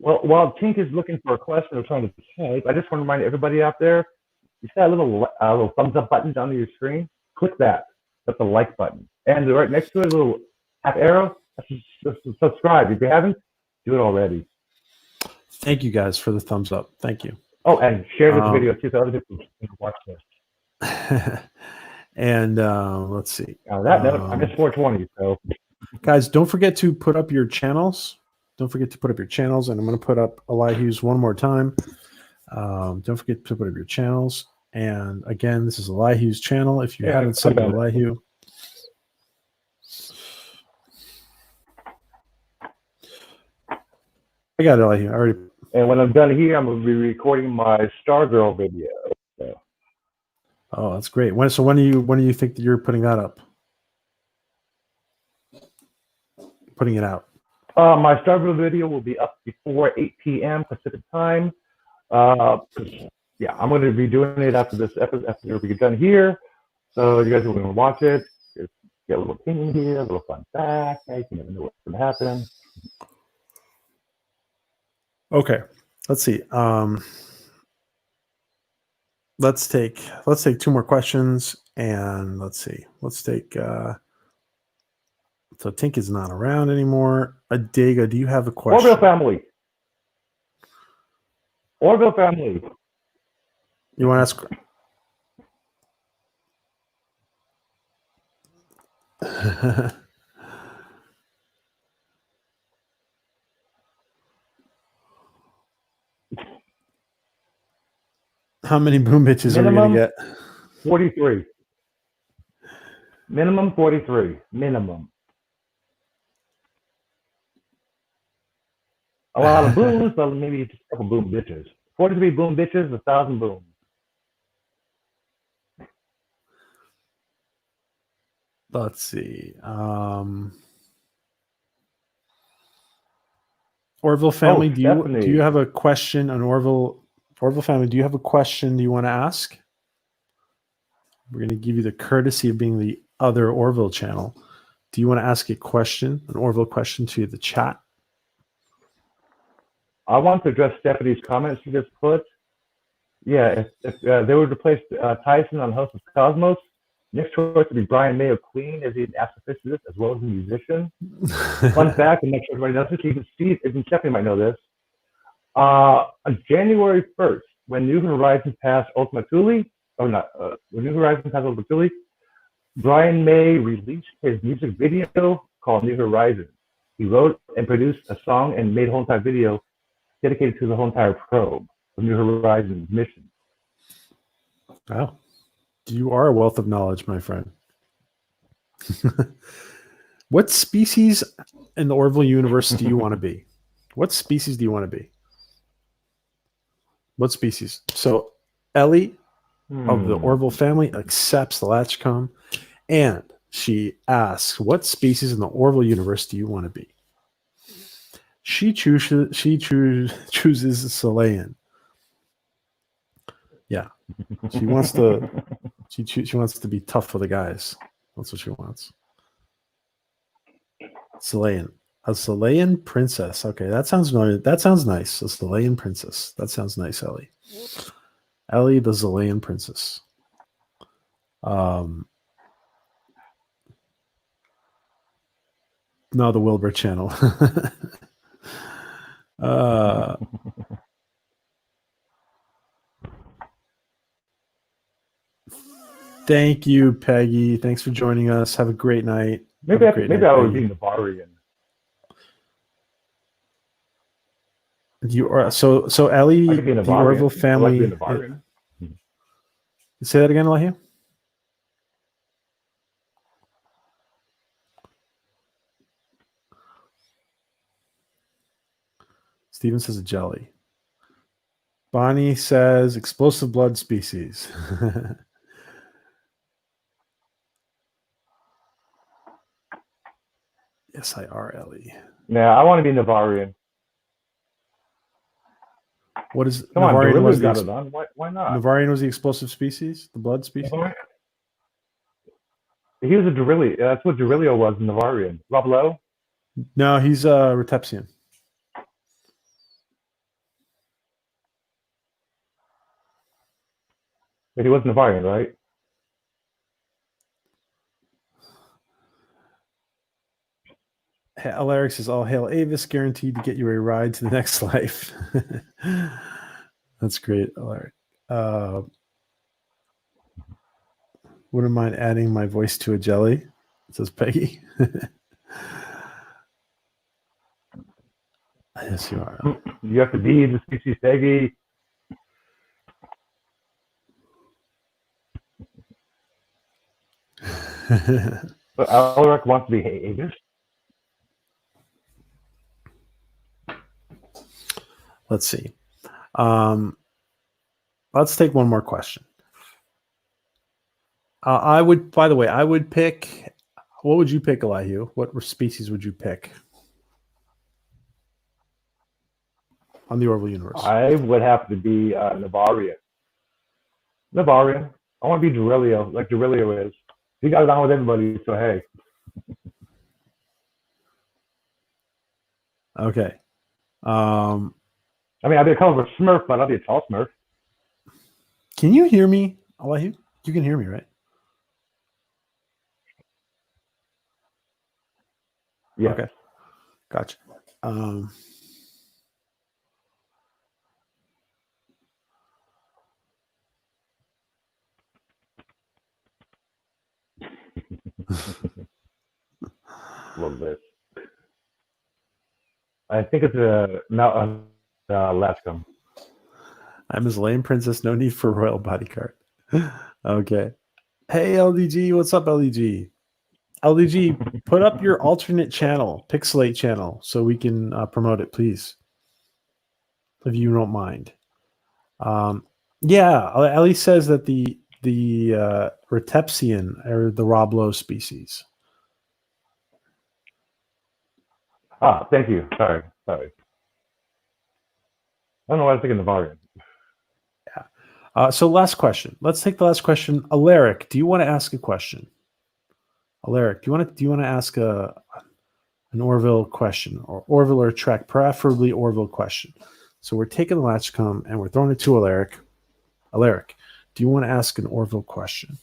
S2: while Tink is looking for a question or trying to type, I just want to remind everybody out there, you see that little thumbs up button down on your screen? Click that. That's the like button. And right next to it, a little half arrow, that's subscribe. If you haven't, do it already.
S1: Thank you guys for the thumbs up. Thank you.
S2: Oh, and share this video too so other people can watch this.
S1: And let's see.
S2: On that note, I missed 420. So,
S1: guys, don't forget to put up your channels. Don't forget to put up your channels. And I'm going to put up Elihu's one more time. Don't forget to put up your channels. And again, this is Elihu's channel. If you haven't subbed to Elihu, I got it, Elihu. I already.
S2: And when I'm done here, I'm going to be recording my Stargirl video. So.
S1: Oh, that's great. When do you think that you're putting that up? Putting it out.
S2: My Stargirl video will be up before 8 p.m. Pacific time. Yeah, I'm going to be doing it after this episode, after we get done here. So you guys are going to watch it. Just get a little opinion here, a little fun fact. You never know what's going to happen.
S1: Okay, let's see. Let's take 2 more questions, and let's see. Let's take. So Tink is not around anymore. Adega, do you have a question?
S2: Orville family. Orville family.
S1: You want to ask? How many boom bitches are we going to get?
S2: 43. Minimum 43. Minimum. A lot of booms, but maybe just a couple boom bitches. 43 boom bitches, 1,000 booms.
S1: Let's see. Orville family, do you have a question on Orville family? Do you have a question you want to ask? We're going to give you the courtesy of being the other Orville channel. Do you want to ask a question, an Orville question to the chat?
S2: I want to address Stephanie's comments she just put. Yeah, if they would replace Tyson on Host of Cosmos, next choice would be Brian May of Queen, as he's an astrophysicist as well as a musician. Fun fact, and make sure everybody knows this, even Stephanie might know this. On January 1st, when New Horizons passed Ultima Thule, when New Horizons passed Ultima Thule, Brian May released his music video called New Horizons. He wrote and produced a song and made a whole entire video dedicated to the whole entire probe of New Horizons mission.
S1: Wow. You are a wealth of knowledge, my friend. What species in the Orville universe do you want to be? What species do you want to be? What species? So Ellie of the Orville family accepts the Latchkum, and she asks, what species in the Orville universe do you want to be? She chooses Selayan. Yeah. She wants to she wants to be tough for the guys. That's what she wants. Selayan. A Selayan princess. Okay, that sounds nice. That sounds nice. A Selayan princess. That sounds nice, Ellie. Ellie, the Selayan princess. No, the Wilbur channel. Thank you, Peggy. Thanks for joining us. Have a great night.
S2: Maybe I would be Navarian.
S1: You are so Ellie, the Orville family. Say that again, Elihu. Steven says a jelly. Bonnie says explosive blood species. Yes, I are, Ellie.
S2: Yeah, I want to be Navarian.
S1: What is
S2: Come
S1: Navarian?
S2: On, got it on. Why not?
S1: Navarian was the explosive species, the blood species.
S2: He was a Durilio. That's what Durilio was in Navarian. Rob Lowe?
S1: No, he's Retepsian.
S2: But he was Navarian, right?
S1: Alaric says, "All hail Avis, guaranteed to get you a ride to the next life." That's great, Alaric. Wouldn't mind adding my voice to a jelly, says Peggy. Yes, you are.
S2: You have to be the species Peggy. But Alaric wants to be Avis.
S1: Let's see. Let's take one more question. I would, by the way, I would pick. What would you pick, Elihu? What species would you pick on the Orville universe?
S2: I would have to be Navarian. Navarian. I want to be Durilio, like Durilio is. He got it on with everybody, so hey.
S1: Okay.
S2: I mean, I'd be a color of a Smurf, but I'll be a tall Smurf.
S1: Can you hear me, Elihu? You can hear me, right?
S2: Yeah.
S1: Okay. Gotcha.
S2: Love this. I think it's a Latchkum.
S1: I'm his lame princess. No need for royal bodyguard. Okay. Hey, LDG. What's up, LDG? LDG, put up your alternate channel, Pixelate channel, so we can promote it, please. If you don't mind. Yeah, Ellie says that the Retepsian are the Rob Lowe species.
S2: Thank you. Sorry. I don't know why I was thinking Navarian.
S1: Yeah. So last question. Let's take the last question. Alaric, do you want to ask a question? Alaric, do you want to ask an Orville question, or Orville or Trek, preferably Orville question? So we're taking the Latchkum and we're throwing it to Alaric. Alaric, do you want to ask an Orville question?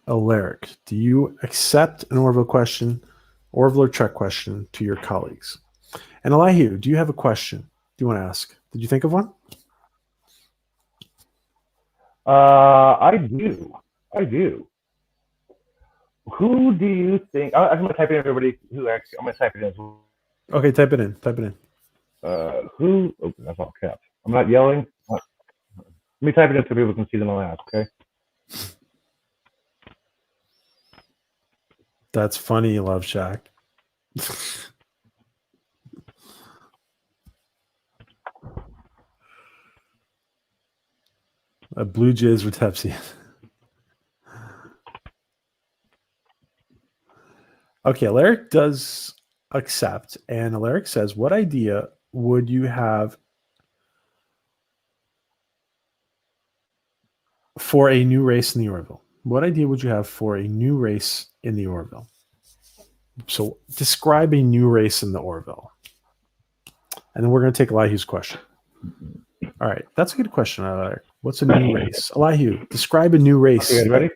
S1: Alaric, do you accept an Orville question, Orville or Trek question to your colleagues? And Elihu, do you have a question? Do you want to ask? Did you think of one?
S2: I do. Who do you think? I'm going to type in everybody who actually. I'm going to type it in as well.
S1: Okay, type it in.
S2: Who? Oh, that's all caps. I'm not yelling. Let me type it in so people can see them on ask. Okay.
S1: That's funny, Love Shack. A Blue Jays Retepsian. Okay, Alaric does accept, and Alaric says, what idea would you have for a new race in the Orville? What idea would you have for a new race in the Orville? So describe a new race in the Orville. And then we're going to take Elihu's question. All right, that's a good question, Alaric. What's a new race? Elihu, describe a new race.
S2: Okay, you ready?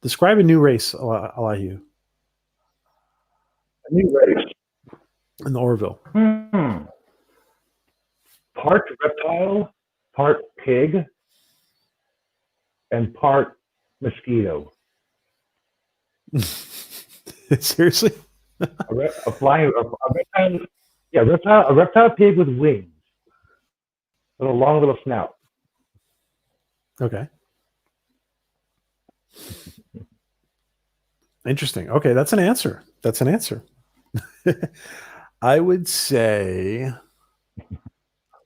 S1: Describe a new race, Elihu.
S2: A new race
S1: in the Orville.
S2: Part reptile, part pig, and part mosquito.
S1: Seriously?
S2: a reptile pig with wings, with a long little snout.
S1: Okay. Interesting. Okay, that's an answer. I would say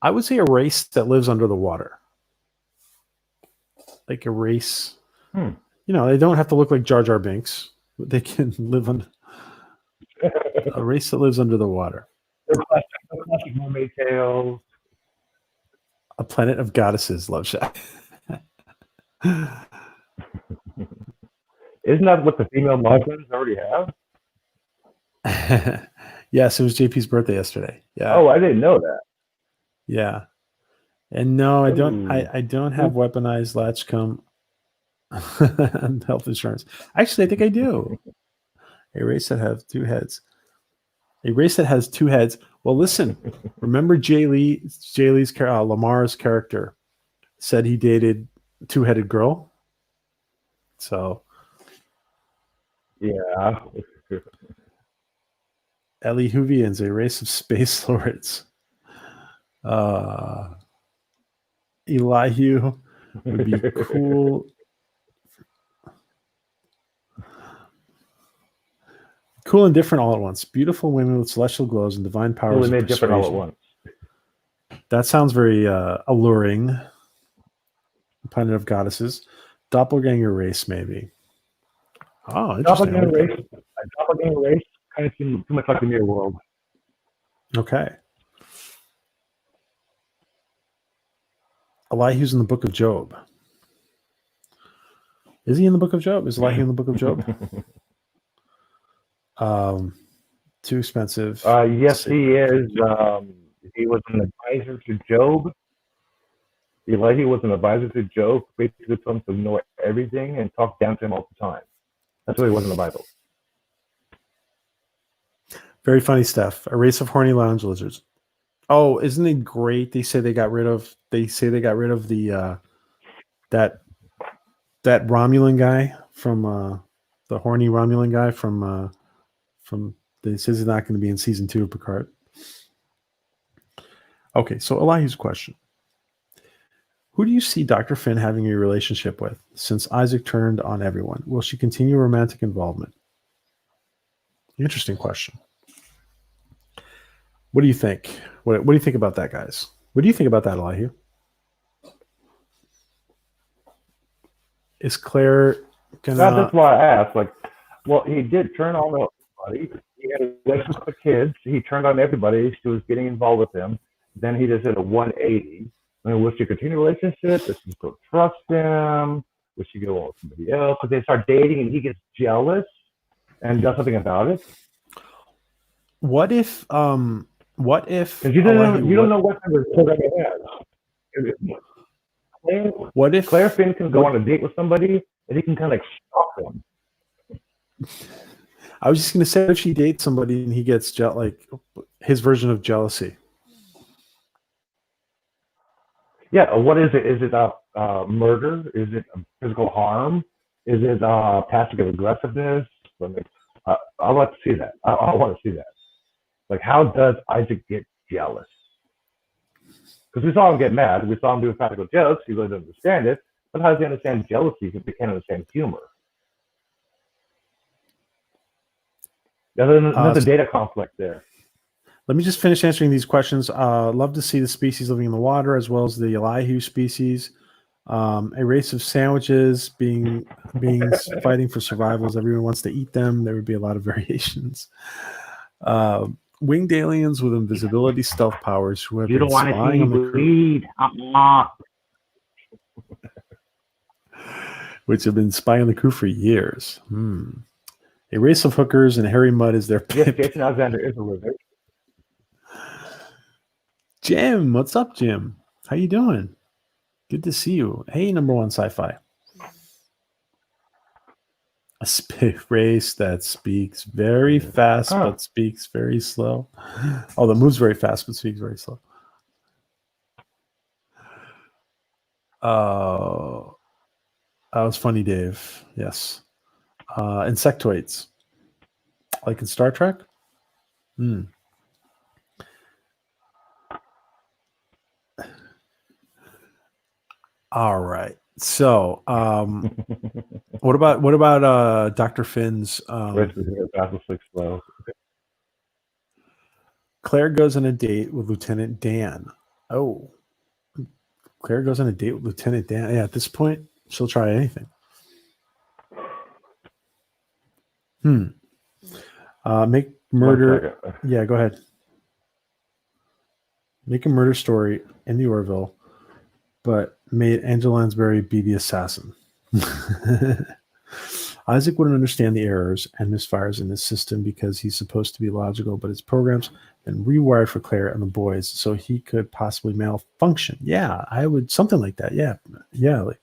S1: a race that lives under the water. Like a race. You know, they don't have to look like Jar Jar Binks. They can live on. A race that lives under the water.
S2: The classic mermaid tales.
S1: A planet of goddesses. Love Shack.
S2: Isn't that what the female Muslims already have?
S1: Yes, it was JP's birthday yesterday. Yeah.
S2: Oh, I didn't know that.
S1: Yeah. And no, I don't.
S2: Ooh.
S1: I don't have weaponized Latchkum health insurance. Actually, I think I do. A race that has two heads. A race that has two heads. Well, listen. Remember Lee's Lamar's character said he dated a two-headed girl. So
S2: Yeah.
S1: Ellie Hoovians, a race of space lords. Elihu would be cool. Cool and different all at once. Beautiful women with celestial glows and divine powers.
S2: Totally made different all at once.
S1: That sounds very alluring. Planet of goddesses. Doppelganger race, maybe. Oh, interesting.
S2: Doppelganger race kind of seems too much like the Mirror World.
S1: Okay. Elihu's in the Book of Job. Is he in the Book of Job? Is Elihu in the Book of Job? Too expensive.
S2: Yes, he is. He was an advisor to Job. Elihu was an advisor to Job, basically told him to ignore everything and talk down to him all the time. That's what he was in the Bible.
S1: Very funny stuff. A race of horny lounge lizards. Oh, isn't it great? They say they got rid of the that Romulan guy from the horny Romulan guy from they says he's not going to be in season 2 of Picard. Okay, so Elihu's question. Who do you see Dr. Finn having a relationship with since Isaac turned on everyone? Will she continue romantic involvement? Interesting question. What do you think? What do you think about that, guys? What do you think about that, Elihu? Is Claire gonna...
S2: That's why I asked. Like, well, he did turn on everybody. He had a relationship with the kids. He turned on everybody. She was getting involved with him. Then he just did a 180. I mean, would she continue a relationship? Does she still trust him? Would she go on with somebody else? If they start dating and he gets jealous and does something about it?
S1: What if? Because
S2: you don't know what kind of program he has.
S1: What if
S2: Claire Finn can go on a date with somebody and he can kind of like stalk them?
S1: I was just going to say, if she dates somebody and he gets like his version of jealousy.
S2: Yeah, what is it? Is it murder? Is it physical harm? Is it passive aggressiveness? I want to see that. I want to see that. Like, how does Isaac get jealous? Because we saw him get mad. We saw him do practical jokes. He really doesn't understand it. But how does he understand jealousy if he can't understand humor? There's another data conflict there.
S1: Let me just finish answering these questions. Love to see the species living in the water as well as the Elihu species. A race of sandwiches being fighting for survival as everyone wants to eat them. There would be a lot of variations. Winged aliens with invisibility stealth powers who have been spying on the crew. Which have been spying on the crew for years. A race of hookers and hairy mud is their
S2: Yes, Jason Alexander is a wizard.
S1: Jim, what's up, Jim? How you doing? Good to see you. Hey, number one sci-fi. A race that speaks very fast but speaks very slow. Oh, that moves very fast but speaks very slow. Oh, that was funny, Dave. Yes. Insectoids. Like in Star Trek? All right. So, what about Dr. Finn's? Claire goes on a date with Lieutenant Dan. Oh, Claire goes on a date with Lieutenant Dan. Yeah, at this point, she'll try anything. murder. Yeah, go ahead. Make a murder story in the Orville, but made Angela Lansbury be the assassin. Isaac wouldn't understand the errors and misfires in his system because he's supposed to be logical, but his programs been rewired for Claire and the boys so he could possibly malfunction. Yeah, I would something like that. Yeah, like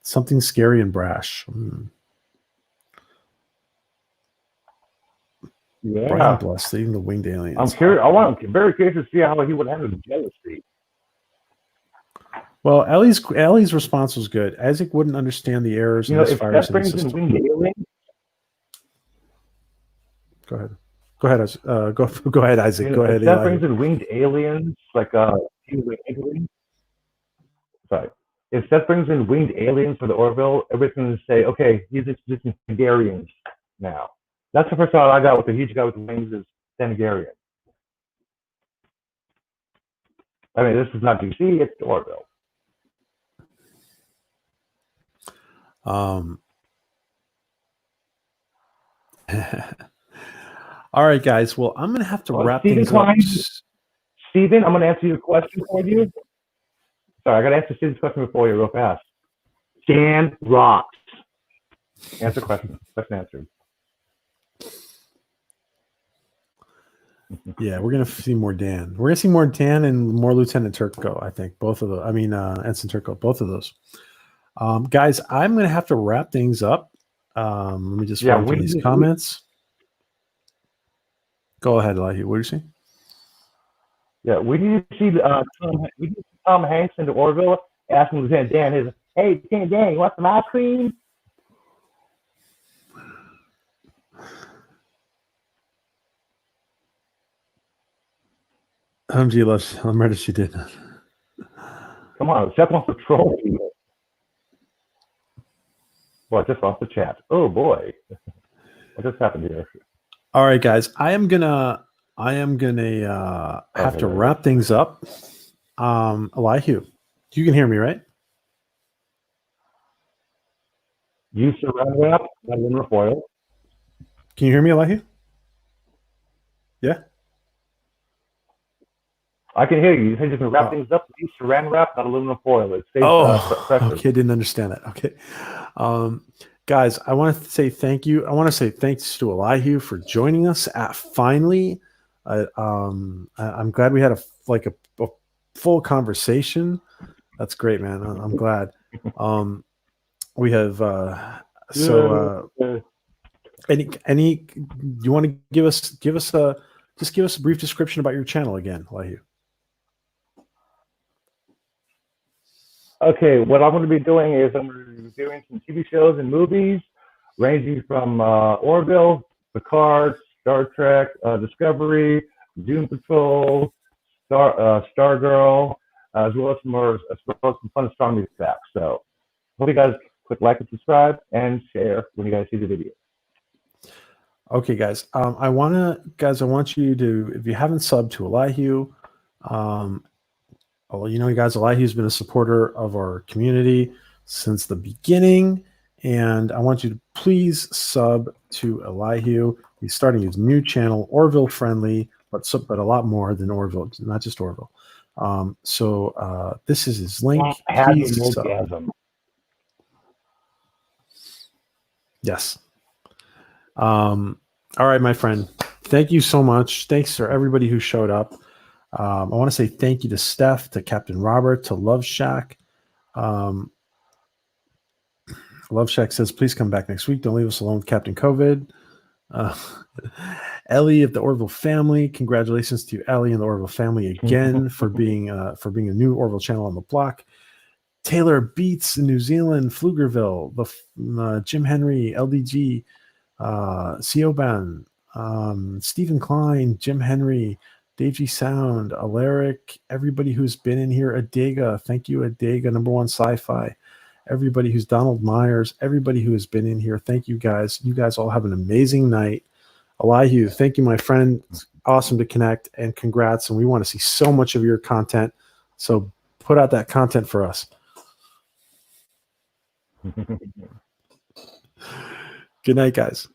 S1: something scary and brash.
S2: Yeah.
S1: Brian Blessed, even the winged aliens.
S2: I'm curious. I'm very curious to see how he would handle the jealousy.
S1: Well, Ellie's response was good. Isaac wouldn't understand the errors and misfires in the system.
S2: Winged aliens,
S1: Go ahead. Go ahead, Isaac. Go ahead.
S2: If that brings in winged aliens, like aliens. Sorry. If Seth brings in winged aliens for the Orville, everybody's going to say, okay, he's introducing Thanagarians now. That's the first thought I got with the huge guy with the wings is Thanagarian. I mean, this is not DC, it's the Orville.
S1: All right, guys. Well, I'm going to have to wrap things up.
S2: Steven, I'm going to answer your question for you. Sorry, I got to answer Steven's question before you real fast. Dan rocks. Answer question. Question answered.
S1: Yeah, we're going to see more Dan. We're going to see more Dan and more Lieutenant Turco, I think. Both of those. I mean, Ensign Turco, both of those. Guys, I'm going to have to wrap things up. Let me just read these comments. Go ahead, Elihu. What are you saying?
S2: Yeah, we need to see Tom Hanks into Orville asking Lieutenant Dan, hey, Lieutenant Dan, you want some ice cream?
S1: MG loves. I'm ready. She did.
S2: Come on, Seth wants to troll you. Well, just off the chat. Oh boy, what just happened here?
S1: All right, guys. I am gonna have to wrap things up. Elihu, you can hear me, right?
S2: Use saran wrap, not aluminum foil.
S1: Can you hear me, Elihu? Yeah.
S2: I can hear you. You said you can wrap things up. Use saran wrap, not aluminum foil. It saves pressure.
S1: Okay. Didn't understand that. Okay. Guys, I want to say thank you. I want to say thanks to Elihu for joining us finally. I'm glad we had a full conversation. That's great, man. I'm glad. We have any you want to give us a brief description about your channel again, Elihu?
S2: Okay, what I'm going to be doing is I'm going to be doing some TV shows and movies, ranging from Orville, Picard, Star Trek, Discovery, Doom Patrol, Stargirl, as well as some fun astronomy facts. So, hope you guys click like and subscribe and share when you guys see the video.
S1: Okay, guys. I want you to, if you haven't subbed to Elihu, you know, guys, Elihu's been a supporter of our community since the beginning, and I want you to please sub to Elihu. He's starting his new channel, Orville friendly, but a lot more than Orville, not just Orville. This is his link. Please sub. Yes. All right, my friend. Thank you so much. Thanks for everybody who showed up. I want to say thank you to Steph, to Captain Robert, to Love Shack. Love Shack says, please come back next week. Don't leave us alone with Captain COVID. Ellie of the Orville family. Congratulations to you, Ellie and the Orville family again for being a new Orville channel on the block. Taylor Beats in New Zealand, Pflugerville, Jim Henry, LDG, Sioban, Stephen Klein, Jim Henry, Dave G Sound, Alaric, everybody who's been in here, Adega, thank you, Adega, number one sci-fi, everybody who's Donald Myers, everybody who has been in here, thank you guys. You guys all have an amazing night. Elihu, thank you, my friend. It's awesome to connect, and congrats. And we want to see so much of your content. So put out that content for us. Good night, guys.